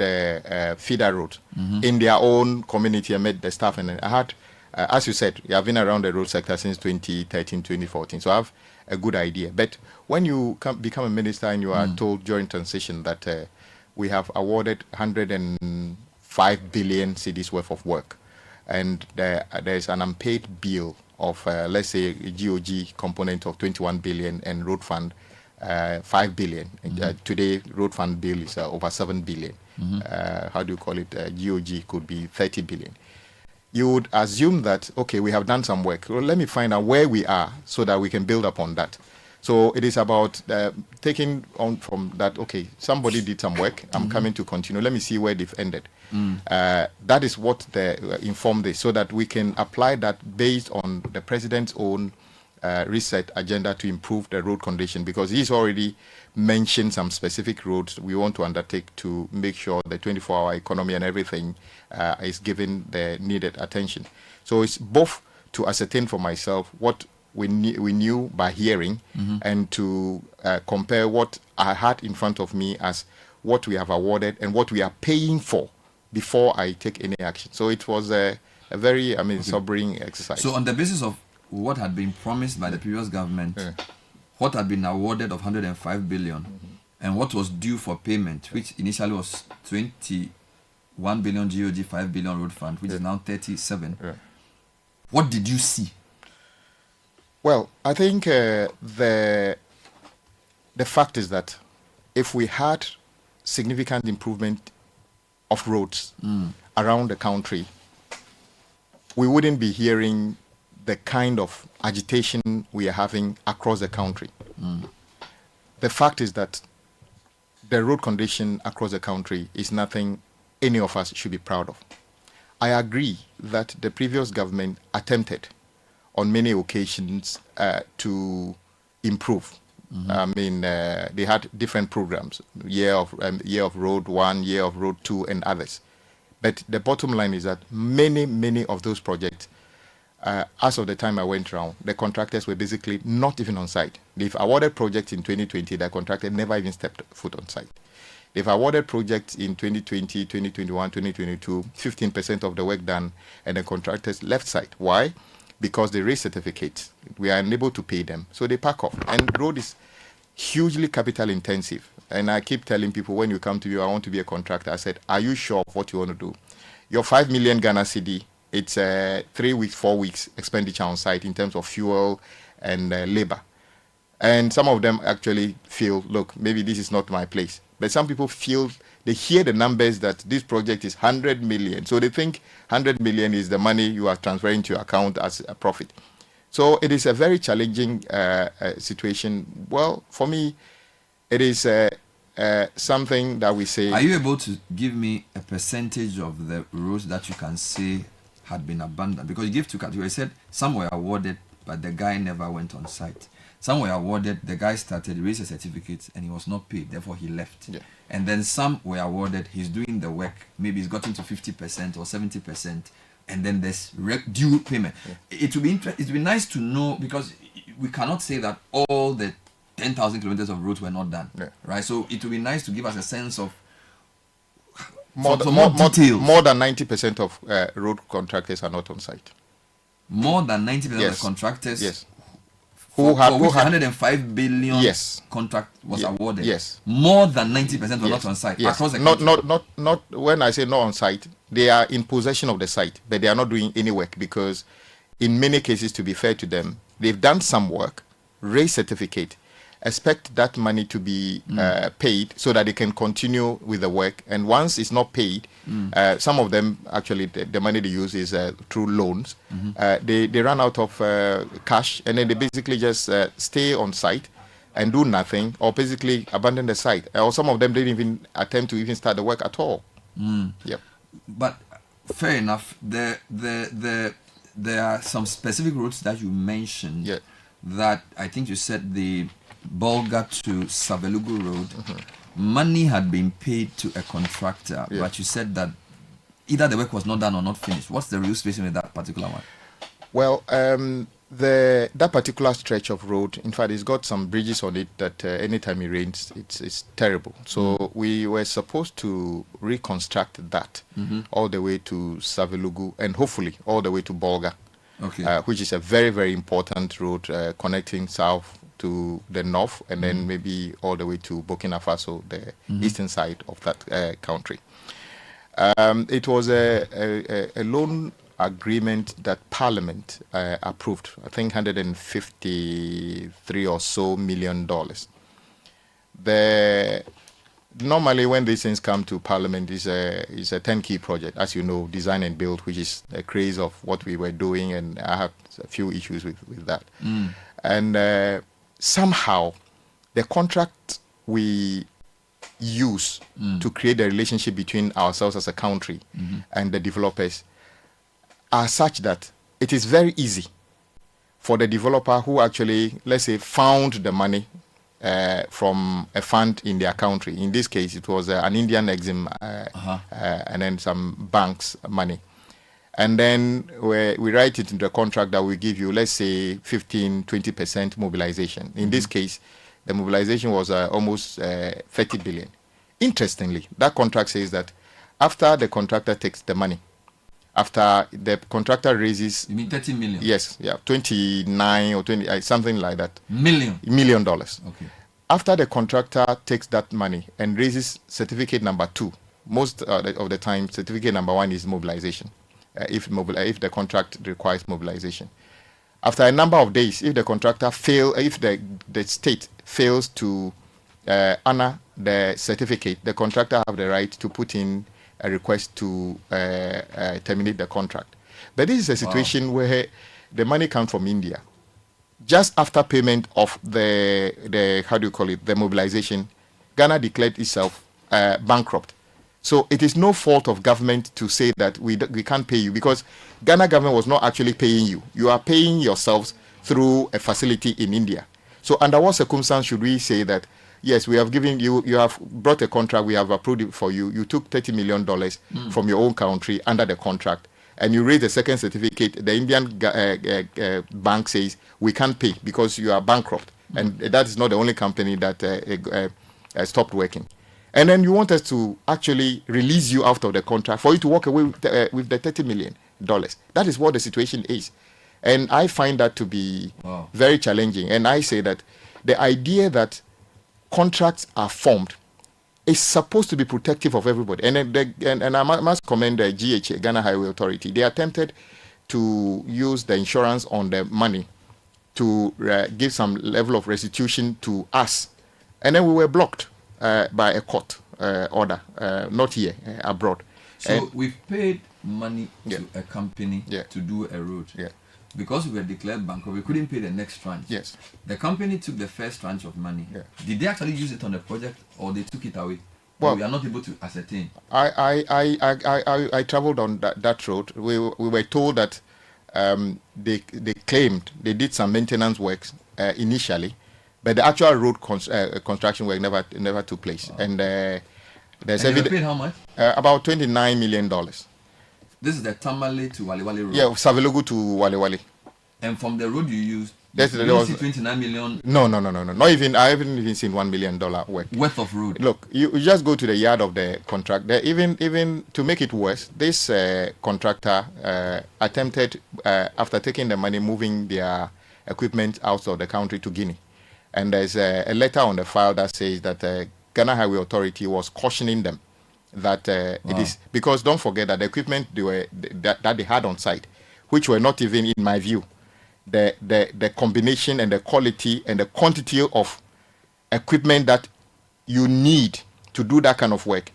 feeder roads in their own community. I met the staff, and I had, as you said, I've been around the road sector since 2013, 2014. So I have a good idea. But when you become a minister and you are told during transition that we have awarded 105 billion cedis worth of work, and there's an unpaid bill of, let's say, a GOG component of 21 billion and road fund 5 billion. Today, road fund bill is over 7 billion. How do you call it? GOG could be 30 billion. You would assume that, okay, we have done some work. Well, let me find out where we are so that we can build upon that. So it is about taking on from that, okay, somebody did some work, I'm coming to continue. Let me see where they've ended. That is what informed this, so that we can apply that based on the president's own reset agenda to improve the road condition, because he's already mentioned some specific roads we want to undertake to make sure the 24-hour economy and everything is given the needed attention. So it's both to ascertain for myself what we knew by hearing, and to compare what I had in front of me as what we have awarded and what we are paying for before I take any action. So it was a very, sobering exercise. So on the basis of what had been promised by the previous government, what had been awarded of 105 billion, and what was due for payment, which initially was 21 billion GOG, 5 billion road fund, which is now 37. What did you see? Well, I think the fact is that if we had significant improvement of roads around the country, we wouldn't be hearing the kind of agitation we are having across the country. The fact is that the road condition across the country is nothing any of us should be proud of. I agree that the previous government attempted on many occasions to improve. They had different programs, year of road 1, year of road 2, and others. But the bottom line is that many of those projects, as of the time I went around, the contractors were basically not even on site. They've awarded projects in 2020, the contractor never even stepped foot on site. They've awarded projects in 2020, 2021, 2022, 15% of the work done, and the contractors left site. Why? Because they raise certificates. We are unable to pay them, so they pack off. And road is hugely capital intensive. And I keep telling people, when you come to me, I want to be a contractor. I said, are you sure of what you want to do? Your 5 million Ghana cedi, it's 3 weeks, 4 weeks expenditure on site in terms of fuel and labor. And some of them actually feel, look, maybe this is not my place. But some people feel, they hear the numbers that this project is 100 million. So they think 100 million is the money you are transferring to your account as a profit. So it is a very challenging situation. Well, for me, it is something that we say. Are you able to give me a percentage of the roads that you can say had been abandoned? Because you gave two categories. You said some were awarded, but the guy never went on site. Some were awarded, the guy started, raised a certificate, and he was not paid, therefore he left. Yeah. And then some were awarded, he's doing the work, maybe he's gotten to 50% or 70%, and then there's due payment. Yeah. It would be nice to know, because we cannot say that all the 10,000 kilometers of roads were not done, right? So it would be nice to give us a sense of more details. More than 90% of road contractors are not on site. More than 90% of the contractors. Yes. Who had 105 billion contract was awarded. Yes. More than 90% were not on site. Yes. Across the not when I say not on site, they are in possession of the site, but they are not doing any work, because in many cases, to be fair to them, they've done some work, raised certificate, expect that money to be paid so that they can continue with the work. And once it's not paid, some of them actually the money they use is through loans. They run out of cash, and then they basically just stay on site and do nothing, or basically abandon the site. Or some of them didn't even attempt to even start the work at all. Yep. But fair enough. There are some specific routes that you mentioned that I think you said the Bolga to Savelugu Road, money had been paid to a contractor, but you said that either the work was not done or not finished. What's the real situation with that particular one? Well, that particular stretch of road, in fact, it's got some bridges on it that anytime it rains, it's terrible. So we were supposed to reconstruct that all the way to Savelugu and hopefully all the way to Bolga, which is a very, very important road connecting south to the north, and then maybe all the way to Burkina Faso, the eastern side of that country. It was a loan agreement that Parliament approved, I think $153 or so million. Normally when these things come to Parliament, is a turnkey project, as you know, design and build, which is a craze of what we were doing, and I have a few issues with that. And somehow the contract we use to create a relationship between ourselves as a country and the developers are such that it is very easy for the developer who actually, let's say, found the money from a fund in their country. In this case, it was an Indian Exim and then some banks' money. And then we write it into the contract that we give you, let's say, 15-20% mobilization. In this case, the mobilization was almost 30 billion. Interestingly, that contract says that after the contractor takes the money, after the contractor raises... You mean 30 million? Yes, 29 or 20, something like that. $1 million. Okay. After the contractor takes that money and raises certificate number 2, most of the time, certificate number 1 is mobilization. If the contract requires mobilization. After a number of days, if the contractor if the state fails to honor the certificate, the contractor have the right to put in a request to terminate the contract. But this is a situation where the money comes from India. Just after payment of the how do you call it, the mobilization, Ghana declared itself bankrupt. So it is no fault of government to say that we can't pay you, because Ghana government was not actually paying you. You are paying yourselves through a facility in India. So under what circumstance should we say that, yes, we have given you, you have brought a contract, we have approved it for you, you took $30 million from your own country under the contract, and you raise the second certificate, the Indian bank says, we can't pay because you are bankrupt. And that is not the only company that stopped working. And then you want us to actually release you out of the contract for you to walk away with the $30 million. That is what the situation is. And I find that to be very challenging. And I say that the idea that contracts are formed is supposed to be protective of everybody. And I must commend the Ghana Highway Authority. They attempted to use the insurance on the money to give some level of restitution to us. And then we were blocked by a court order, not here, abroad. So we've paid money to a company to do a road. Because we were declared bankrupt, we couldn't pay the next tranche. Yes. The company took the first tranche of money. Did they actually use it on the project, or they took it away? Well, we are not able to ascertain. I traveled on that road. We were told that they claimed they did some maintenance works initially, but the actual road construction work never took place. Wow. And there's evidence. Paid how much? About $29 million. This is the Tamale to Waliwali road. Yeah, Savelugu to Waliwali. And from the road you used, there was 29 million. No. Not even. I haven't even seen $1 million worth of road. Look, you just go to the yard of the contractor. Even to make it worse, this contractor attempted after taking the money, moving their equipment out of the country to Guinea. And there's a letter on the file that says that Ghana Highway Authority was cautioning them that it is, because don't forget that the equipment that they had on site, which were not even, in my view, the combination and the quality and the quantity of equipment that you need to do that kind of work.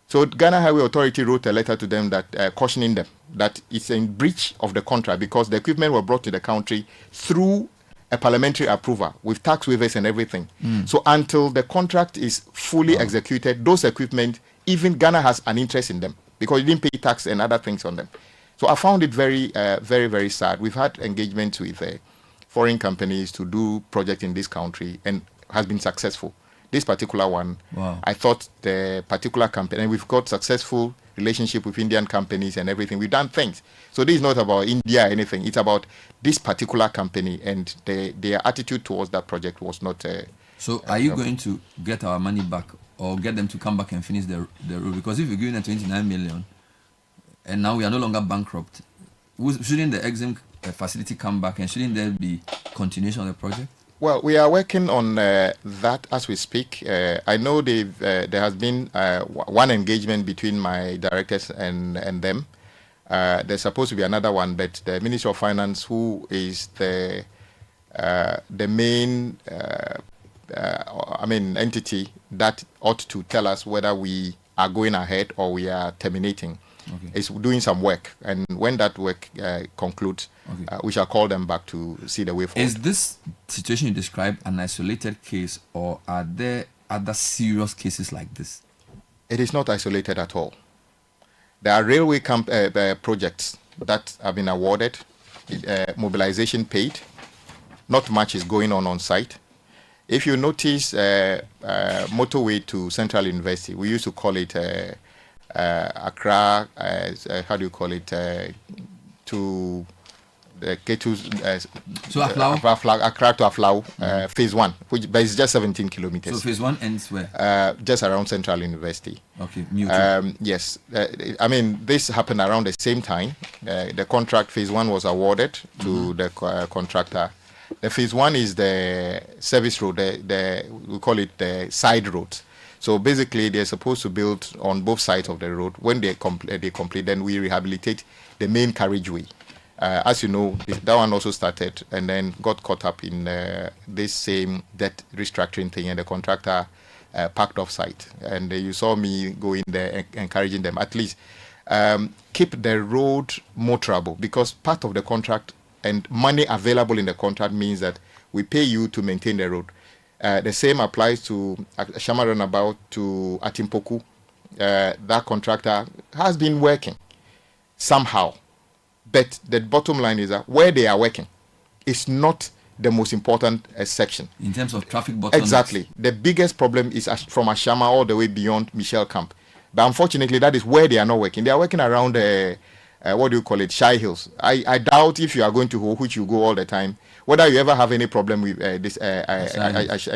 So Ghana Highway Authority wrote a letter to them that cautioning them that it's in breach of the contract because the equipment were brought to the country through a parliamentary approval with tax waivers and everything. So until the contract is fully executed, those equipment, even Ghana has an interest in them because you didn't pay tax and other things on them. So I found it very, very sad. We've had engagements with foreign companies to do projects in this country and has been successful. This particular one, I thought the particular company, and we've got successful relationship with Indian companies and everything. We've done things. So this is not about India or anything. It's about this particular company and their attitude towards that project was not. So are you going to get our money back or get them to come back and finish the road? Because if you're giving them 29 million and now we are no longer bankrupt, shouldn't the Exim facility come back and shouldn't there be continuation of the project? Well, we are working on that as we speak. I know there has been one engagement between my directors and them. There's supposed to be another one, but the Ministry of Finance, who is the main entity that ought to tell us whether we are going ahead or we are terminating, is doing some work. And when that work concludes, we shall call them back to see the way forward. Is this situation you described an isolated case, or are there other serious cases like this? It is not isolated at all. There are railway projects that have been awarded, mobilization paid. Not much is going on site. If you notice motorway to Central University, we used to call it Accra, how do you call it, to the K2, so Accra to Aflau, phase 1, but it's just 17 kilometers. So phase 1 ends where? Just around Central University. Okay, yes. This happened around the same time. The contract, phase 1 was awarded to the contractor. The phase 1 is the service road, we call it the side roads. So basically, they're supposed to build on both sides of the road. When they complete, then we rehabilitate the main carriageway. As you know, that one also started and then got caught up in this same debt restructuring thing, and the contractor packed off site. And you saw me go in there encouraging them, at least keep the road motorable, because part of the contract and money available in the contract means that we pay you to maintain the road. The same applies to Shama Runabout, to Atimpoku. That contractor has been working somehow. But the bottom line is that where they are working is not the most important section. In terms of traffic bottlenecks? Exactly. The biggest problem is from Ashama all the way beyond Michelle Camp. But unfortunately, that is where they are not working. They are working around, Shy Hills. I doubt if you are going to Ho, which you go all the time, whether you ever have any problem with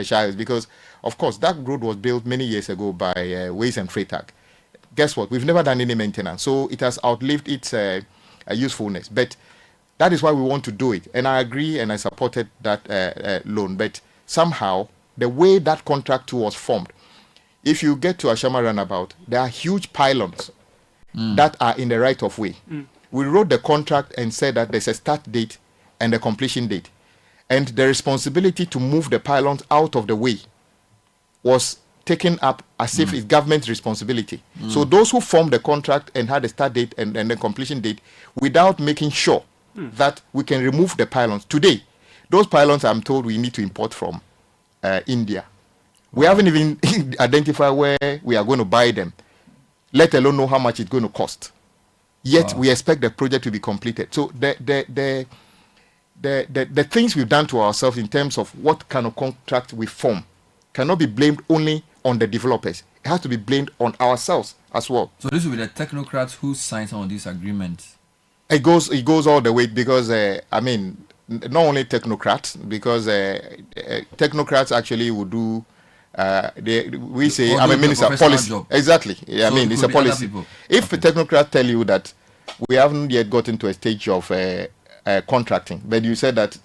Shy Hills. Because, of course, that road was built many years ago by Waste and Freight Tag. Guess what? We've never done any maintenance. So it has outlived its usefulness. But that is why we want to do it. And I agree and I supported that loan. But somehow, the way that contract was formed, if you get to Ashama Runabout, there are huge pylons that are in the right of way. We wrote the contract and said that there's a start date and a completion date. and the responsibility to move the pylons out of the way was taken up as if it's government's responsibility. So those who formed the contract and had a start date and the completion date without making sure that we can remove the pylons. Today, those pylons I'm told we need to import from India. We haven't even identified where we are going to buy them, let alone know how much it's going to cost. Yet we expect the project to be completed. So the things we've done to ourselves in terms of what kind of contract we form cannot be blamed only on the developers. It has to be blamed on ourselves as well. So this will be the technocrats who sign some of these agreements. It goes all the way because not only technocrats, because technocrats actually would do. We say I'm a minister policy job. Exactly. Yeah, so it's a policy. If the technocrats tell you that we haven't yet gotten to a stage of contracting, but you said that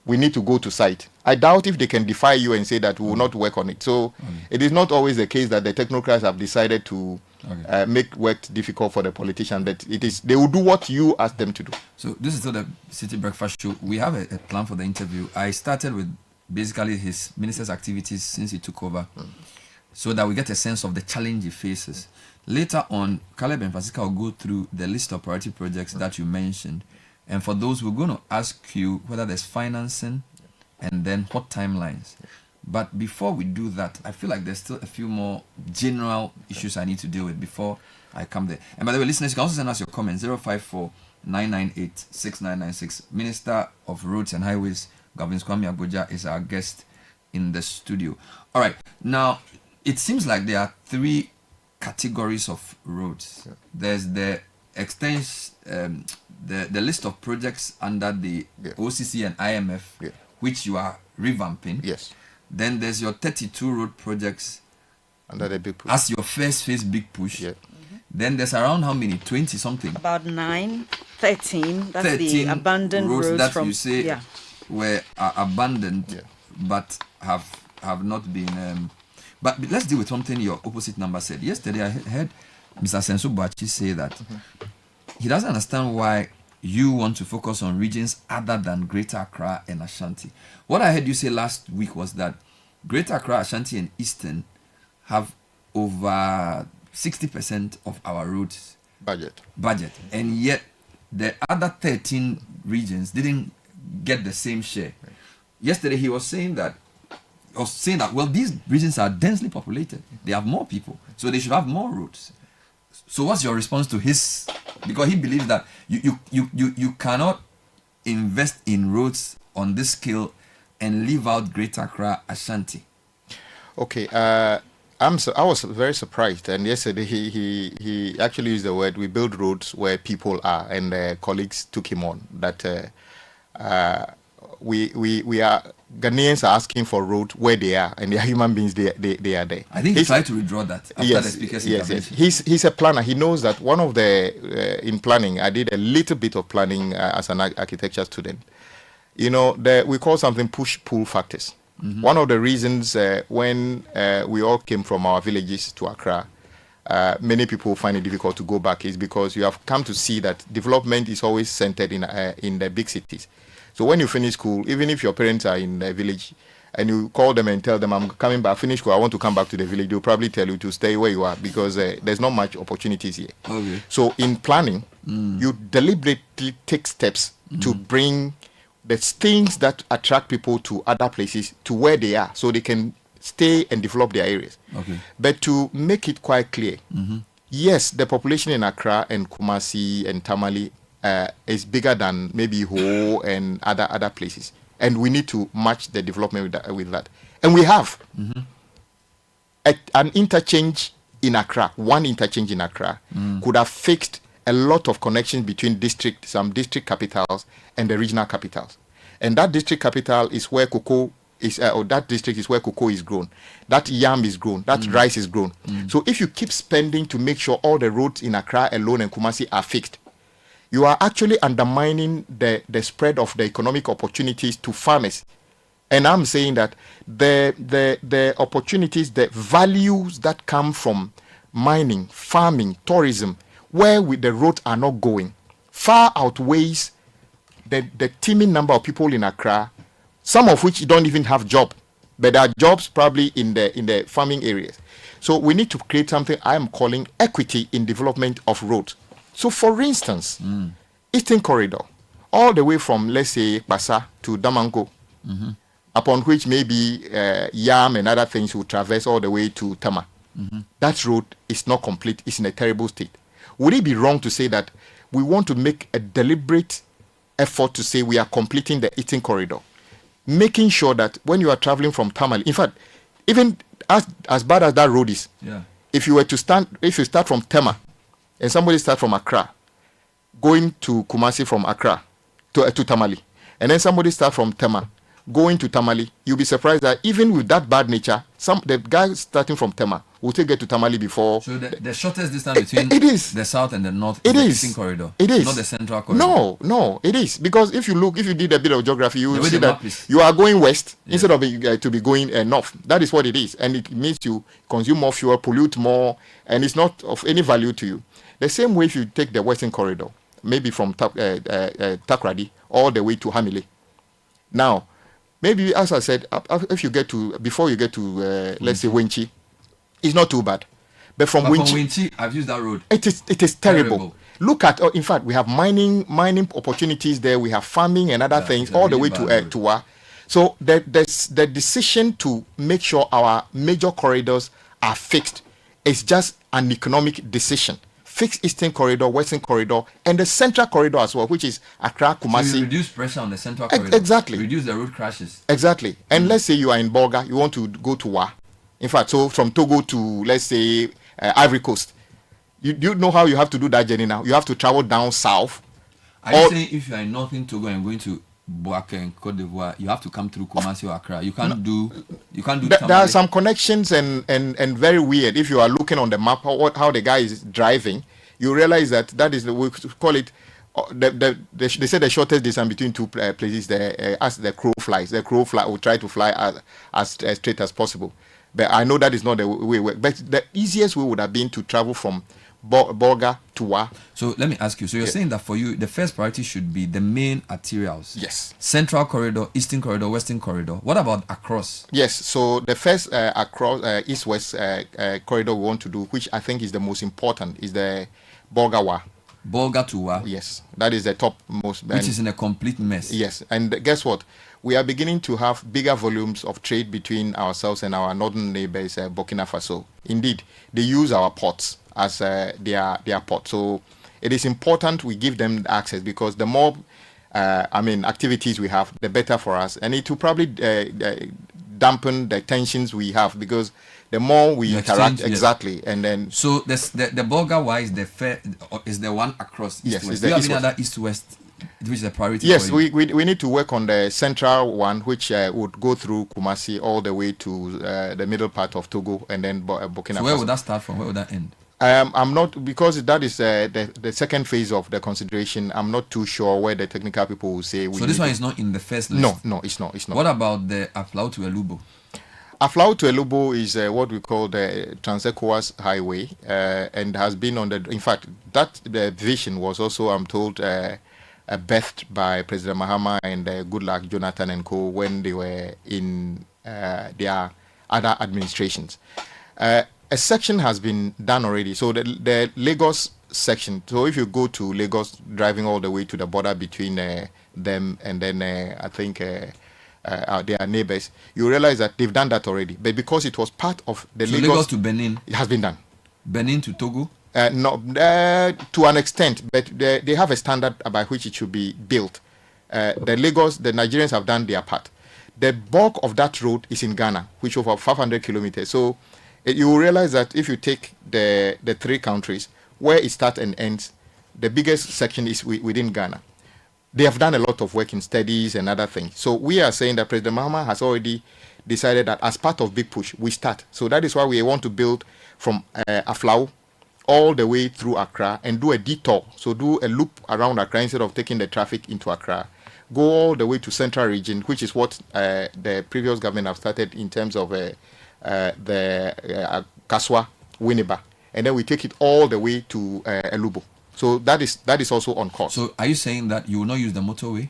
we need to go to site, I doubt if they can defy you and say that we will not work on it. So it is not always the case that the technocrats have decided to make work difficult for the politician, but it is they will do what you ask them to do. So this is still the City Breakfast Show. We have a plan for the interview. I started with basically his minister's activities since he took over, so that we get a sense of the challenge he faces. Later on, Caleb and Francisca will go through the list of priority projects that you mentioned. And for those, we're going to ask you whether there's financing and then what timelines. But before we do that, I feel like there's still a few more general issues I need to deal with before I come there. And by the way, listeners, you can also send us your comments, 054-998-6996. Minister of Roads and Highways, Governor Kwame Abuja, is our guest in the studio. All right. Now, it seems like there are three categories of roads. Yeah. There's the extension, the list of projects under the OCC and IMF, which you are revamping. Yes. Then there's your 32 road projects under the big push. As your first phase big push. Yeah. Then there's around how many? 20 something? About 9, 13. That's 13 the abandoned roads that from, you say were abandoned, but have not been. But let's deal with something your opposite number said. Yesterday I heard Mr. Senso Bachi say that he doesn't understand why you want to focus on regions other than Greater Accra and Ashanti. What I heard you say last week was that Greater Accra, Ashanti, and Eastern have over 60% of our roads budget, and yet the other 13 regions didn't get the same share. Right. Yesterday he was saying that, well, these regions are densely populated. They have more people, so they should have more roads. So what's your response to his? Because he believes that you cannot invest in roads on this scale and leave out Greater Accra, Ashanti. Okay, I was very surprised, and yesterday he actually used the word "we build roads where people are," and colleagues took him on that. We are Ghanaians are asking for roads where they are, and they are human beings. They are there. I think he tried to withdraw that after the speaker's intervention. Yes. He's a planner. He knows that one of the in planning. I did a little bit of planning as an architecture student. You know, we call something push-pull factors. Mm-hmm. One of the reasons when we all came from our villages to Accra, many people find it difficult to go back is because you have come to see that development is always centered in the big cities. So when you finish school, even if your parents are in the village and you call them and tell them, I'm coming back, finish school, I want to come back to the village, they'll probably tell you to stay where you are because there's not much opportunities here. Okay. So in planning, you deliberately take steps to bring the things that attract people to other places to where they are so they can stay and develop their areas. Okay. But to make it quite clear, yes, the population in Accra and Kumasi and Tamale is bigger than maybe Ho and other places, and we need to match the development with that. And we have an interchange in Accra. One interchange in Accra could have fixed a lot of connections between some district capitals and the regional capitals. And that district capital is where cocoa is, or that district is where cocoa is grown, that yam is grown, that rice is grown. So if you keep spending to make sure all the roads in Accra alone and Kumasi are fixed, you are actually undermining the spread of the economic opportunities to farmers. And I'm saying that the opportunities, the values that come from mining, farming, tourism, where the roads are not going, far outweighs the teeming number of people in Accra some of which don't even have job, but there are jobs probably in the farming areas. So we need to create something I am calling equity in development of roads. So for instance, Eastern Corridor, all the way from, let's say, Basa to Damango, upon which maybe Yam and other things will traverse all the way to Tama. That road is not complete. It's in a terrible state. Would it be wrong to say that we want to make a deliberate effort to say we are completing the Eastern Corridor, making sure that when you are traveling from Tamale, in fact, even as bad as that road is, if you start from Tema and somebody start from Accra, going to Kumasi from Accra to Tamale, and then somebody start from Tema going to Tamale, you'll be surprised that even with that bad nature, the guy starting from Tema will take get to Tamale before. So the shortest distance between the south and the north is the is. Eastern Corridor. It is. Not the Central Corridor. No, it is. Because if you did a bit of geography, you will see that you are going west instead of to be going north. That is what it is. And it means you consume more fuel, pollute more, and it's not of any value to you. The same way if you take the Western Corridor, maybe from Takrady all the way to Hamile. Now, maybe, as I said, if you get to, before you get to, let's say, Wenchi, it's not too bad. But from Wenchi, I've used that road. It is terrible. Look at, in fact, we have mining opportunities there. We have farming and other things all the way to Wa. So the decision to make sure our major corridors are fixed is just an economic decision. Fix Eastern Corridor, Western Corridor, and the Central Corridor as well, which is Accra, Kumasi. So you reduce pressure on the Central Corridor. Exactly. Reduce the road crashes. Exactly. And let's say you are in Bolga, you want to go to Wa. In fact, so from Togo to, let's say, Ivory Coast. You know how you have to do that journey now? You have to travel down south. Are you saying if you are in northern Togo and going to Boaké and Cote d'Ivoire, you have to come through Kumasi or Accra? You can't do. There are some connections and very weird. If you are looking on the map how the guy is driving, you realize that is we call it. They say the shortest distance between two places there as the crow flies. The crow will try to fly as straight as possible. But I know that is not the way. But the easiest way would have been to travel from Bolga to Wa. So let me ask you. So you're saying that for you, the first priority should be the main arterials. Yes. Central Corridor, Eastern Corridor, Western Corridor. What about across? Yes. So the first across East-West corridor we want to do, which I think is the most important, is the Bolga Wa. Bolga to Wa. Yes. That is the topmost. Which is in a complete mess. Yes. And guess what? We are beginning to have bigger volumes of trade between ourselves and our northern neighbors, Burkina Faso. Indeed, they use our ports as their port. So it is important we give them access, because the more activities we have, the better for us. And it will probably dampen the tensions we have, because the more we interact, exactly, and then. So the Bolga Wa is the one across east-west. Do you have any other east-west which is a priority? Yes, for you? we need to work on the central one, which would go through Kumasi all the way to the middle part of Togo and then Burkina Faso. So where would that start from? Where would that end? I'm not, because that is the second phase of the consideration. I'm not too sure where the technical people will say. So this one is not in the first list? No, it's not. What about the Aflau to Elubo? Aflau to Elubo is what we call the Trans-ECOWAS Highway, and has been on the. In fact, the vision was also, I'm told, birthed by President Mahama and Goodluck Jonathan and co. when they were in their other administrations. A section has been done already. So the Lagos section. So if you go to Lagos, driving all the way to the border between them and then I think their neighbors, you realize that they've done that already. But because it was part of the Lagos to Benin, it has been done. Benin to Togo. No, to an extent, but they have a standard by which it should be built. The Nigerians have done their part. The bulk of that road is in Ghana, which is over 500 kilometers. So you will realize that if you take the three countries, where it starts and ends, the biggest section is within Ghana. They have done a lot of work in studies and other things. So we are saying that President Mahama has already decided that as part of Big Push, we start. So that is why we want to build from Aflau all the way through Accra and do a detour. So do a loop around Accra instead of taking the traffic into Accra. Go all the way to Central Region, which is what the previous government have started in terms of the Kaswa, Winneba. And then we take it all the way to Elubo. So that is also on course. So are you saying that you will not use the motorway,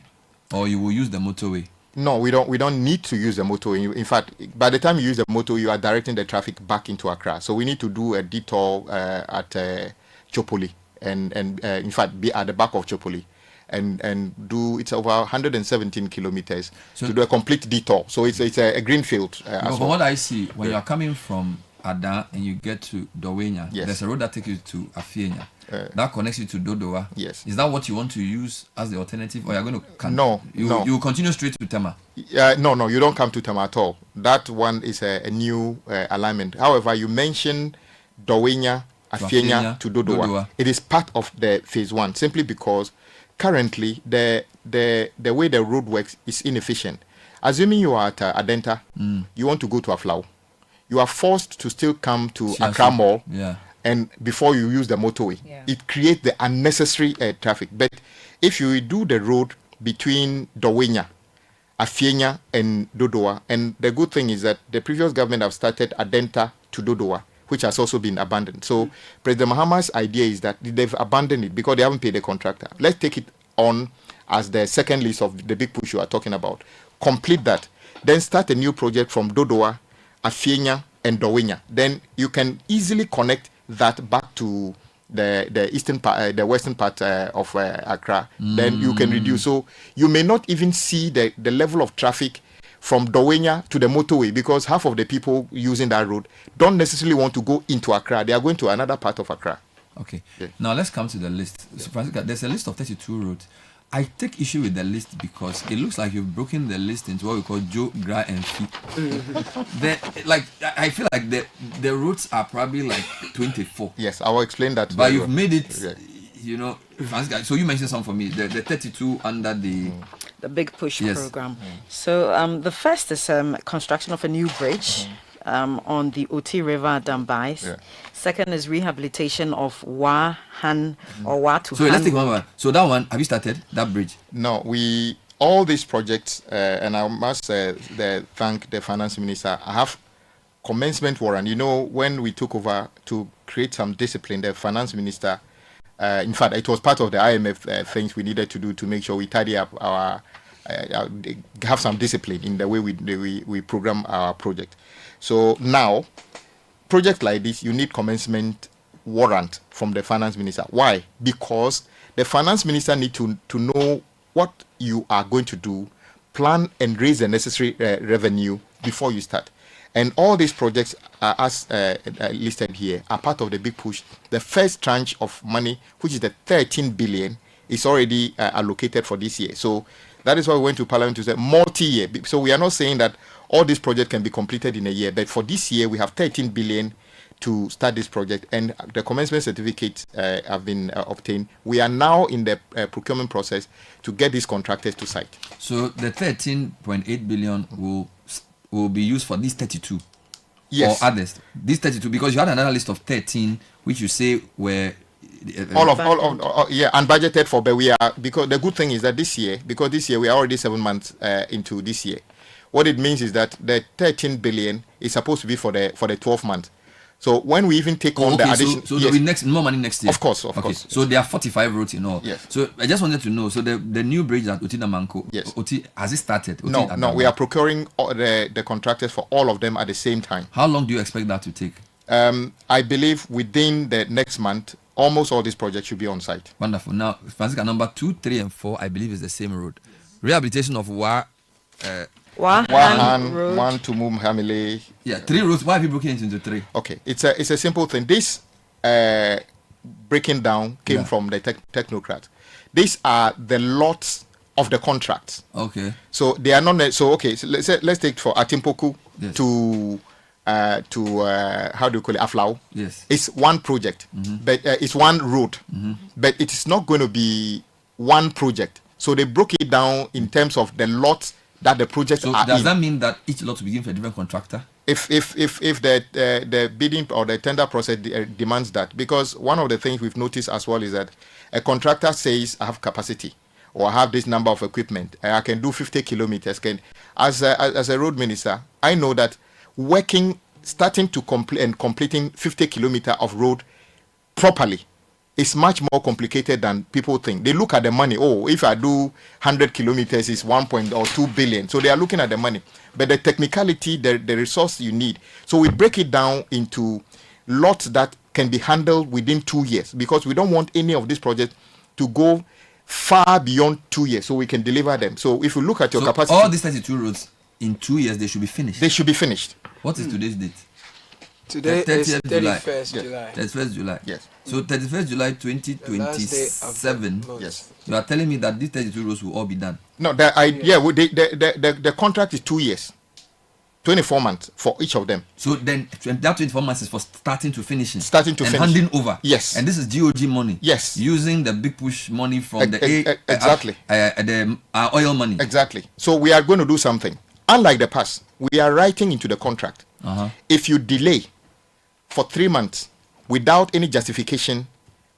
or you will use the motorway? No, we don't need to use the motorway. In fact, by the time you use the motorway, you are directing the traffic back into Accra. So we need to do a detour at Chopoli, and in fact be at the back of Chopoli, and do it's over 117 kilometers to do a complete detour. So it's a greenfield. From what I see, when you are coming from Ada and you get to Dowenya, there's a road that takes you to Afienya. That connects you to Dodowa. Yes. Is that what you want to use as the alternative, or you're going to? No. You continue straight to Tema. No, you don't come to Tema at all. That one is a new alignment. However, you mentioned Dowenya, Afienya to Dodowa. It is part of the phase 1, simply because currently the way the road works is inefficient. Assuming you are at Adenta, you want to go to Aflau, you are forced to still come to Accra Mall. Yeah. And before you use the motorway, it creates the unnecessary traffic. But if you do the road between Dowenya, Afienya, and Dodowa, and the good thing is that the previous government have started Adenta to Dodowa, which has also been abandoned. So President Mahama's idea is that they've abandoned it because they haven't paid the contractor. Let's take it on as the second list of the big push you are talking about. Complete that. Then start a new project from Dodowa, Afienya, and Dowenya. Then you can easily connect that back to the eastern part, the western part of Accra. Then you can reduce. So you may not even see the level of traffic from Dowenya to the motorway, because half of the people using that road don't necessarily want to go into Accra. They are going to another part of Accra. Okay. Now let's come to the list. So Francisca, there's a list of 32 roads. I take issue with the list because it looks like you've broken the list into what we call Joe, Gra, and Fee. I feel like the routes are probably like 24. Yes, I will explain that. But you've made it, Francisca, so you mentioned something for me, the 32 under the Big Push program. So the first is construction of a new bridge on the Oti River Dambais. Second is rehabilitation of Wahan or Watu. So let's take one by one. So that one, have you started that bridge? No, all these projects, and I must thank the finance minister. I have commencement warrant. You know, when we took over to create some discipline, the finance minister, in fact, it was part of the IMF things we needed to do to make sure we tidy up our, have some discipline in the way we program our project. So now, projects like this, you need commencement warrant from the finance minister. Why? Because the finance minister need to know what you are going to do, plan and raise the necessary revenue before you start. And all these projects, as listed here, are part of the big push. The first tranche of money, which is the 13 billion, is already allocated for this year. So that is why we went to Parliament to say multi-year. So we are not saying that all these projects can be completed in a year, but for this year we have 13 billion to start this project, and the commencement certificates have been obtained. We are now in the procurement process to get these contractors to site. So the 13.8 billion will be used for these 32. Yes. Or others. These 32, because you had another list of 13 which you say were all unbudgeted for, but we are, because the good thing is that this year we are already 7 months into this year. What it means is that the 13 billion is supposed to be for the 12 months. So when we even take on the addition, so there'll be more money next year. Of course. So there are 45 roads in all. Yes. So I just wanted to know. So the new bridge at Oti Namanko, yes. Has it started? No. We are procuring the contractors for all of them at the same time. How long do you expect that to take? I believe within the next month, almost all these projects should be on site. Wonderful. Now, Francisca, number 2, 3, and 4, I believe is the same road. Rehabilitation of Wahan Road. 1 to Hamile. Yeah, 3 roads. Why have you broken it into 3? Okay, it's a simple thing. This breaking down came from the technocrats. These are the lots of the contracts. Okay. So they are not. So let's take for Atimpoku to how do you call it, Aflau. Yes. It's one project, but it's one road, but it is not going to be one project. So they broke it down in terms of the lots that the projects are in. Does that mean that each lot will be given for a different contractor? If the bidding or the tender process demands that, because one of the things we've noticed as well is that a contractor says, I have capacity or I have this number of equipment, I can do 50 kilometers. As a road minister, I know that starting to complete and completing 50 kilometers of road properly it's much more complicated than people think. They look at the money. Oh, if I do 100 kilometers, it's 1.2 billion. So they are looking at the money. But the technicality, the resource you need. So we break it down into lots that can be handled within 2 years, because we don't want any of these projects to go far beyond 2 years, so we can deliver them. So if you look at your capacity, all these 32 roads in 2 years, they should be finished. They should be finished. What is today's date? Today is 31st July. July. 31st July. Yes. So 31st July 2027. Yes. You are telling me that these 32 roads will all be done? No, the contract is 2 years, 24 months for each of them. So then that 24 months is for starting to finishing. Starting to and finish. handing over. Yes. And this is GOG money. Yes. Using the big push money from exactly. the oil money. Exactly. So we are going to do something. Unlike the past, we are writing into the contract. If you delay for 3 months without any justification,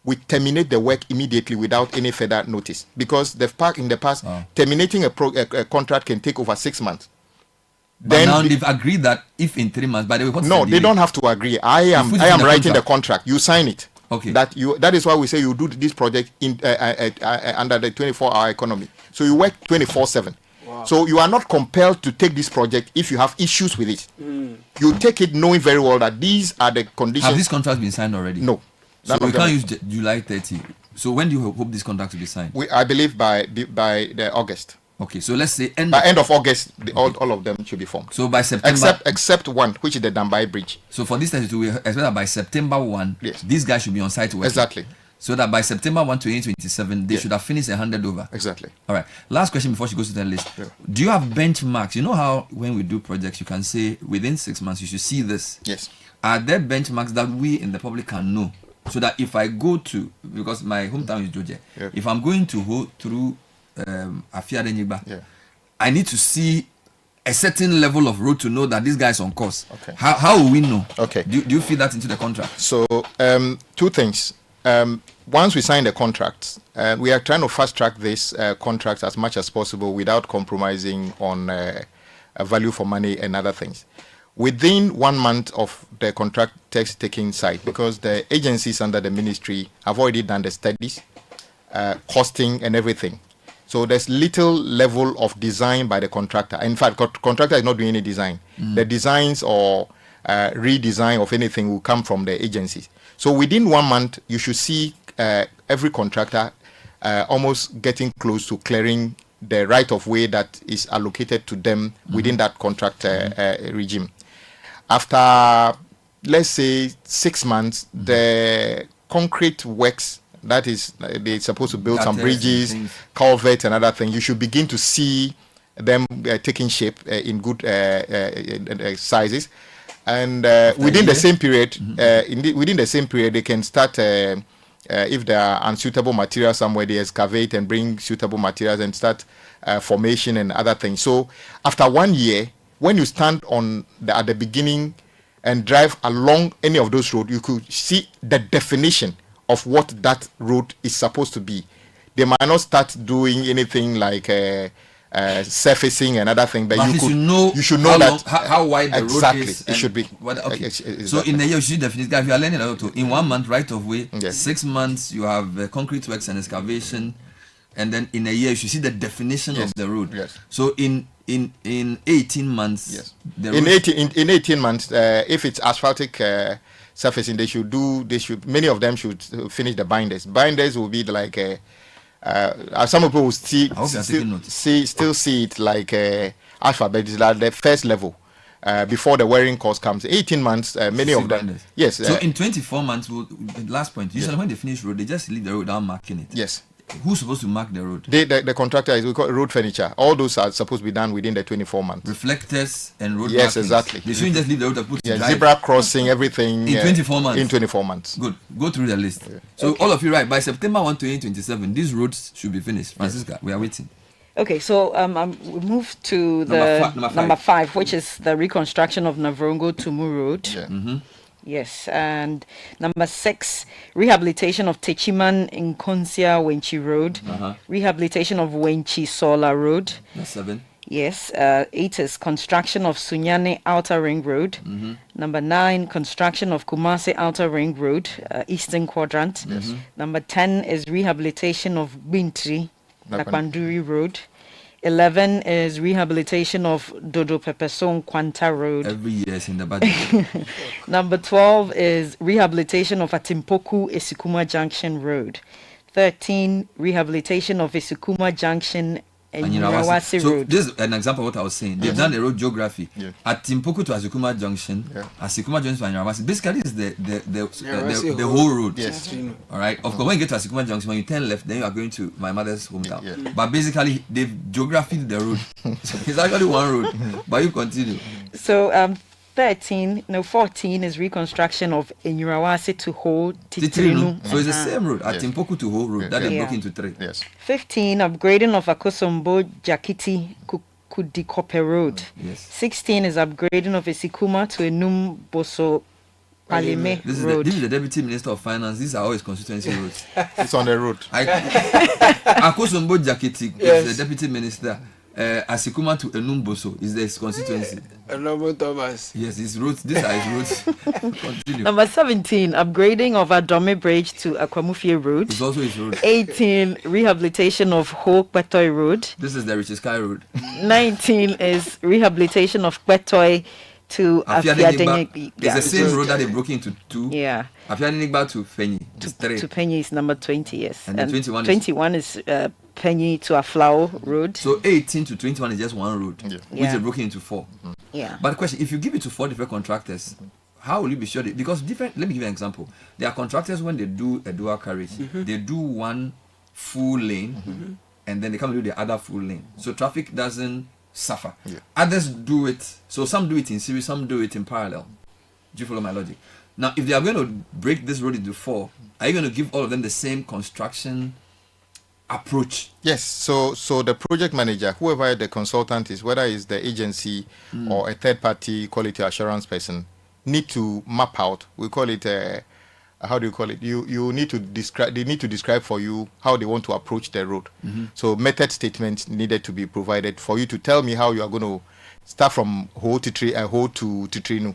we terminate the work immediately without any further notice. Because in the past, terminating a contract can take over 6 months. But now they've agreed that if in 3 months, by the way, no, they don't have to agree. I am writing the contract. You sign it. Okay. That is why we say you do this project in under the 24-hour economy. So you work 24/7. Wow. So you are not compelled to take this project if you have issues with it. You take it knowing very well that these are the conditions. Have these contracts been signed already? No. So we can't use July 30. So when do you hope this contract will be signed? I believe by the August. Okay, so let's say end of August, all of them should be formed. So by September, except one, which is the Dambai Bridge. So for this 32, we expect that by September 1, these guys should be on site working. Exactly. So that by September 1, 2027, they should have finished and handed over. Exactly. All right. Last question before she goes to the list. Yeah. Do you have benchmarks? You know how when we do projects, you can say within 6 months you should see this. Yes. Are there benchmarks that we in the public can know, so that if I go to, because my hometown is Georgia, if I'm going to go through Afia Denyiba, I need to see a certain level of road to know that this guy is on course. Okay. How will we know? Okay. Do you feed that into the contract? So 2 things. Once we sign the contract, we are trying to fast track this contract as much as possible without compromising on a value for money and other things. Within 1 month of the contract taking site, because the agencies under the ministry have already done the studies, costing and everything. So there's little level of design by the contractor. In fact, contractor is not doing any design. The designs or redesign of anything will come from the agencies. So within 1 month, you should see every contractor almost getting close to clearing the right of way that is allocated to them within that contract regime. After, let's say, 6 months, the concrete works, that is, they're supposed to build some bridges, culverts, and other things. You should begin to see them taking shape in good sizes. And within the same period, within the same period, they can start. If there are unsuitable materials somewhere, they excavate and bring suitable materials and start formation and other things. So after 1 year, when you stand at the beginning and drive along any of those roads, you could see the definition of what that road is supposed to be. They might not start doing anything like surfacing and other things, but you should know that how wide the road is. It should be. Exactly. So in a year, you should definitely, if you are learning a lot, in 1 month right of way, 6 months you have concrete works and excavation, and then in a year you should see the definition of the road. Yes. So in 18 months, in 18 months, if it's asphaltic surfacing, many of them should finish the binders. Binders will be like some people will still see it like asphalt, but it's like the first level before the wearing course comes. 18 months, many of them. Binders. Yes. So in 24 months, last point, usually when they finish road, they just leave the road without marking it. Yes. Who's supposed to mark the road? The contractor is, we call it road furniture. All those are supposed to be done within the 24 months. Reflectors and road Yes, markings. exactly. They shouldn't just leave the road to put zebra crossing, everything. In 24 months? In 24 months. Good. Go through the list. So all of you, right, by September 1, 2027, these roads should be finished. Francisca, we are waiting. Okay, so we move to the number five, which is the reconstruction of Navrongo Tumu Road. Yeah. Mm-hmm. Yes, and number 6, rehabilitation of Techiman Nkonsia Wenchi Road, rehabilitation of Wenchi Sola Road. That's 7. Yes. 8 is construction of Sunyani Outer Ring Road. Number 9, construction of Kumasi Outer Ring Road, Eastern Quadrant. Number 10 is rehabilitation of Bintri, Nakbanduri Road. 11 is rehabilitation of Dodo Pepesong Kwanta Road. Every year is in the budget. Number 12 is rehabilitation of Atimpoku Esikuma Junction Road. 13, rehabilitation of Esikuma Junction and Nyirawasi So Road. this is an example of what I was saying. They've done the road geography. At Timpoku to Asikuma Junction, Asikuma Junction and Nyirawasi. Basically, it's the whole road. Yes. All right. Of course, when you get to Asikuma Junction, when you turn left, then you are going to my mother's hometown. But basically, they've geographied the road. So it's actually one road. But you continue. So 14 is reconstruction of Enyurawasi to Ho Titrinu. So it's the same road at Timpoku to Ho Road that they broke into 3. Yes. 15, upgrading of Akosombo Jakiti Kudikope Road. Yes. 16 is upgrading of Esikuma to Enum Boso Paleme Road. This is the Deputy Minister of Finance. These are all his constituency roads. It's on the road. Akosombo Jakiti is the Deputy Minister. Asikuma to Enumboso is his constituency. Thomas. Yes, his roads. These are his roads. Continue. Number 17, upgrading of Adome Bridge to Akwamufie Road. It's also his road. 18, rehabilitation of Ho Kwetoi Road. This is the Richard Sky Road. 19 is rehabilitation of Kwetoi to Afiadenigba. It's the same road that they broke into 2. Yeah. Afiadenigba to Penny. To Penny is number 20, yes. And 21 is Penny to Aflao Road. So 18 to 21 is just one road, which is broken into 4. Yeah. But the question, if you give it to 4 different contractors, how will you be sure? Because different. Let me give you an example. There are contractors when they do a dual carriage, they do one full lane, and then they come and do the other full lane. So traffic doesn't suffer. Others do it. So some do it in series, some do it in parallel. Do you follow my logic? Now, if they are going to break this road into 4, are you going to give all of them the same construction approach? Yes. So the project manager, whoever the consultant is, whether it's the agency or a third-party quality assurance person, need to map out. We call it how do you call it? You need to describe. They need to describe for you how they want to approach the road. So method statements needed to be provided for you to tell me how you are going to start from Ho to Titrinu.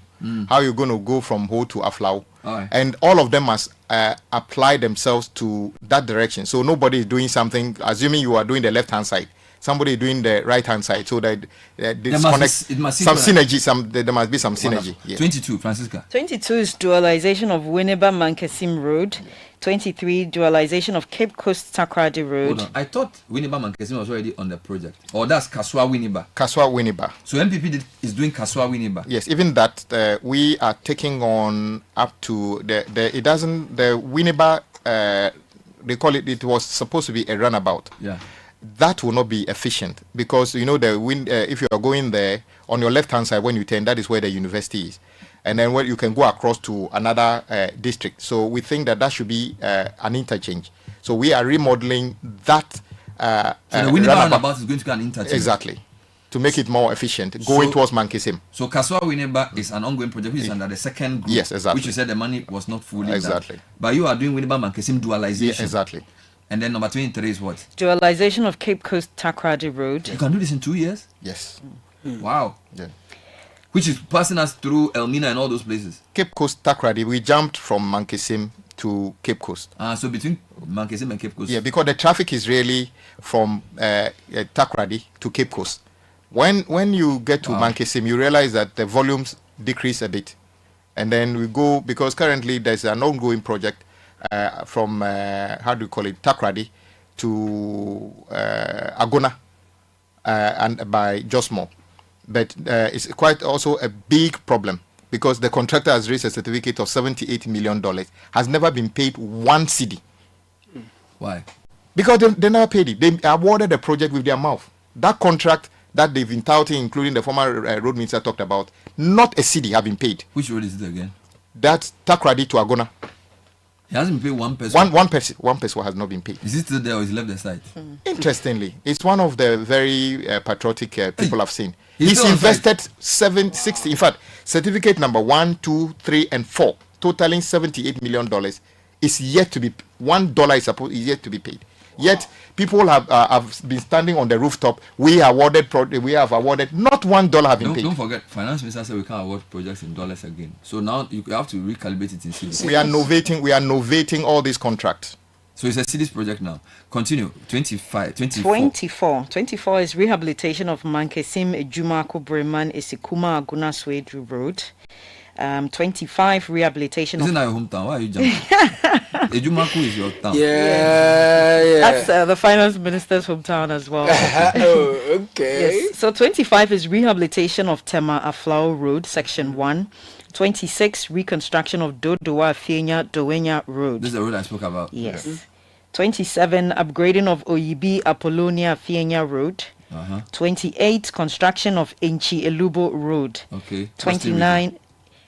How you're going to go from Ho to Aflao. And all of them must apply themselves to that direction. So nobody is doing something, assuming you are doing the left-hand side, somebody doing the right-hand side, so that there must be some synergy. There must be some synergy. Yeah. 22, Francisca. 22 is dualization of Winneba Mankesim Road. 23, dualization of Cape Coast Takrady Road. Hold on. I thought Winneba Mankesim was already on the project. Or that's Kaswa Winneba. Kaswa Winneba. So MPP is doing Kaswa Winneba. Yes, even that we are taking on up to the Winneba, they call it, it was supposed to be a runabout. Yeah. That will not be efficient because if you are going there on your left hand side when you turn, that is where the university is, and then where you can go across to another district. So we think that should be an interchange. So we are remodeling that. So the Winneba roundabout is going to be an interchange. Exactly, to make it more efficient, going towards Mankesim. So Kaswa Winneba is an ongoing project which is under the second group. Yes, exactly. Which you said the money was not fully exactly done. But you are doing Winneba Mankesim dualization. Yeah, exactly. And then number 23 is what? Dualization of Cape Coast Takrady Road. You can do this in 2 years? Yes. Wow. Yeah. Which is passing us through Elmina and all those places. Cape Coast Takrady, we jumped from Mankesim to Cape Coast. So between Mankesim and Cape Coast. Yeah, because the traffic is really from Takrady to Cape Coast. When you get to Mankesim, you realize that the volumes decrease a bit. And then we go, because currently there's an ongoing project from Takrady to Agona and by Josmo. But it's quite also a big problem because the contractor has raised a certificate of $78 million, has never been paid 1 cedi. Why? Because they never paid it. They awarded the project with their mouth. That contract that they've been touting, including the former road minister talked about, not a cedi have been paid. Which road is it again? That's Takrady to Agona. He hasn't paid one person. One person has not been paid. Is he still there or he's left the site? Interestingly, it's one of the very patriotic people I've seen. He's invested 60. In fact, certificate number 1, 2, 3, and 4, totaling $78 million, is yet to be $1 is yet to be paid. Yet people have been standing on the rooftop. We have awarded not $1 have been paid. Don't forget, finance minister said we can't award projects in dollars again. So now you have to recalibrate it in cedis. We are novating all these contracts. So it's a cedis project now. Continue. 24 is rehabilitation of Mankesim Ejumako Breman Esikuma Aguna Swedru Road. 25 rehabilitation. Isn't that your hometown? Why are you jumping? Ejumaku is your town. Yeah. That's the finance minister's hometown as well. Okay. Yes. So 25 is rehabilitation of Tema Aflao Road, section 1. 26 reconstruction of Dodoa Fienya Dowenya Road. This is the road I spoke about. Yes. Yeah. 27 upgrading of Oyibi Apollonia Fienya Road. 28 construction of Enchi Elubo Road. Okay. 29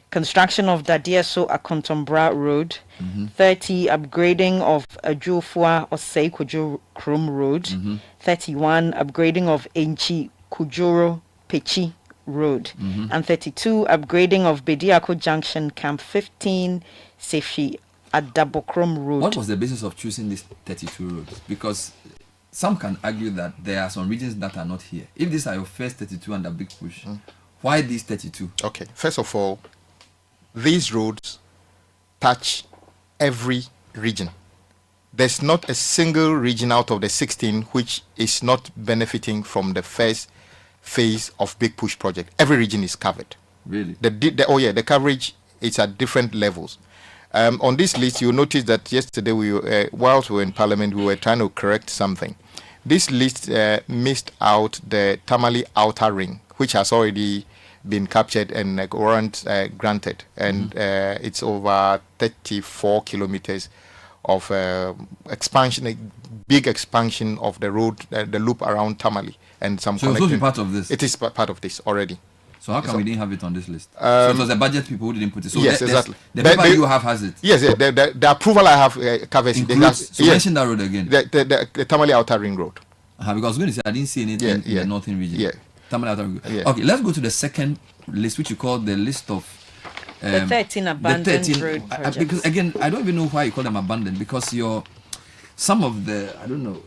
construction of Dadieso Akontombra Road. 30 upgrading of Ajofua Osei Kujo Krum Road. 31 upgrading of Enchi Kujoro Pechi Road. And 32 upgrading of Bediako Junction Camp 15 Sefi Adabokrom Road. What was the basis of choosing these 32 roads? Because some can argue that there are some regions that are not here. If these are your first 32 under big push, why these 32? Okay, first of all, these roads touch every region. There's not a single region out of the 16 which is not benefiting from the first phase of Big Push project. Every region is covered. Really? The coverage is at different levels. On this list, you notice that yesterday, whilst we were in Parliament, we were trying to correct something. This list missed out the Tamale Outer Ring, which has already been captured and warrant granted, and it's over 34 kilometers of expansion, a big expansion of the road, the loop around Tamale, and some. So it's supposed to be part of this. It is part of this already. So how come we didn't have it on this list? So it was the budget people who didn't put it. So yes, exactly. The paper you have has it. Yes, the approval I have covers it. So mention that road again. The Tamale Outer Ring Road. Because I was going to say I didn't see anything in the northern region. Yeah. Tamale Outer Ring. Yeah. Okay, let's go to the second list, which you call the list of the 13 abandoned road projects. Because again, I don't even know why you call them abandoned, because some of the, I don't know,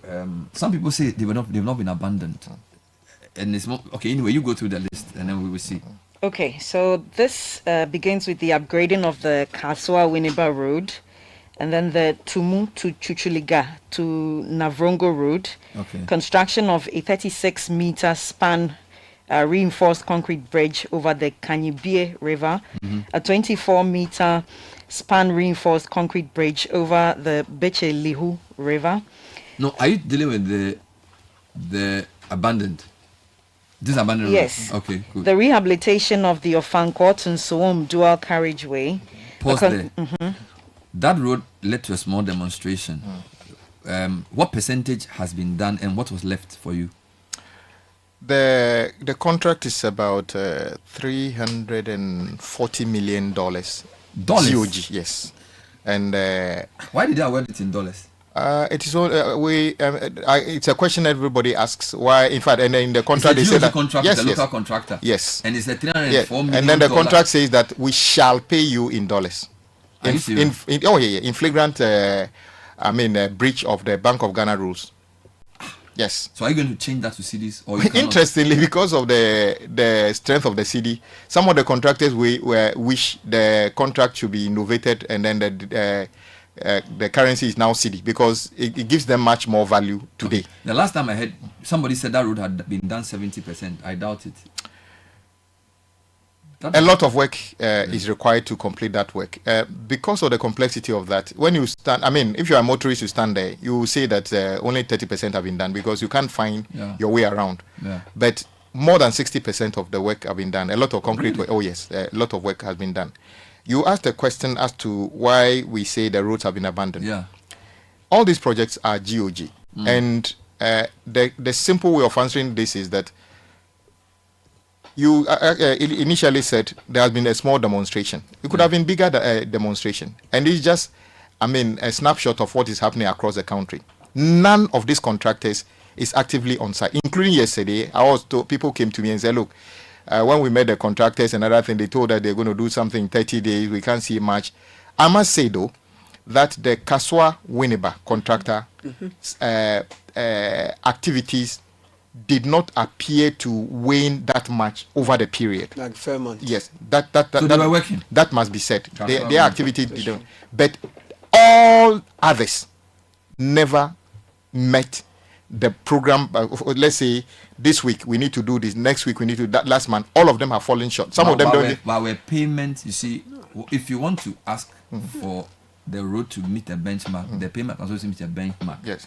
some people say they've not been abandoned. And it's more, okay, anyway, you go through the list and then we will see. Okay, so this begins with the upgrading of the Kaswa Winneba Road, and then the Tumu to Chuchuliga to Navrongo Road. Okay. Construction of a 36-meter span reinforced concrete bridge over the Kanyibie River, a 24-meter span reinforced concrete bridge over the Beche Lihu River. No, are you dealing with the abandoned? This abandoned yes. road? Okay, good. The rehabilitation of the Ofankot and Soom dual carriageway. Pause there. That road led to a small demonstration. What percentage has been done and what was left for you? The contract is about $340 million. Dollars? GOG, yes. And why did they award it in dollars? It is it's a question everybody asks. Why? In fact, and in the contract they say that the local contractor. Yes. And it's a $304 million. And then the contract says that we shall pay you in dollars. In flagrant, breach of the Bank of Ghana rules. Yes. So are you going to change that to cedis? Or interestingly, because of the strength of the cedi, some of the contractors wish the contract should be innovated, and then the currency is now cedi because it gives them much more value today. Okay. The last time I heard somebody said that road had been done 70%. I doubt it. A lot of work is required to complete that work. Because of the complexity of that, when you stand, if you're a motorist, you stand there, you will say that only 30% have been done because you can't find your way around. Yeah. But more than 60% of the work have been done. A lot of concrete work. Oh, yes, a lot of work has been done. You asked a question as to why we say the roads have been abandoned. Yeah. All these projects are GOG. And the simple way of answering this is that you initially said there has been a small demonstration. It could have been bigger demonstration. And it's just, a snapshot of what is happening across the country. None of these contractors is actively on site, including yesterday. People came to me and said, look, when we met the contractors and other thing, they told that they're going to do something in 30 days. We can't see much. I must say, though, that the Kaswa Winneba contractor activities did not appear to wane that much over the period. Like Fairmont. Yes, that So they were working. That must be said. Their activity didn't, but all others never met the program. Let's say this week we need to do this, next week we need to do that, last month all of them have fallen short. Some of them don't. Our payment, you see, if you want to ask for the road to meet a benchmark, the payment must also meet a benchmark. Yes.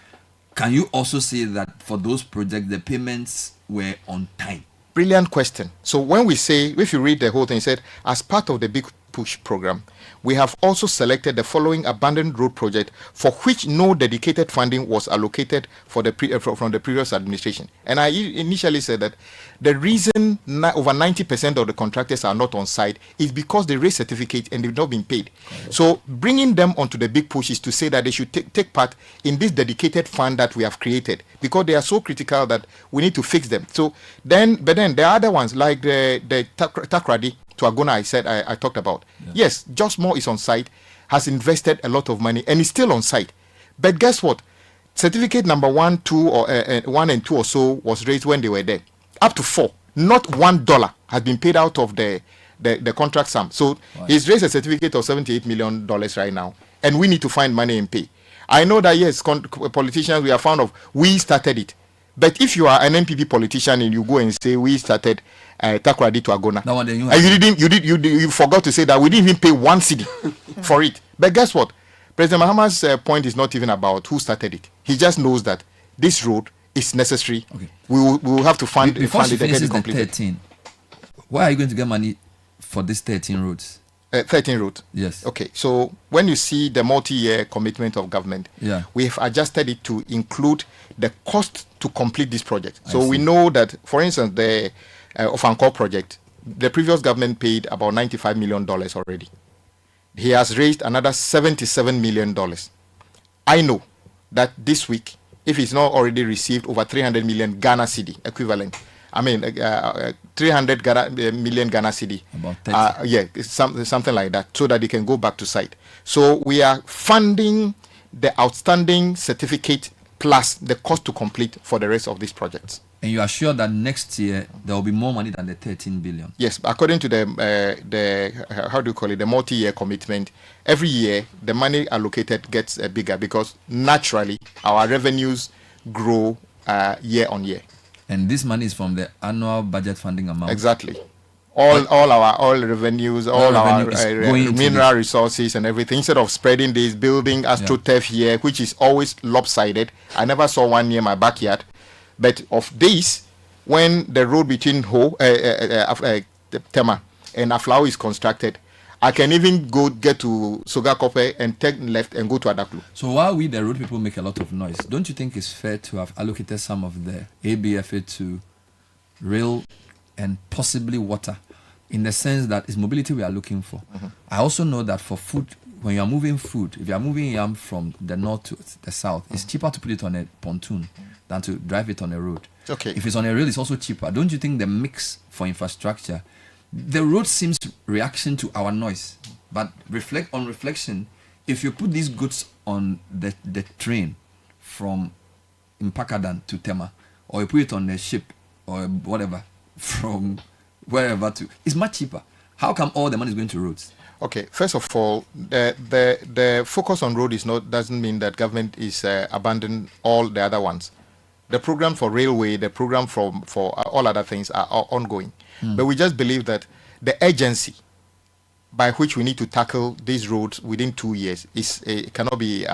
Can you also say that for those projects the payments were on time? Brilliant question. So when we say, if you read the whole thing, it said, as part of the Big Push program, we have also selected the following abandoned road project for which no dedicated funding was allocated for the from the previous administration. And I initially said that the reason over 90% of the contractors are not on site is because they raised certificates and they've not been paid. So bringing them onto the Big Push is to say that they should take part in this dedicated fund that we have created, because they are so critical that we need to fix them. So then, but then there are other ones like the Takrady to Agona I talked about. Yes, Just More is on site, has invested a lot of money and is still on site. But guess what? Certificate number 1, 2, or 1 and 2 or so was raised when they were there. Up to 4, not $1 has been paid out of the contract sum. So he's raised a certificate of $78 million right now, and we need to find money and pay. I know that yes, politicians, we are fond of we started it. But if you are an MPP politician and you go and say we started Takrady to Agona, you forgot to say that we didn't even pay 1 cedi for it. But guess what? President Mahama's point is not even about who started it. He just knows that this road is necessary. Okay. We will have to fund it and get it completed. 13, where are you going to get money for these 13 roads? 13 roads. Yes. Okay. So when you see the multi-year commitment of government, we have adjusted it to include the cost to complete this project. So we know that, for instance, the Ofankor project, the previous government paid about $95 million already. He has raised another $77 million. I know that this week, if he's not already received over 300 million Ghana cedi equivalent, 300 million Ghana cedi. About 30. Something like that, so that they can go back to site. So we are funding the outstanding certificate plus the cost to complete for the rest of these projects. And you are sure that next year there will be more money than the 13 billion? Yes, according to the the multi-year commitment, every year the money allocated gets bigger because naturally our revenues grow year on year. And this money is from the annual budget funding amount? Exactly. All our oil revenues, our mineral resources and everything. Instead of spreading this, building AstroTurf here, which is always lopsided. I never saw one near my backyard. But of this, when the road between Tema and Aflao is constructed, I can even get to Sogakope and take left and go to Adaklu. So while we, the road people, make a lot of noise, don't you think it's fair to have allocated some of the ABFA to rail and possibly water, in the sense that it's mobility we are looking for? I also know that for food, when you are moving food, if you are moving yam from the north to the south, it's cheaper to put it on a pontoon than to drive it on a road. Okay. If it's on a rail, it's also cheaper. Don't you think the mix for infrastructure, the road seems reaction to our noise, but on reflection, if you put these goods on the train from Mpakadan to Tema, or you put it on a ship or whatever from wherever to, it's much cheaper. How come all the money is going to roads? Okay, first of all, the focus on road doesn't mean that government is abandoning all the other ones. The program for railway, the program for all other things are ongoing. But we just believe that the urgency by which we need to tackle these roads within 2 years cannot be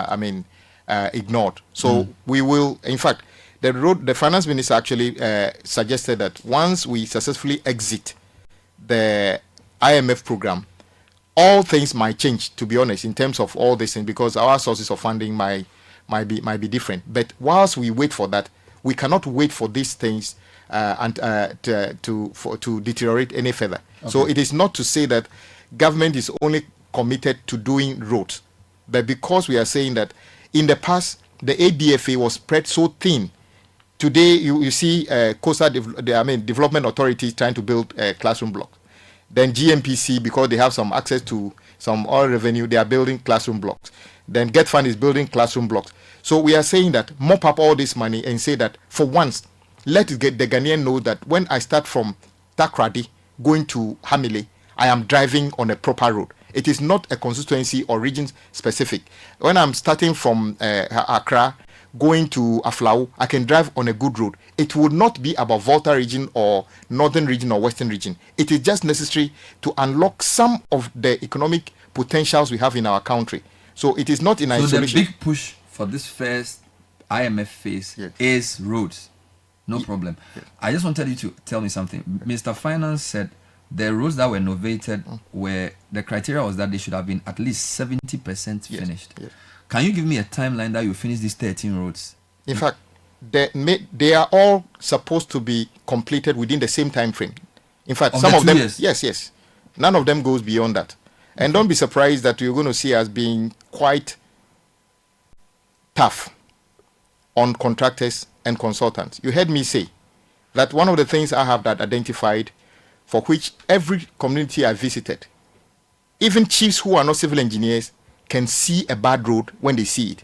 ignored. So we will, in fact, the finance minister actually suggested that once we successfully exit the IMF program, all things might change, to be honest, in terms of all these things, because our sources of funding might be different. But whilst we wait for that, we cannot wait for these things to deteriorate any further. Okay. So it is not to say that government is only committed to doing roads, but because we are saying that in the past the ABFA was spread so thin. Today you see Coastal Development Authority trying to build a classroom block. Then GMPC, because they have some access to some oil revenue, they are building classroom blocks. Then Get Fund is building classroom blocks. So we are saying that mop up all this money and say that for once, let it get the Ghanaian know that when I start from Takrady going to Hamile, I am driving on a proper road. It is not a constituency or region specific. When I'm starting from Accra, going to Aflao, I can drive on a good road. It would not be about Volta region or northern region or western region. It is just necessary to unlock some of the economic potentials we have in our country. So it is not in isolation. So the big push for this first IMF phase is roads. No problem. I just wanted you to tell me something. Mr. Finance said the roads that were novated were, the criteria was that they should have been at least 70% finished. Can you give me a timeline that you finish these 13 roads? In fact, they are all supposed to be completed within the same time frame. In fact, some of them, yes. None of them goes beyond that. And don't be surprised that you're going to see us being quite tough on contractors and consultants. You heard me say that one of the things I have that identified, for which every community I visited, even chiefs who are not civil engineers can see a bad road when they see it.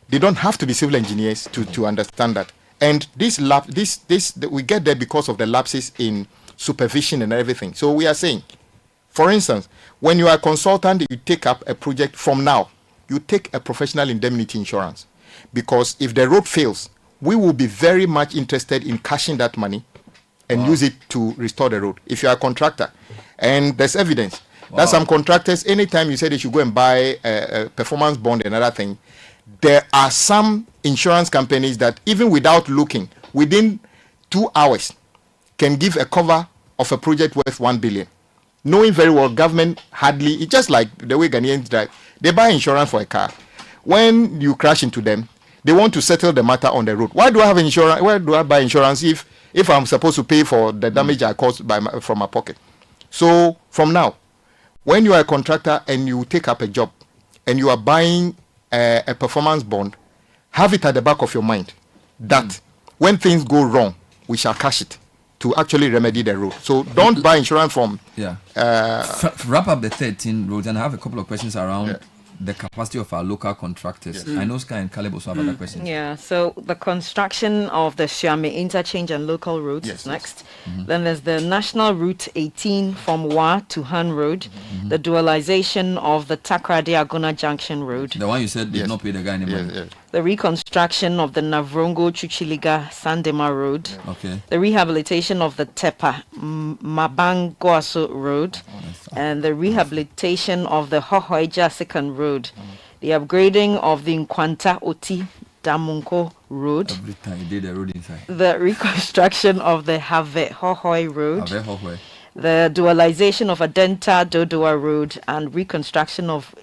They don't have to be civil engineers to understand that. And this we get there because of the lapses in supervision and everything. So we are saying, for instance, when you are a consultant, you take up a project from now, you take a professional indemnity insurance. Because if the road fails, we will be very much interested in cashing that money and use it to restore the road. If you are a contractor, and there's evidence that some contractors, anytime you say they should go and buy a performance bond and another thing, there are some insurance companies that even without looking, within 2 hours, can give a cover of a project worth 1 billion. Knowing very well government hardly, it's just like the way Ghanaians drive. They buy insurance for a car. When you crash into them, they want to settle the matter on the road. Why do I have insurance? Why do I buy insurance if I'm supposed to pay for the damage I caused from my pocket? So from now, when you are a contractor and you take up a job and you are buying a performance bond, have it at the back of your mind that when things go wrong, we shall cash it to actually remedy the road. So don't buy insurance from... Wrap up the 13 roads, and I have a couple of questions around the capacity of our local contractors. I know Sky and Caleb also have other questions. Yeah, so the construction of the Shiame interchange and local roads is next. Then there's the National Route 18 from Wa to Han Road, the dualization of the Takrady Agona Junction Road. The one you said did not pay the guy anymore. The reconstruction of the Navrongo Chuchiliga Sandema Road. The rehabilitation of the Tepa Mabangoaso Road. And the rehabilitation of the Hohoija Second Road. The upgrading of the Nkwanta Oti Damunko Road. Every time you did the road inside. The reconstruction of the Have Hohoi Road. The dualization of Adenta Dodoa Road and reconstruction of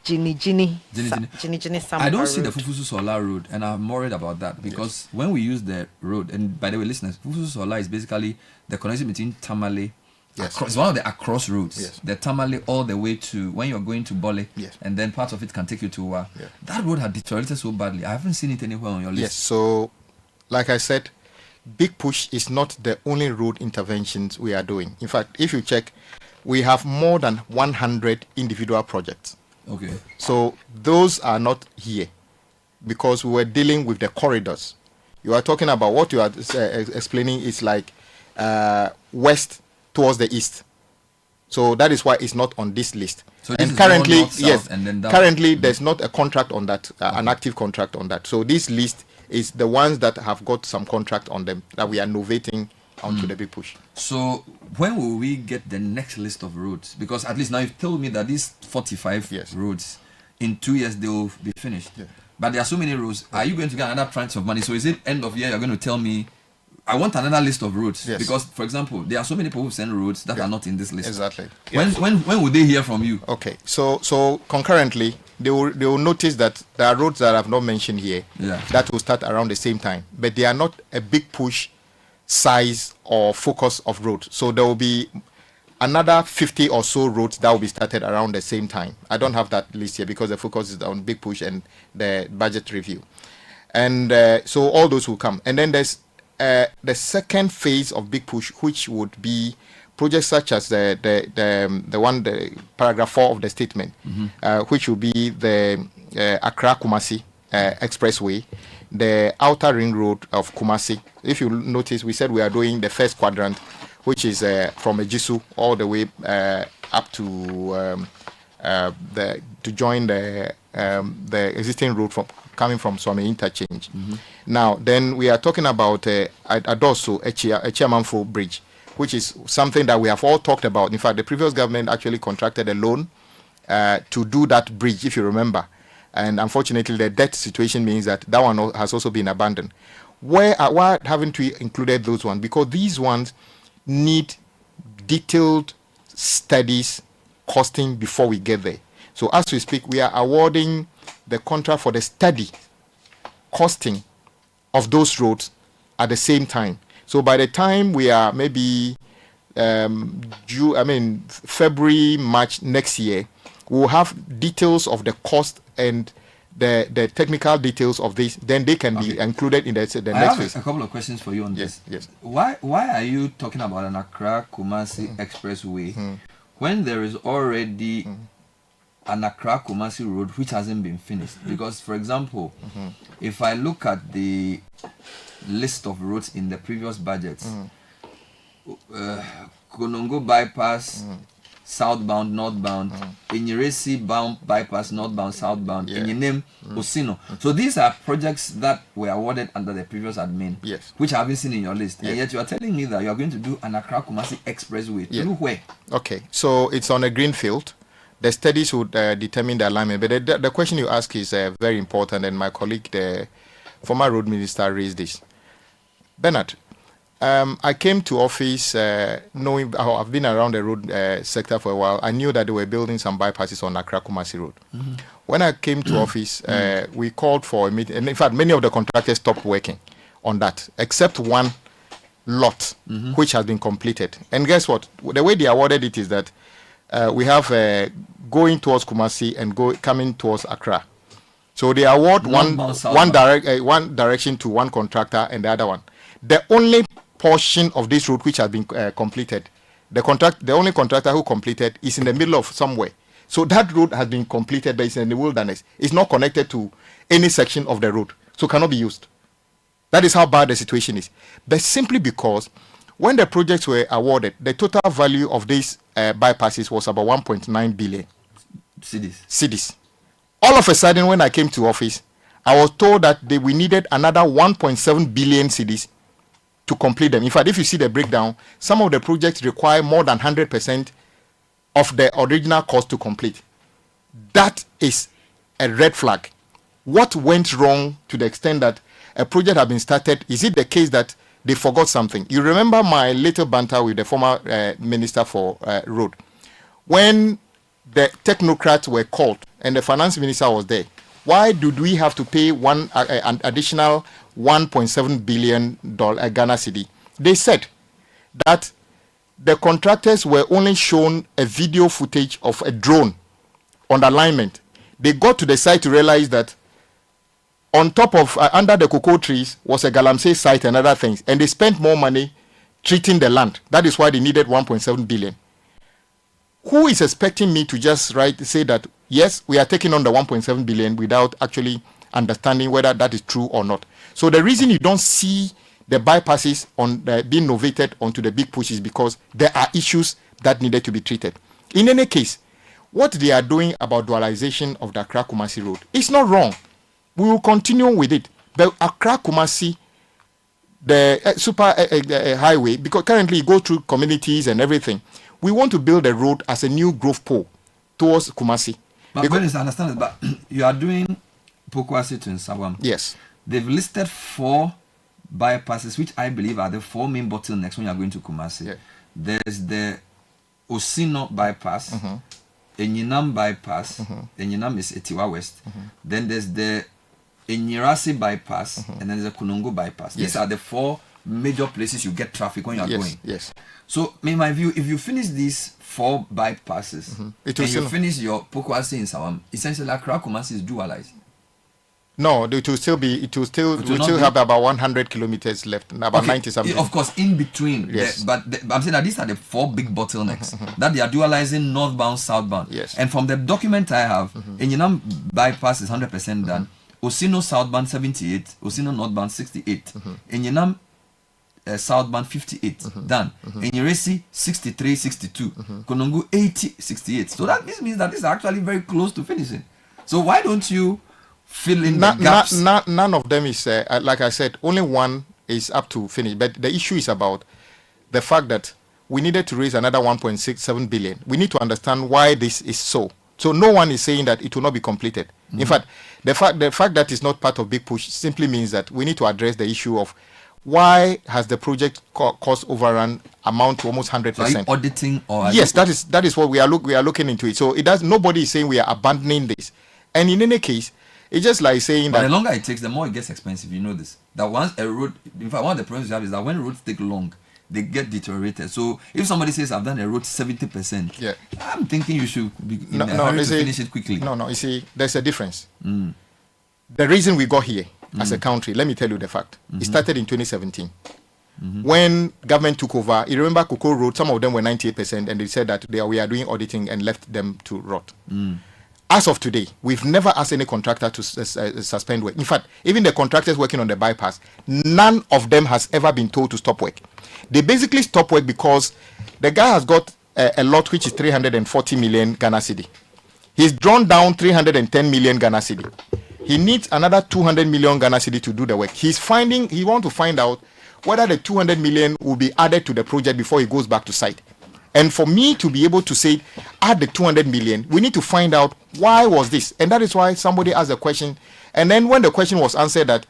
Jini Sampa I don't see Road. the Fufusu Solar Road, and I'm worried about that because when we use the road, and by the way, listeners, Fufusu Solar is basically the connection between Tamale. It's one of the across roads. The Tamale all the way to when you're going to Bole, and then part of it can take you to Wa. That road had deteriorated so badly. I haven't seen it anywhere on your list. Yes, so like I said, Big Push is not the only road interventions we are doing. In fact, if you check, we have more than 100 individual projects. Okay. So those are not here because we were dealing with the corridors. You are talking about what you are explaining is like west towards the east. So that is why it's not on this list. So and currently, north, south, and then down. Currently there's not a contract on that, an active contract on that. So this list is the ones that have got some contract on them that we are novating onto the Big Push. So when will we get the next list of roads? Because at least now you've told me that these 45 roads, in 2 years they will be finished. But there are so many roads. Are you going to get another tranche of money? So is it end of year you're going to tell me, I want another list of roads? Because, for example, there are so many people who send roads that are not in this list. Exactly. When will they hear from you? Okay. So concurrently, they will notice that there are roads that I've not mentioned here that will start around the same time. But they are not a Big Push size or focus of road. So there will be another 50 or so roads that will be started around the same time. I don't have that list here because the focus is on Big Push and the budget review. And so all those will come. And then there's the second phase of Big Push, which would be projects such as the paragraph 4 of the statement, which will be the Accra Kumasi Expressway, the outer ring road of Kumasi. If you notice, we said we are doing the first quadrant, which is from Ejisu all the way up to to join the existing road coming from Swami Interchange. Now, then we are talking about Adoso Echiamanfo Bridge, which is something that we have all talked about. In fact, the previous government actually contracted a loan to do that bridge, if you remember. And unfortunately, the debt situation means that one has also been abandoned. Why haven't we included those ones? Because these ones need detailed studies, costing before we get there. So as we speak, we are awarding the contract for the study, costing of those roads at the same time. So by the time we are maybe February, March next year, we'll have details of the cost and the technical details of this. Then they can be included in the next phase. I have a couple of questions for you on this. Yes. Why are you talking about an Accra Kumasi Expressway when there is already an Accra Kumasi road which hasn't been finished? Because, for example, if I look at the list of roads in the previous budgets, Konongo bypass, southbound, northbound, Enyiresi bound bypass, northbound, southbound, Enyenem, Osino. So these are projects that were awarded under the previous admin, which I haven't seen in your list. And yet you are telling me that you are going to do an Accra Kumasi Expressway. Through where? Okay, so it's on a green field. The studies would determine the alignment. But the question you ask is very important, and my colleague, the former road minister, raised this. Bernard, I came to office knowing I've been around the road sector for a while. I knew that they were building some bypasses on Accra Kumasi Road. When I came to office, we called for a meeting. And in fact, many of the contractors stopped working on that, except one lot, which has been completed. And guess what? The way they awarded it is that we have going towards Kumasi and coming towards Accra. So they award one direction to one contractor and the other one. The only portion of this road which has been completed, the only contractor who completed is in the middle of somewhere. So that road has been completed, but it's in the wilderness. It's not connected to any section of the road, so cannot be used. That is how bad the situation is. But simply because when the projects were awarded, the total value of these bypasses was about 1.9 billion cedis. All of a sudden, when I came to office, I was told that we needed another 1.7 billion cedis to complete them. In fact, if you see the breakdown, some of the projects require more than 100% of the original cost to complete. That is a red flag. What went wrong to the extent that a project has been started? Is it the case that they forgot something? You remember my little banter with the former minister for road. When the technocrats were called and the finance minister was there, why did we have to pay an additional $1.7 billion Ghana cedi? They said that the contractors were only shown a video footage of a drone on alignment. They got to the site to realize that on top of, under the cocoa trees was a galamsey site and other things. And they spent more money treating the land. That is why they needed 1.7 billion. Who is expecting me to just say that, yes, we are taking on the 1.7 billion without actually understanding whether that is true or not? So the reason you don't see the bypasses being novated onto the big push is because there are issues that needed to be treated. In any case, what they are doing about dualization of the Accra Kumasi Road is not wrong. We will continue with it. But Accra Kumasi, the super highway, because currently it goes through communities and everything, we want to build a road as a new growth pole towards Kumasi. But because, I understand it, but you are doing Pokwasi to Nsawam. Yes. They've listed 4 bypasses, which I believe are the 4 main bottlenecks when you are going to Kumasi. Yeah. There's the Osino bypass, Enyinam bypass, Enyinam is Etiwa West. Then there's the Enyirasi bypass, and then there's the Kunungu bypass. These are the 4 major places you get traffic when you are going. Yes. So, in my view, if you finish these 4 bypasses and you finish your Pokwasi in Sawam, essentially Accra Kumasi is dualized. No, it will still have about 100 kilometers left, about 90 something. Of course, in between. Yes. But I'm saying that these are the 4 big bottlenecks that they are dualizing northbound, southbound. Yes. And from the document I have, Enyinam bypass is 100% done. Osino southbound 78, Osino northbound 68. Enyinam southbound 58 done. Enyiresi 63, 62. Konongo 80, 68. So this means that this is actually very close to finishing. So why don't you fill in the gaps? None of them is, like I said, only one is up to finish. But the issue is about the fact that we needed to raise another 1.67 billion. We need to understand why this is so. So no one is saying that it will not be completed. In fact, the fact that it's not part of Big Push simply means that we need to address the issue of why has the project cost overrun amount to almost 100%. So are you auditing or? Yes, that is what we are looking into it. So it does. Nobody is saying we are abandoning this. And in any case, it's just like saying but that the longer it takes, the more it gets expensive. You know this. That once a road, in fact, one of the problems you have is that when roads take long, they get deteriorated. So if somebody says I've done a road 70%, yeah, I'm thinking you should be in a hurry to finish it quickly. No, you see, there's a difference. The reason we got here as a country, let me tell you the fact. It started in 2017. When government took over, you remember Cocoa Road, some of them were 98%, and they said that we are doing auditing and left them to rot. As of today, we've never asked any contractor to suspend work. In fact, even the contractors working on the bypass, none of them has ever been told to stop work. They basically stop work because the guy has got a lot which is 340 million Ghana cedi. He's drawn down 310 million Ghana cedi. He needs another 200 million Ghana cedi to do the work. He wants to find out whether the 200 million will be added to the project before he goes back to site. And for me to be able to say, add the 200 million, we need to find out why was this. And that is why somebody asked a question. And then when the question was answered that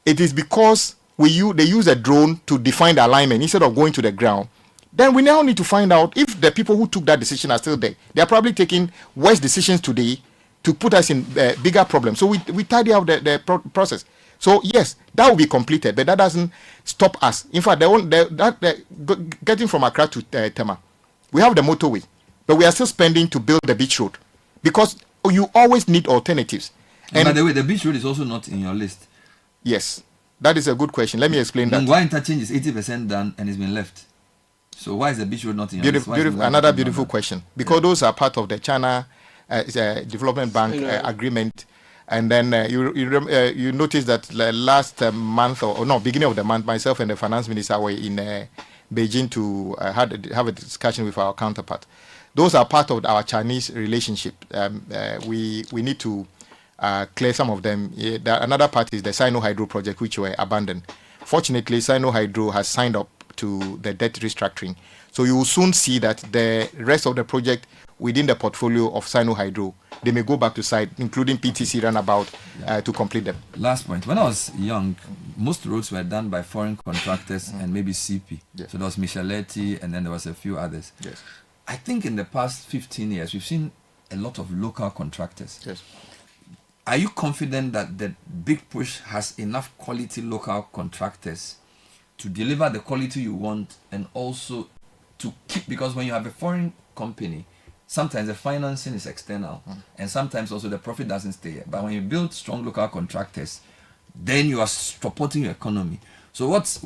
it is because they use a drone to define the alignment instead of going to the ground, then we now need to find out if the people who took that decision are still there. They are probably taking worse decisions today to put us in bigger problems. So we tidy out the process. So yes, that will be completed, but that doesn't stop us. In fact, getting from Accra to Tema, we have the motorway, but we are still spending to build the beach road because you always need alternatives. And by the way, the beach road is also not in your list. Yes, that is a good question. Let me explain that. Why interchange is 80% done and it's been left? So why is the beach road not in your list? Another beautiful question. Because those are part of the China Development Bank agreement. And then you notice that last month beginning of the month, myself and the finance minister were in Beijing to have a discussion with our counterpart. Those are part of our Chinese relationship. We need to clear some of them. Another part is the Sino Hydro project, which were abandoned. Fortunately, Sino Hydro has signed up to the debt restructuring. So you will soon see that the rest of the project within the portfolio of Sino Hydro, they may go back to site, including PTC runabout, to complete them. Last point. When I was young, most roads were done by foreign contractors and maybe CP. Yes. So there was Micheletti and then there was a few others. Yes. I think in the past 15 years, we've seen a lot of local contractors. Yes. Are you confident that the Big Push has enough quality local contractors to deliver the quality you want and also to keep, because when you have a foreign company, sometimes the financing is external and sometimes also the profit doesn't stay. But when you build strong local contractors, then you are supporting your economy. So what's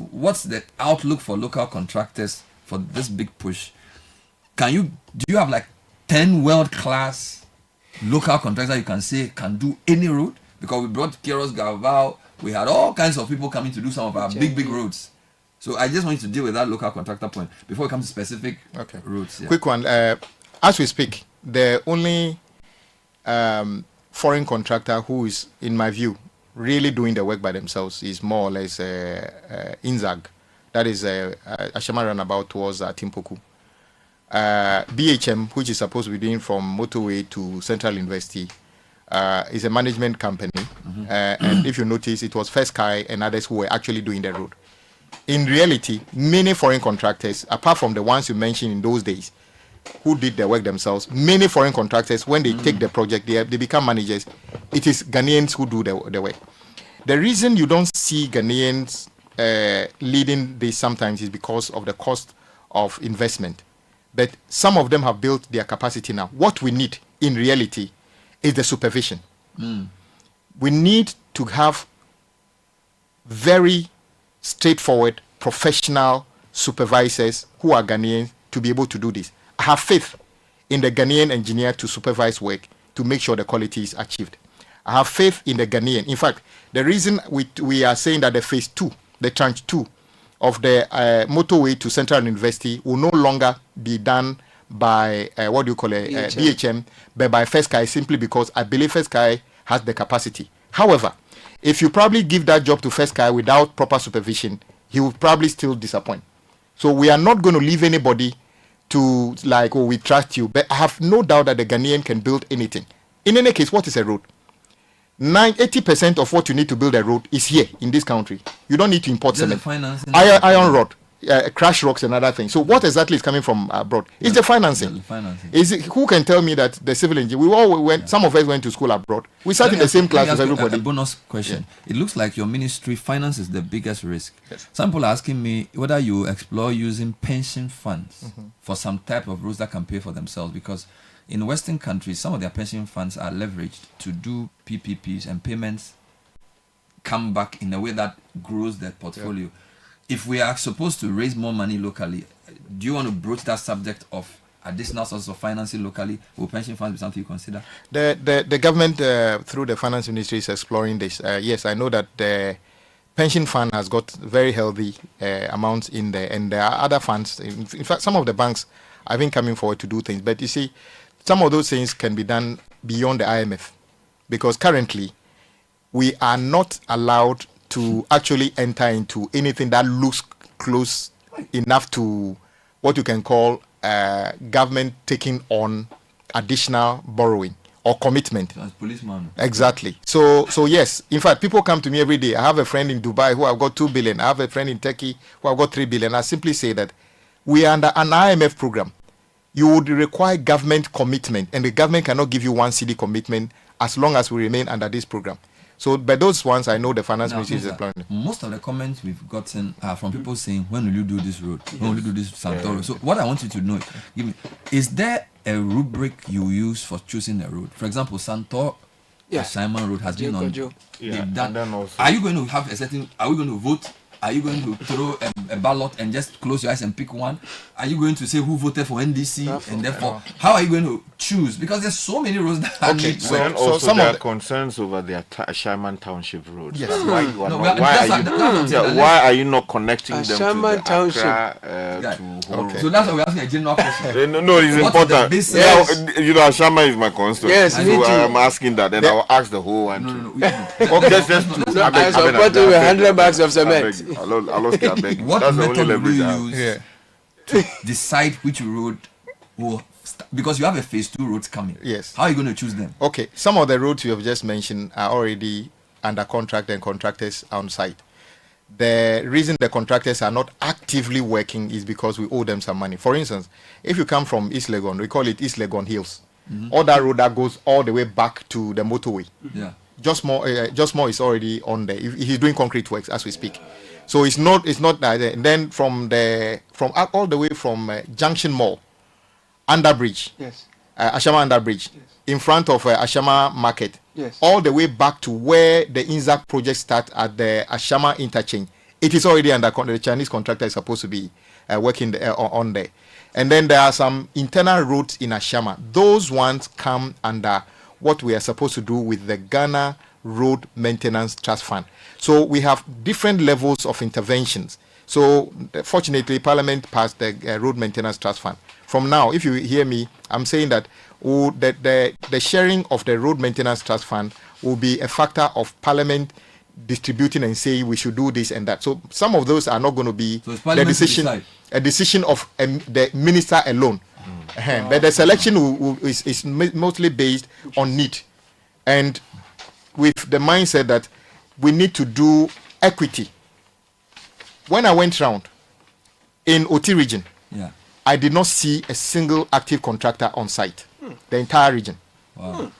the outlook for local contractors for this Big Push? Do you have like 10 world-class local contractors you can say can do any road? Because we brought Keros Galvao, we had all kinds of people coming to do some of our big roads. So I just want you to deal with that local contractor point before we come to specific roads. Yeah. Quick one. As we speak, the only foreign contractor who is, in my view, really doing the work by themselves is more or less Inzag. That is Ashama runabout towards Timpoku. BHM, which is supposed to be doing from motorway to Central University, is a management company. And if you notice, it was First Sky and others who were actually doing the road. In reality, many foreign contractors, apart from the ones you mentioned in those days, who did the work themselves, many foreign contractors, when they take the project, they become managers. It is Ghanaians who do the work. The reason you don't see Ghanaians leading this sometimes is because of the cost of investment. But some of them have built their capacity now. What we need in reality is the supervision. We need to have very straightforward, professional supervisors who are Ghanaians to be able to do this. I have faith in the Ghanaian engineer to supervise work to make sure the quality is achieved. I have faith in the Ghanaian. In fact, the reason we are saying that the phase 2, the tranche 2 of the motorway to Central University will no longer be done by BHM, but by FESCAI, simply because I believe FESCAI has the capacity. However, if you probably give that job to FESCAI without proper supervision, he will probably still disappoint. So we are not going to leave anybody to like, oh, we trust you. But I have no doubt that the Ghanaian can build anything. In any case, what is a road? 80% of what you need to build a road is here in this country. You don't need to import cement. Iron rod, crash rocks and other things. So what exactly is coming from abroad? It's the financing. Is it, who can tell me that the civil engineer, some of us went to school abroad. We sat in the same class with everybody. A bonus question. Yeah. It looks like your ministry finances the biggest risk. Yes. Some people are asking me whether you explore using pension funds for some type of roads that can pay for themselves, because in Western countries, some of their pension funds are leveraged to do PPPs, and payments come back in a way that grows their portfolio. Yeah. If we are supposed to raise more money locally, do you want to broach that subject of additional sources of financing locally? Will pension funds be something you consider? The government, through the finance ministry, is exploring this. Yes, I know that the pension fund has got very healthy amounts in there, and there are other funds. In fact, some of the banks have been coming forward to do things. But you see, some of those things can be done beyond the IMF, because currently we are not allowed to actually enter into anything that looks close enough to what you can call government taking on additional borrowing or commitment. As policeman. Exactly. So yes, in fact, people come to me every day. I have a friend in Dubai who have got 2 billion. I have a friend in Turkey who have got 3 billion. I simply say that we are under an IMF program. You would require government commitment, and the government cannot give you one cedi commitment as long as we remain under this program. So, by those ones, I know the finance ministry is applying. Most of the comments we've gotten are from people saying, when will you do this road? When will you do this Santoro? So, what I want you to know is there a rubric you use for choosing a road? For example, Santoro Ashaiman Road has been on. They've done. Are you going to have a certain? Are we going to vote? Are you going to throw a ballot and just close your eyes and pick one? Are you going to say who voted for NDC and therefore how are you going to choose? Because there's so many roads that are okay. So some there of are concerns over the Sherman Township Road. Yes. Why are you not connecting them to Sherman Township? So that's why we're asking a general question. No, it's important. You know, Sherman is my constituent. Yes, so I'm asking that, and I'll ask the whole one. I support you with 100 bags of cement. What method will you use to decide which road will because you have a phase 2 roads coming? Yes. How are you going to choose them? Okay, some of the roads you have just mentioned are already under contract and contractors on site. The reason the contractors are not actively working is because we owe them some money. For instance, if you come from East Legon, we call it East Legon Hills. All that road that goes all the way back to the motorway. Yeah. Just more is already on there. He's doing concrete works as we speak. So it's not that. And then from all the way from Junction Mall, Underbridge, yes, Ashama Underbridge, yes, in front of Ashama Market, yes, all the way back to where the INZAC project starts at the Ashama interchange. It is already under the Chinese contractor is supposed to be working on there. And then there are some internal roads in Ashama. Those ones come under what we are supposed to do with the Ghana Road Maintenance Trust Fund. So we have different levels of interventions. So fortunately, Parliament passed the Road Maintenance Trust Fund. From now, if you hear me, I'm saying that the sharing of the Road Maintenance Trust Fund will be a factor of Parliament distributing and saying we should do this and that. So some of those are not going to be a decision of the minister alone. But the selection is mostly based on need, and with the mindset that we need to do equity. When I went round in OT region, I did not see a single active contractor on site. The entire region. Wow.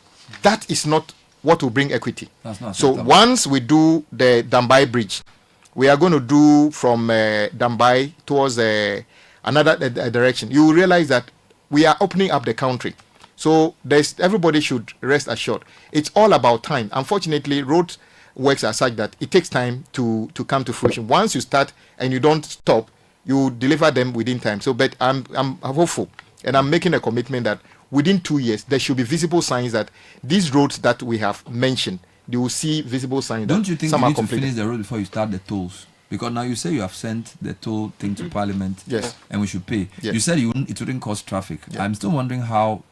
That is not what will bring equity. That's not so once we do the Dambai Bridge, we are going to do from Dambai towards another direction. You will realize that we are opening up the country. So everybody should rest assured. It's all about time. Unfortunately, roads works are such that it takes time to come to fruition. Once you start and you don't stop, you deliver them within time. So, but I'm hopeful, and I'm making a commitment that within 2 years there should be visible signs that these roads that we have mentioned, they will see visible signs. Don't you think you need to finish the road before you start the tolls? Because now you say you have sent the toll thing to Parliament, yes, and we should pay. Yes. You said it wouldn't cause traffic. Yeah. I'm still wondering how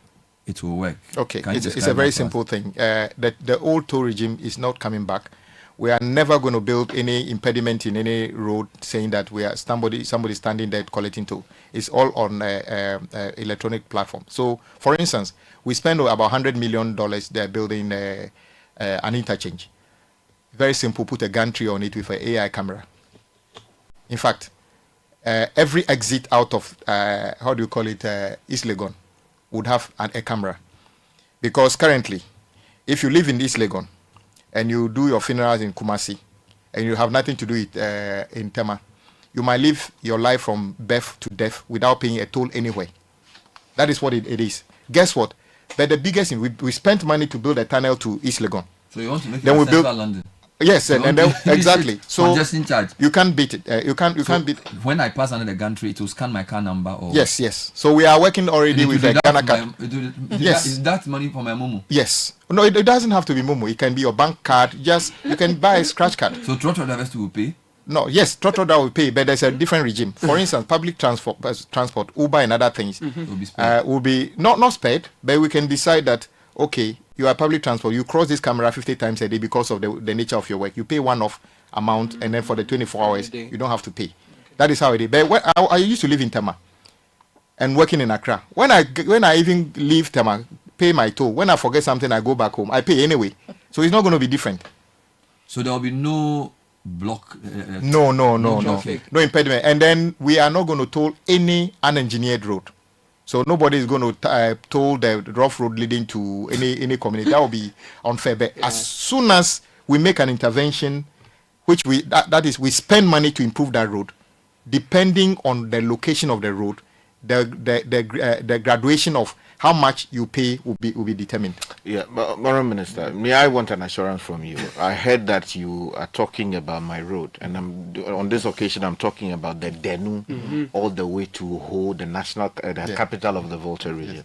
it will work. Okay, it's a very simple thing. The old toll regime is not coming back. We are never going to build any impediment in any road saying that we are somebody standing there collecting toll. It's all on electronic platform. So, for instance, we spend about $100 million there building an interchange. Very simple. Put a gantry on it with an AI camera. In fact, every exit out of East Legon would have a camera, because currently, if you live in East Legon and you do your funerals in Kumasi, and you have nothing to do it in Tema, you might live your life from birth to death without paying a toll anywhere. That is what it is. Guess what? But the biggest thing, we spent money to build a tunnel to East Legon. So you want to make it central London? Yes, and then exactly. So just in charge. You can't beat it. You can't beat. When I pass under the gantry, it will scan my car number. Or yes. So we are working already with a Ghana card. Yes. Is that money for my Momo? Yes. No, it doesn't have to be Momo. It can be your bank card. Just you can buy a scratch card. So Trotro Divest will pay? No. Yes, Trotro will pay, but there's a different regime. For instance, public transport, Uber and other things will be not spared, but we can decide that okay, you are public transport, you cross this camera 50 times a day because of the nature of your work. You pay one-off amount, and then for the 24 hours, you don't have to pay. That is how it is. But when I used to live in Tema and working in Accra. When I even leave Tema, pay my toll. When I forget something, I go back home. I pay anyway. So it's not going to be different. So there will be no block? No impediment. And then we are not going to toll any unengineered road. So nobody is going to toll the rough road leading to any community. That will be unfair. But as soon as we make an intervention, which that is, we spend money to improve that road, depending on the location of the road, the graduation of how much you pay will be determined. Yeah, but Madam Minister, I want an assurance from you. I heard that you are talking about my road, and on this occasion I'm talking about the Denu all the way to Ho, the national, capital of the Volta region. Yes.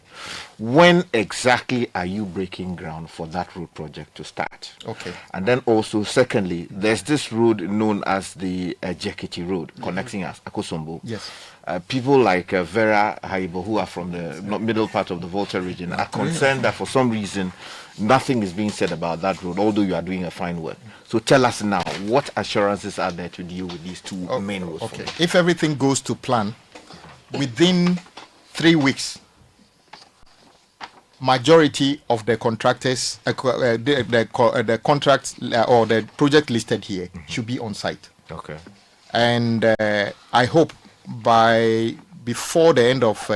When exactly are you breaking ground for that road project to start? Okay. And then also, secondly, there's this road known as the Jekiti Road connecting us, Akosombo. Yes. People like Vera Haibo, who are from the middle part of the Volta region, are concerned that for some reason nothing is being said about that road, although you are doing a fine work. So tell us now, what assurances are there to deal with these two main roads? Okay. If everything goes to plan, within 3 weeks, majority of the contractors, the contracts or the project listed here should be on site. Okay. And I hope before the end of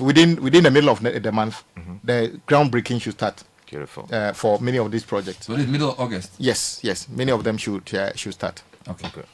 within the middle of the month, the groundbreaking should start. Beautiful. For many of these projects. So it's middle of August. Yes. Many of them should start. Okay, good.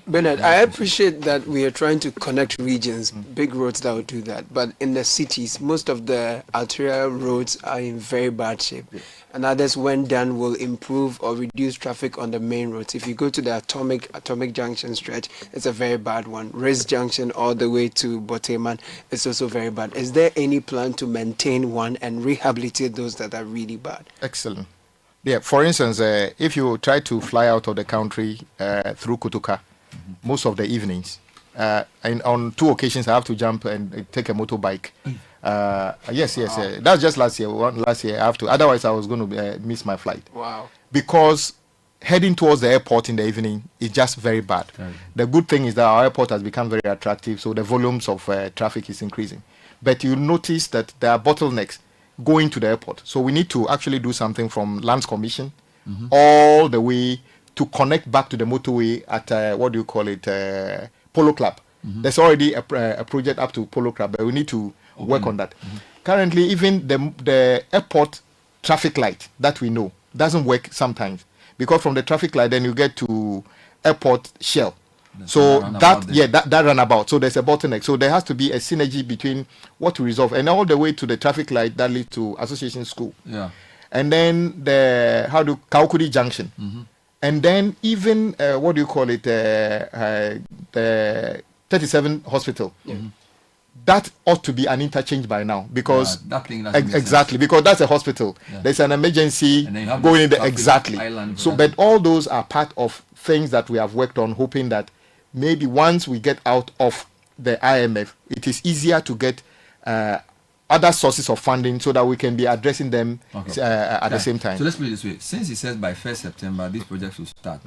Bernard, I appreciate that we are trying to connect regions, big roads that will do that. But in the cities, most of the arterial roads are in very bad shape. Yeah. And others, when done, will improve or reduce traffic on the main roads. If you go to the Atomic Junction stretch, it's a very bad one. Race Junction all the way to Boteman is also very bad. Is there any plan to maintain one and rehabilitate those that are really bad? Excellent. Yeah, for instance, if you try to fly out of the country through Kutuka, most of the evenings, and on 2 occasions I have to jump and take a motorbike. Yes. That's just last year. Last year I have to. Otherwise, I was going to miss my flight. Wow. Because heading towards the airport in the evening is just very bad. The good thing is that our airport has become very attractive, so the volumes of traffic is increasing. But you notice that there are bottlenecks going to the airport. So we need to actually do something from Lands Commission all the way to connect back to the motorway at Polo Club. There's already a project up to Polo Club, but we need to work on that. Currently, even the airport traffic light that we know doesn't work sometimes, because from the traffic light then you get to airport shell. So that runabout. So there's a bottleneck. So there has to be a synergy between what we resolve and all the way to the traffic light that leads to Association School. Yeah. and then the Kaukuri Junction, and then even what do you call it, the 37 Hospital. That ought to be an interchange by now, because exactly, because that's a hospital. There's an emergency going in there, exactly. So, but all those are part of things that we have worked on, hoping that maybe once we get out of the IMF, it is easier to get other sources of funding so that we can be addressing them at the same time. So let's put it this way. Since he says by 1st September, these projects will start.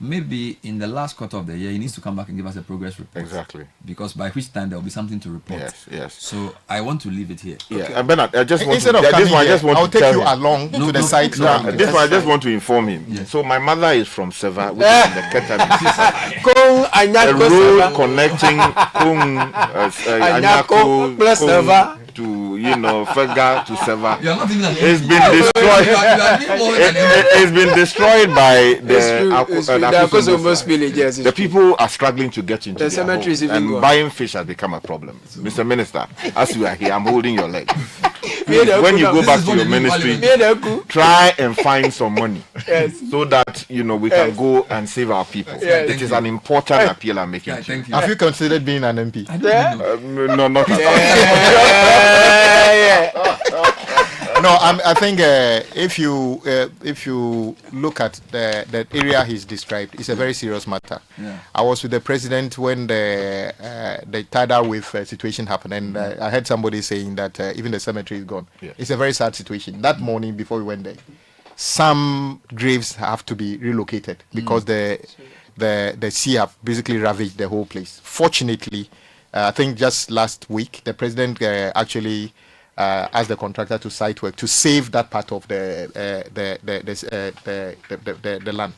Maybe in the last quarter of the year, he needs to come back and give us a progress report. Exactly. Because by which time there will be something to report. Yes. So I want to leave it here. Yeah. Bernard, I just want Instead to, of coming I just want I'll to take you him. along to the site. This one I just want to inform him. Yes. So my mother is from Seva, which is in the Ketabi. A Anyako road connecting Anyako plus Seva to Fega to Seva. You're not even It's been destroyed. It's been destroyed by the The people are struggling to get into the their cemetery, and buying fish has become a problem. Mr. Minister, as you are here, I'm holding your leg. When you go back to your ministry, try and find some money so that we can go and save our people. It is an important appeal I'm making. Have you considered being an MP? No, not at all. No, I think if you look at the area he's described, it's a very serious matter. I was with the president when the tidal wave situation happened, and I heard somebody saying that even the cemetery is gone. It's a very sad situation. That morning before we went there, some graves have to be relocated because the sea have basically ravaged the whole place. Fortunately, I think just last week the president actually asked the contractor to site work to save that part of the land.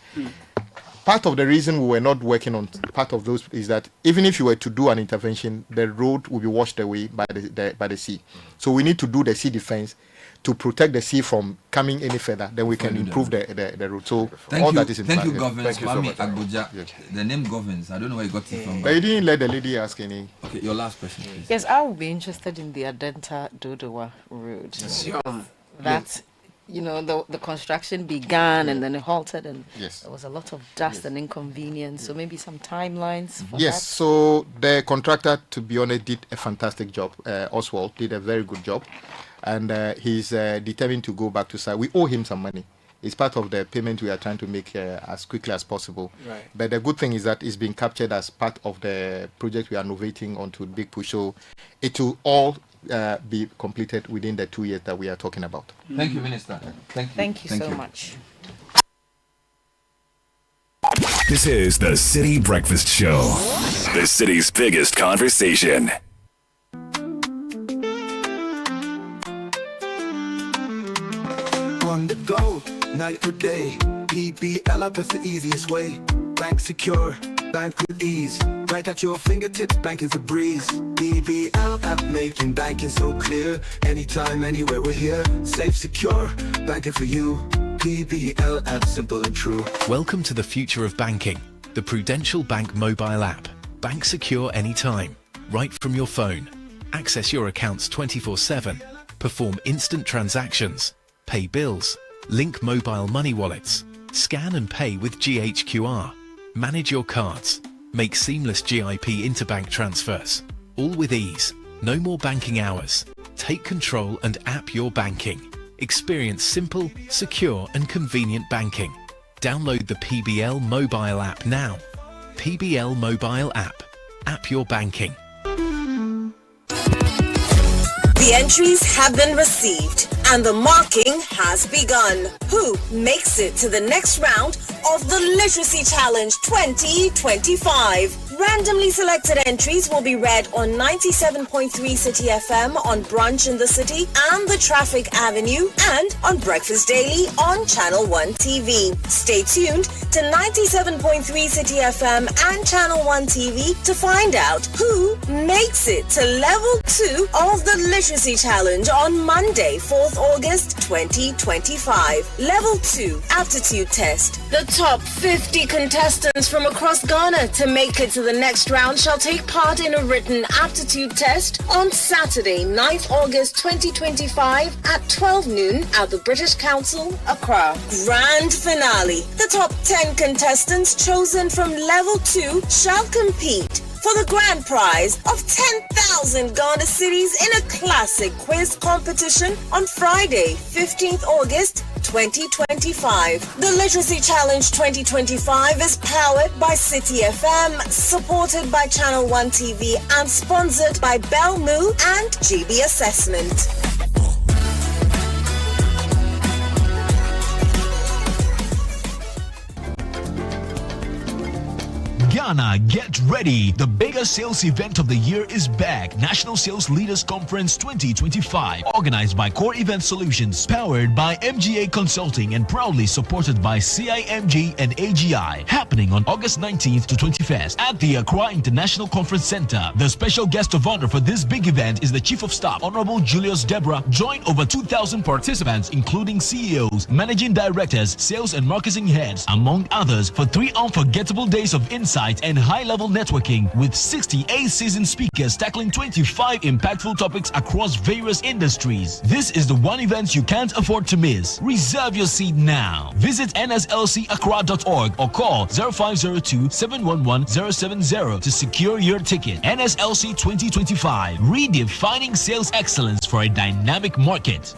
Part of the reason we were not working on part of those is that even if you were to do an intervention, the road will be washed away by the sea. So we need to do the sea defense to protect the sea from coming any further. Then we can improve the road. So that is in Thank you, plan. Governors. Thank you so much. Agboja. The name Governors. I don't know where you got it from. But you didn't let the lady ask any. Okay, your last question, please. Yes, I would be interested in the Adenta Dodowa road. That, the construction began and then it halted, and there was a lot of dust and inconvenience. So maybe some timelines for that. So the contractor, to be honest, did a fantastic job. Oswald did a very good job. And he's determined to go back to site. We owe him some money. It's part of the payment we are trying to make as quickly as possible. Right. But the good thing is that it's being captured as part of the project we are innovating onto Big Push. So it will all be completed within the 2 years that we are talking about. Thank you, Minister. Thank you so much. This is the City Breakfast Show, the city's biggest conversation. On the go, night or day. PBL up is the easiest way. Bank secure, bank with ease. Right at your fingertips, bank is a breeze. PBL app making banking so clear. Anytime, anywhere we're here. Safe, secure, banking for you. PBL app, simple and true. Welcome to the future of banking. The Prudential Bank mobile app. Bank secure anytime. Right from your phone. Access your accounts 24/7. Perform instant transactions. Pay bills, link mobile money wallets, scan and pay with GHQR, manage your cards, make seamless GIP interbank transfers, all with ease. No more banking hours. Take control and app your banking. Experience simple, secure and convenient banking. Download the PBL mobile app now. PBL mobile app. App your banking. The entries have been received and the marking has begun. Who makes it to the next round of the Literacy Challenge 2025? Randomly selected entries will be read on 97.3 City FM on Brunch in the City and the Traffic Avenue, and on Breakfast Daily on Channel 1 TV. Stay tuned to 97.3 City FM and Channel 1 TV to find out who makes it to level 2 of the Literacy Challenge on Monday, 4th August 2025. Level 2 Aptitude Test. The top 50 contestants from across Ghana to make it to to the next round shall take part in a written aptitude test on Saturday, 9th August 2025 at 12 noon at the British Council, Accra. Grand finale. The top 10 contestants chosen from level 2 shall compete for the grand prize of 10,000 Ghana cedis in a classic quiz competition on Friday, 15th August 2025. The Literacy Challenge 2025 is powered by Citi FM, supported by Channel 1 TV, and sponsored by Belmu and GB Assessment. Ghana, get ready. The biggest sales event of the year is back. National Sales Leaders Conference 2025. Organized by Core Event Solutions. Powered by MGA Consulting and proudly supported by CIMG and AGI. Happening on August 19th to 21st at the Accra International Conference Center. The special guest of honor for this big event is the Chief of Staff, Honorable Julius Deborah. Join over 2,000 participants, including CEOs, Managing Directors, Sales and Marketing Heads, among others, for 3 unforgettable days of insight and high-level networking with 68 seasoned speakers tackling 25 impactful topics across various industries. This is the one event you can't afford to miss. Reserve your seat now. Visit nslcaccra.org or call 0502-711-070 to secure your ticket. NSLC 2025, redefining sales excellence for a dynamic market.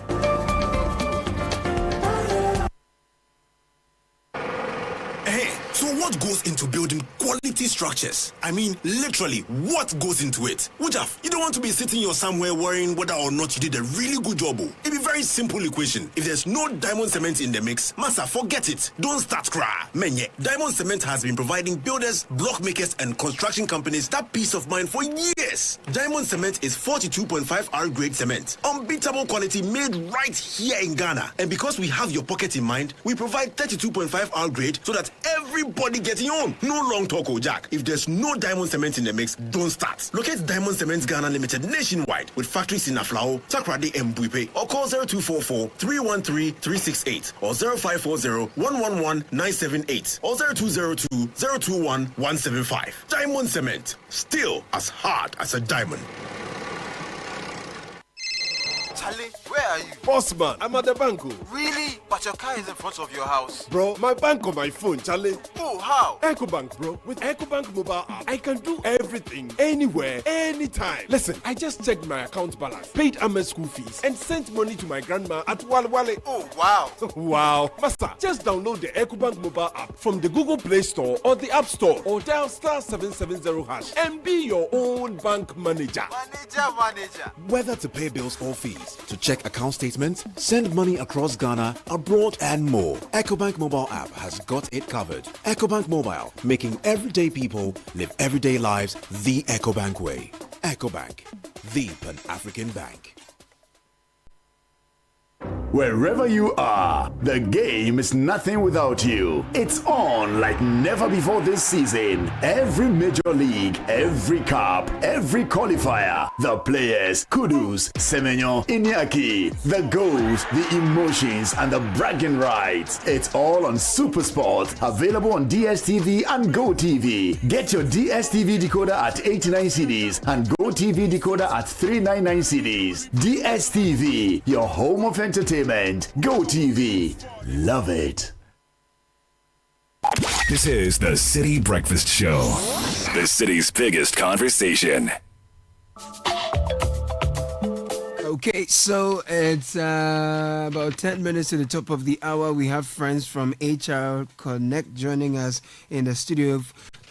So what goes into building quality structures? I mean, literally, what goes into it? Wujaf, you don't want to be sitting here somewhere worrying whether or not you did a really good job. It'd be very simple equation. If there's no diamond cement in the mix, massa, forget it. Don't start cry. Menye, diamond cement has been providing builders, block makers, and construction companies that peace of mind for years. Diamond cement is 42.5 R grade cement. Unbeatable quality made right here in Ghana. And because we have your pocket in mind, we provide 32.5 R grade so that everybody getting on. No long talk, Jack. If there's no diamond cement in the mix, don't start. Locate Diamond Cement Ghana Limited nationwide with factories in Aflao, Takrady, and Buipe, or call 0244-313-368 or 0540-111-978 or 0202-021-175. Diamond Cement, still as hard as a diamond. Charlie, where are you? Bossman, I'm at the bank. Really? But your car is in front of your house. Bro, my bank on my phone, Charlie. Oh, how? EcoBank, bro. With EcoBank mobile app, I can do everything, anywhere, anytime. Listen, I just checked my account balance, paid Ahmed's school fees, and sent money to my grandma at Walwale. Oh, wow. Wow. Master, just download the EcoBank mobile app from the Google Play Store or the App Store or dial *770# and be your own bank manager. Manager. Whether to pay bills or fees, to check account statements, send money across Ghana, abroad, and more, EcoBank mobile app has got it covered. EcoBank Mobile, making everyday people live everyday lives the EcoBank way. EcoBank, the Pan-African bank. Wherever you are, the game is nothing without you. It's on like never before this season. Every major league, every cup, every qualifier, the players, Kudus, Semenyo, Iñaki, the goals, the emotions, and the bragging rights. It's all on SuperSport, available on DSTV and GoTV. Get your DSTV decoder at 89 cedis and GoTV decoder at 399 cedis. DSTV, your home of entertainment. GoTV, love it. This is the City Breakfast Show, the city's biggest conversation. Okay, so it's about 10 minutes to the top of the hour. We have friends from HR Connect joining us in the studio.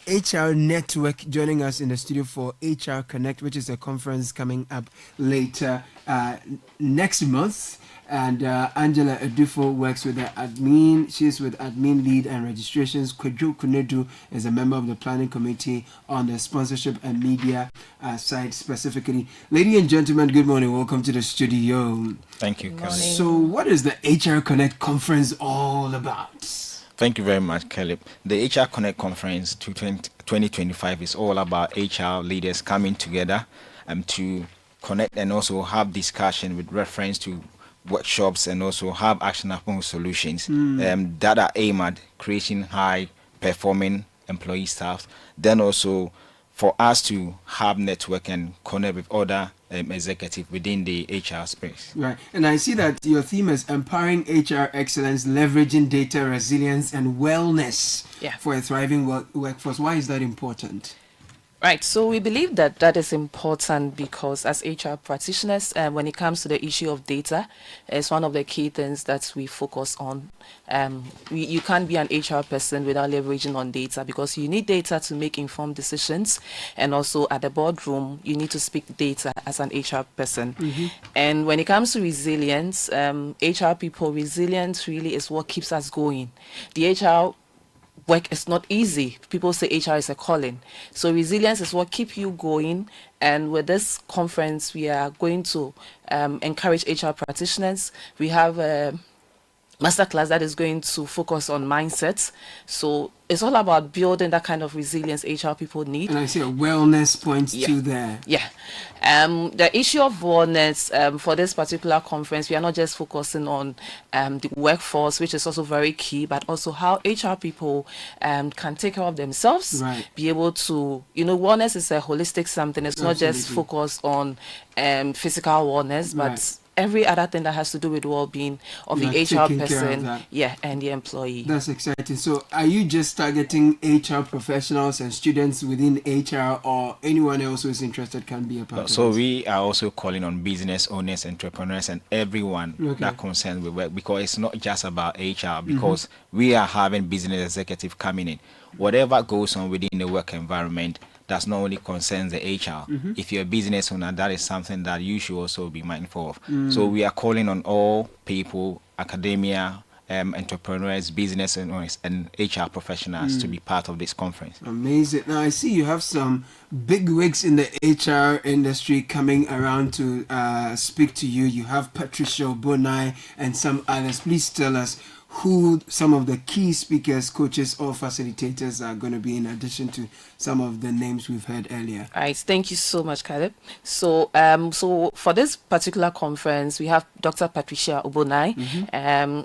HR Network joining us in the studio for HR Connect, which is a conference coming up later next month. And Angela Edufo works with the admin. She's with admin lead and registrations. Kweju Kunedu is a member of the planning committee on the sponsorship and media side specifically. Ladies and gentlemen, good morning. Welcome to the studio. Thank you, Kelly. So what is the HR Connect conference all about? Thank you very much, Caleb. The HR Connect Conference 2025 is all about HR leaders coming together to connect and also have discussion with reference to workshops and also have actionable solutions that are aimed at creating high-performing employee staff, then also for us to have network and connect with other executives within the HR space. Right, and I see that your theme is empowering HR excellence, leveraging data resilience and wellness for a thriving workforce. Why is that important? Right, so we believe that that is important because as HR practitioners, when it comes to the issue of data, it's one of the key things that we focus on. You can't be an HR person without leveraging on data because you need data to make informed decisions, and also at the boardroom, you need to speak data as an HR person. And when it comes to resilience, HR people, resilience really is what keeps us going. The HR work is not easy. People say HR is a calling. So resilience is what keeps you going. And with this conference, we are going to encourage HR practitioners. We have a masterclass that is going to focus on mindsets. So it's all about building that kind of resilience HR people need. And I see a wellness point too there. Yeah. The issue of wellness for this particular conference, we are not just focusing on the workforce, which is also very key, but also how HR people can take care of themselves, be able to, wellness is a holistic something. It's not just focused on physical wellness, but every other thing that has to do with well-being of the HR person, and the employee. That's exciting. So are you just targeting HR professionals and students within HR, or anyone else who is interested can be a part of So this? we are also calling on business owners, entrepreneurs, and everyone that concerns with work, because it's not just about HR, because we are having business executive coming in. Whatever goes on within the work environment, that not only concerns the HR. If you're a business owner, that is something that you should also be mindful of. So we are calling on all people, academia, entrepreneurs, business owners, and HR professionals to be part of this conference. Amazing. Now I see you have some big wigs in the HR industry coming around to speak to you. You have Patricia Obonai and some others. Please tell us who some of the key speakers, coaches, or facilitators are going to be, in addition to some of the names we've heard earlier. All right, thank you so much, Caleb. So, so for this particular conference, we have Dr. Patricia Obonai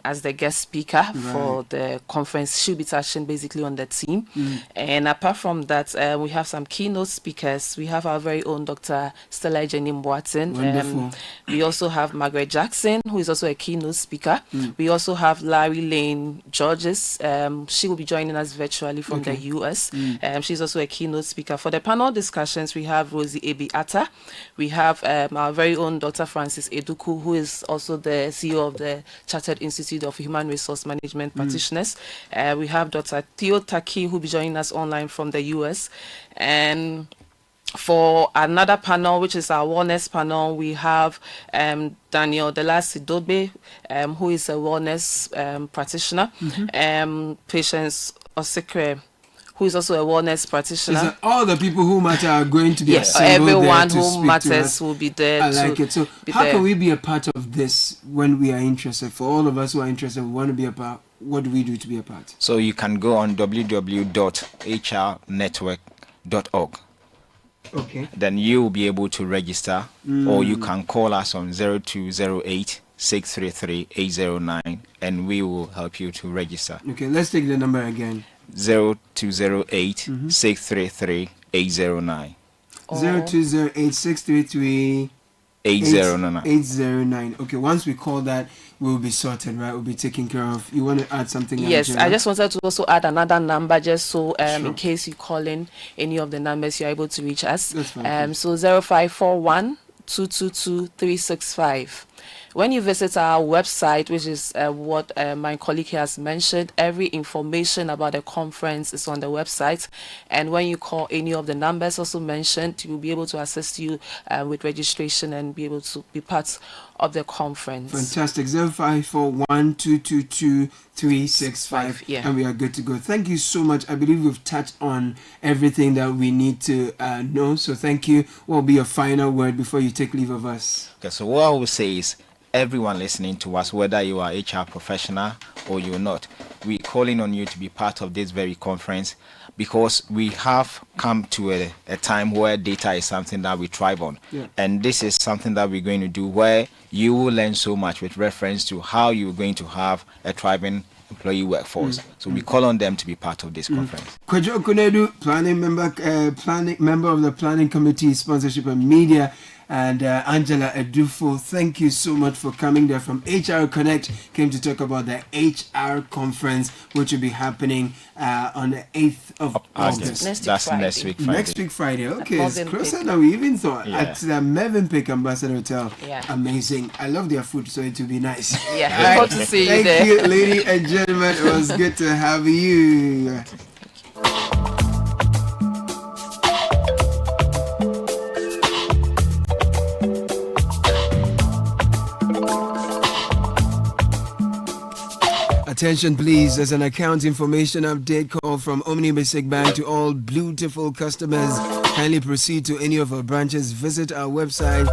as the guest speaker for the conference. She'll be touching basically on the theme. And apart from that, we have some keynote speakers. We have our very own Dr. Stella Jenny Mboatin. Wonderful. We also have Margaret Jackson, who is also a keynote speaker. We also have Larry Lane Georges. She will be joining us virtually from the US. She's also a keynote speaker. For the panel discussions, we have Rosie Ebi-Atta. We have our very own Dr. Francis Eduku, who is also the CEO of the Chartered Institute of Human Resource Management Practitioners. We have Dr. Theo Taki, who will be joining us online from the US. And for another panel, which is our wellness panel, we have Daniel Delasi Dobe, who is a wellness practitioner, Patience Osikre, who is also a wellness practitioner. So all the people who matter are going to be assembled everyone there to who speak matters to us. will be there. I like it. So how can we be a part of this when we are interested? For all of us who are interested, we want to be a part. What do we do to be a part? So you can go on www.hrnetwork.org. Okay. Then you will be able to register, or you can call us on 0208 633 809, and we will help you to register. Okay, let's take the number again. 0208 633 809. 0208 633 809. Okay, once we call that, we'll be sorted, right? We'll be taken care of. You want to add something? Yes, Angela? I just wanted to also add another number, just so in case you call in any of the numbers, you're able to reach us. That's fine. So 0541 222 365. When you visit our website, which is what my colleague here has mentioned, every information about the conference is on the website. And when you call any of the numbers also mentioned, we will be able to assist you with registration and be able to be part of the conference. Fantastic. 0541 222 365. Yeah. And we are good to go. Thank you so much. I believe we've touched on everything that we need to know. So thank you. What will be your final word before you take leave of us? Okay, so what I will say is, everyone listening to us, whether you are HR professional or you're not, we're calling on you to be part of this very conference, because we have come to a time where data is something that we thrive on. And this is something that we're going to do where you will learn so much with reference to how you're going to have a thriving employee workforce. So we call on them to be part of this conference. Kojo Kunedu, planning member of the planning committee, sponsorship and media, and Angela Edufo, thank you so much for coming there from HR Connect. Came to talk about the HR conference, which will be happening on the 8th of August. Next week Friday. Next week Friday. Okay, it's closer than we even thought. At the Mervyn Pick Ambassador Hotel. Yeah. Amazing. I love their food, so it will be nice. Yeah, good to see you there. Thank you, ladies and gentlemen. It was good to have you. Attention please, there's an account information update call from Omni Basic Bank to all beautiful customers. Kindly proceed to any of our branches. Visit our website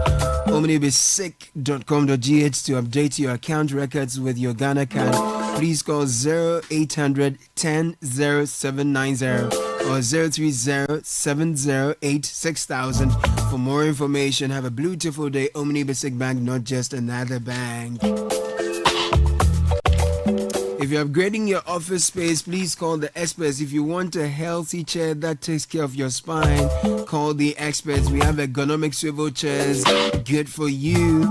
omnibasic.com.gh to update your account records with your Ghana card. Please call 0800 10 0790 or 030 708 6000 for more information. Have a beautiful day. Omni Basic Bank, not just another bank. If you're upgrading your office space, please call the experts. If you want a healthy chair that takes care of your spine, call the experts. We have ergonomic swivel chairs, good for you.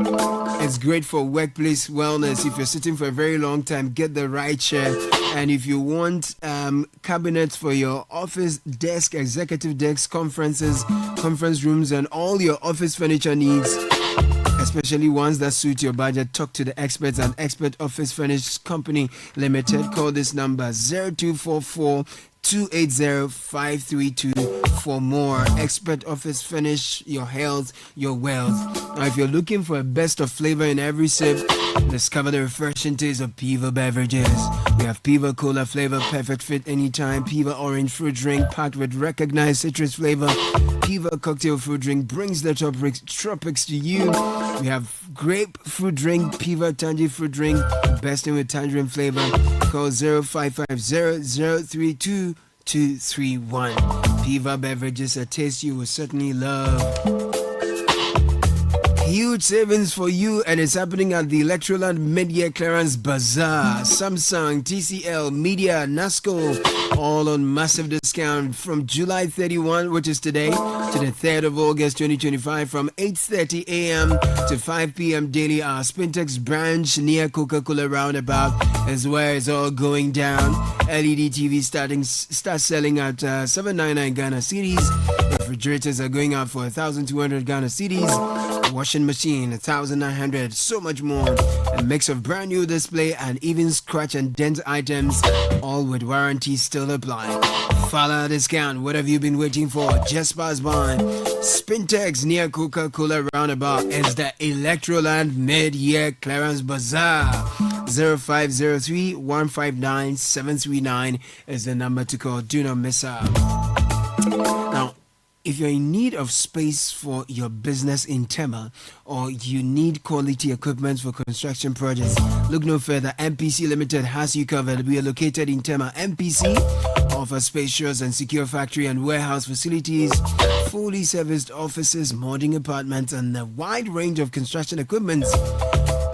It's great for workplace wellness. If you're sitting for a very long time, get the right chair. And if you want cabinets for your office desk, executive desks, conferences, conference rooms, and all your office furniture needs, especially ones that suit your budget, talk to the experts at Expert Office Furnish Company Limited. Call this number 0244 280 532 for more. Expert Office Furnish your health, your wealth. Now, if you're looking for a best of flavor in every sip, discover the refreshing taste of Piva beverages. We have Piva Cola flavor, perfect fit anytime. Piva Orange fruit drink packed with recognized citrus flavor. Piva cocktail fruit drink brings the tropics to you. We have grape fruit drink, Piva tangy fruit drink, bursting with tangerine flavor. Call 0550 032 Piva beverages, a taste you will certainly love. Huge savings for you, and it's happening at the Electroland Mid-Year Clearance Bazaar. Samsung, TCL, Media, NASCO, all on massive discount from July 31, which is today, to the 3rd of August 2025 from 8:30 a.m. to 5 p.m. daily. Our Spintex branch near Coca-Cola Roundabout is where it's all going down. LED TV start selling at 799 Ghana cedis. Refrigerators are going out for 1,200 Ghana cedis. Washing machine 1,900, so much more. A mix of brand new display and even scratch and dent items, all with warranty still applied. Fala discount, what have you been waiting for? Just pass by. Spintex near Coca-Cola Roundabout is the Electroland Mid-Year Clearance Bazaar. 0503 159 739 is the number to call. Do not miss out. Now, if you're in need of space for your business in Tema, or you need quality equipment for construction projects, look no further. MPC Limited has you covered. We are located in Tema. MPC offers spacious and secure factory and warehouse facilities, fully serviced offices, modding apartments, and a wide range of construction equipment.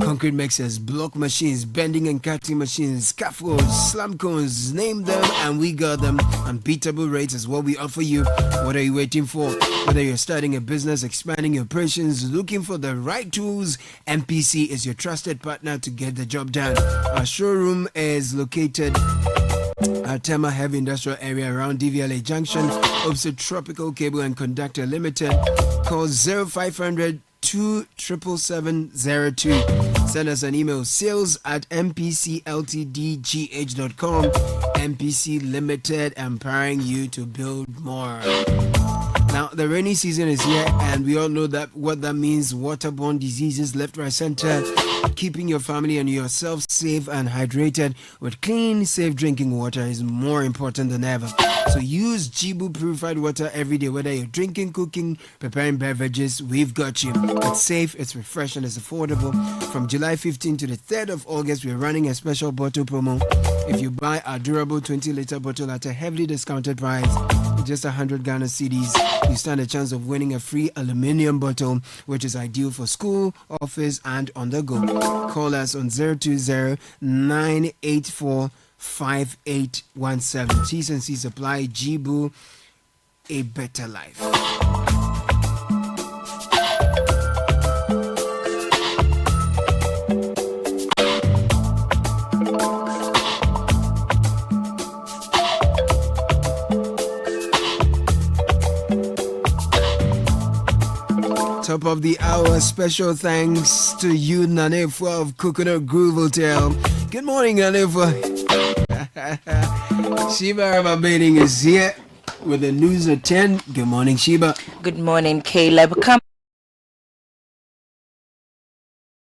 Concrete mixers, block machines, bending and cutting machines, scaffolds, slam cones, name them and we got them. Unbeatable rates is what we offer you. What are you waiting for? Whether you're starting a business, expanding your operations, looking for the right tools, MPC is your trusted partner to get the job done. Our showroom is located at Tema Heavy Industrial Area around DVLA Junction, opposite Tropical Cable and Conductor Limited. Call 0500 27702. Send us an email, sales@mpcltdgh.com. MPC Limited, empowering you to build more. Now, the rainy season is here, and we all know that what that means: waterborne diseases left, right, center. Keeping your family and yourself safe and hydrated with clean, safe drinking water is more important than ever. So use Jibu purified water every day, whether you're drinking, cooking, preparing beverages, we've got you. It's safe, it's refreshing, it's affordable. From July 15 to the 3rd of August, we're running a special bottle promo. If you buy our durable 20-liter bottle at a heavily discounted price, just 100 Ghana cedis, you stand a chance of winning a free aluminium bottle, which is ideal for school, office, and on the go. Call us on 020-984-5817. T's and C's apply. Jibu, a better life. Top of the hour, special thanks to you, Nanefwa of Coconut Grove Hotel. Good morning, Nanefwa. Sheba Rababating is here with the news at 10. Good morning, Sheba. Good morning, Caleb. Come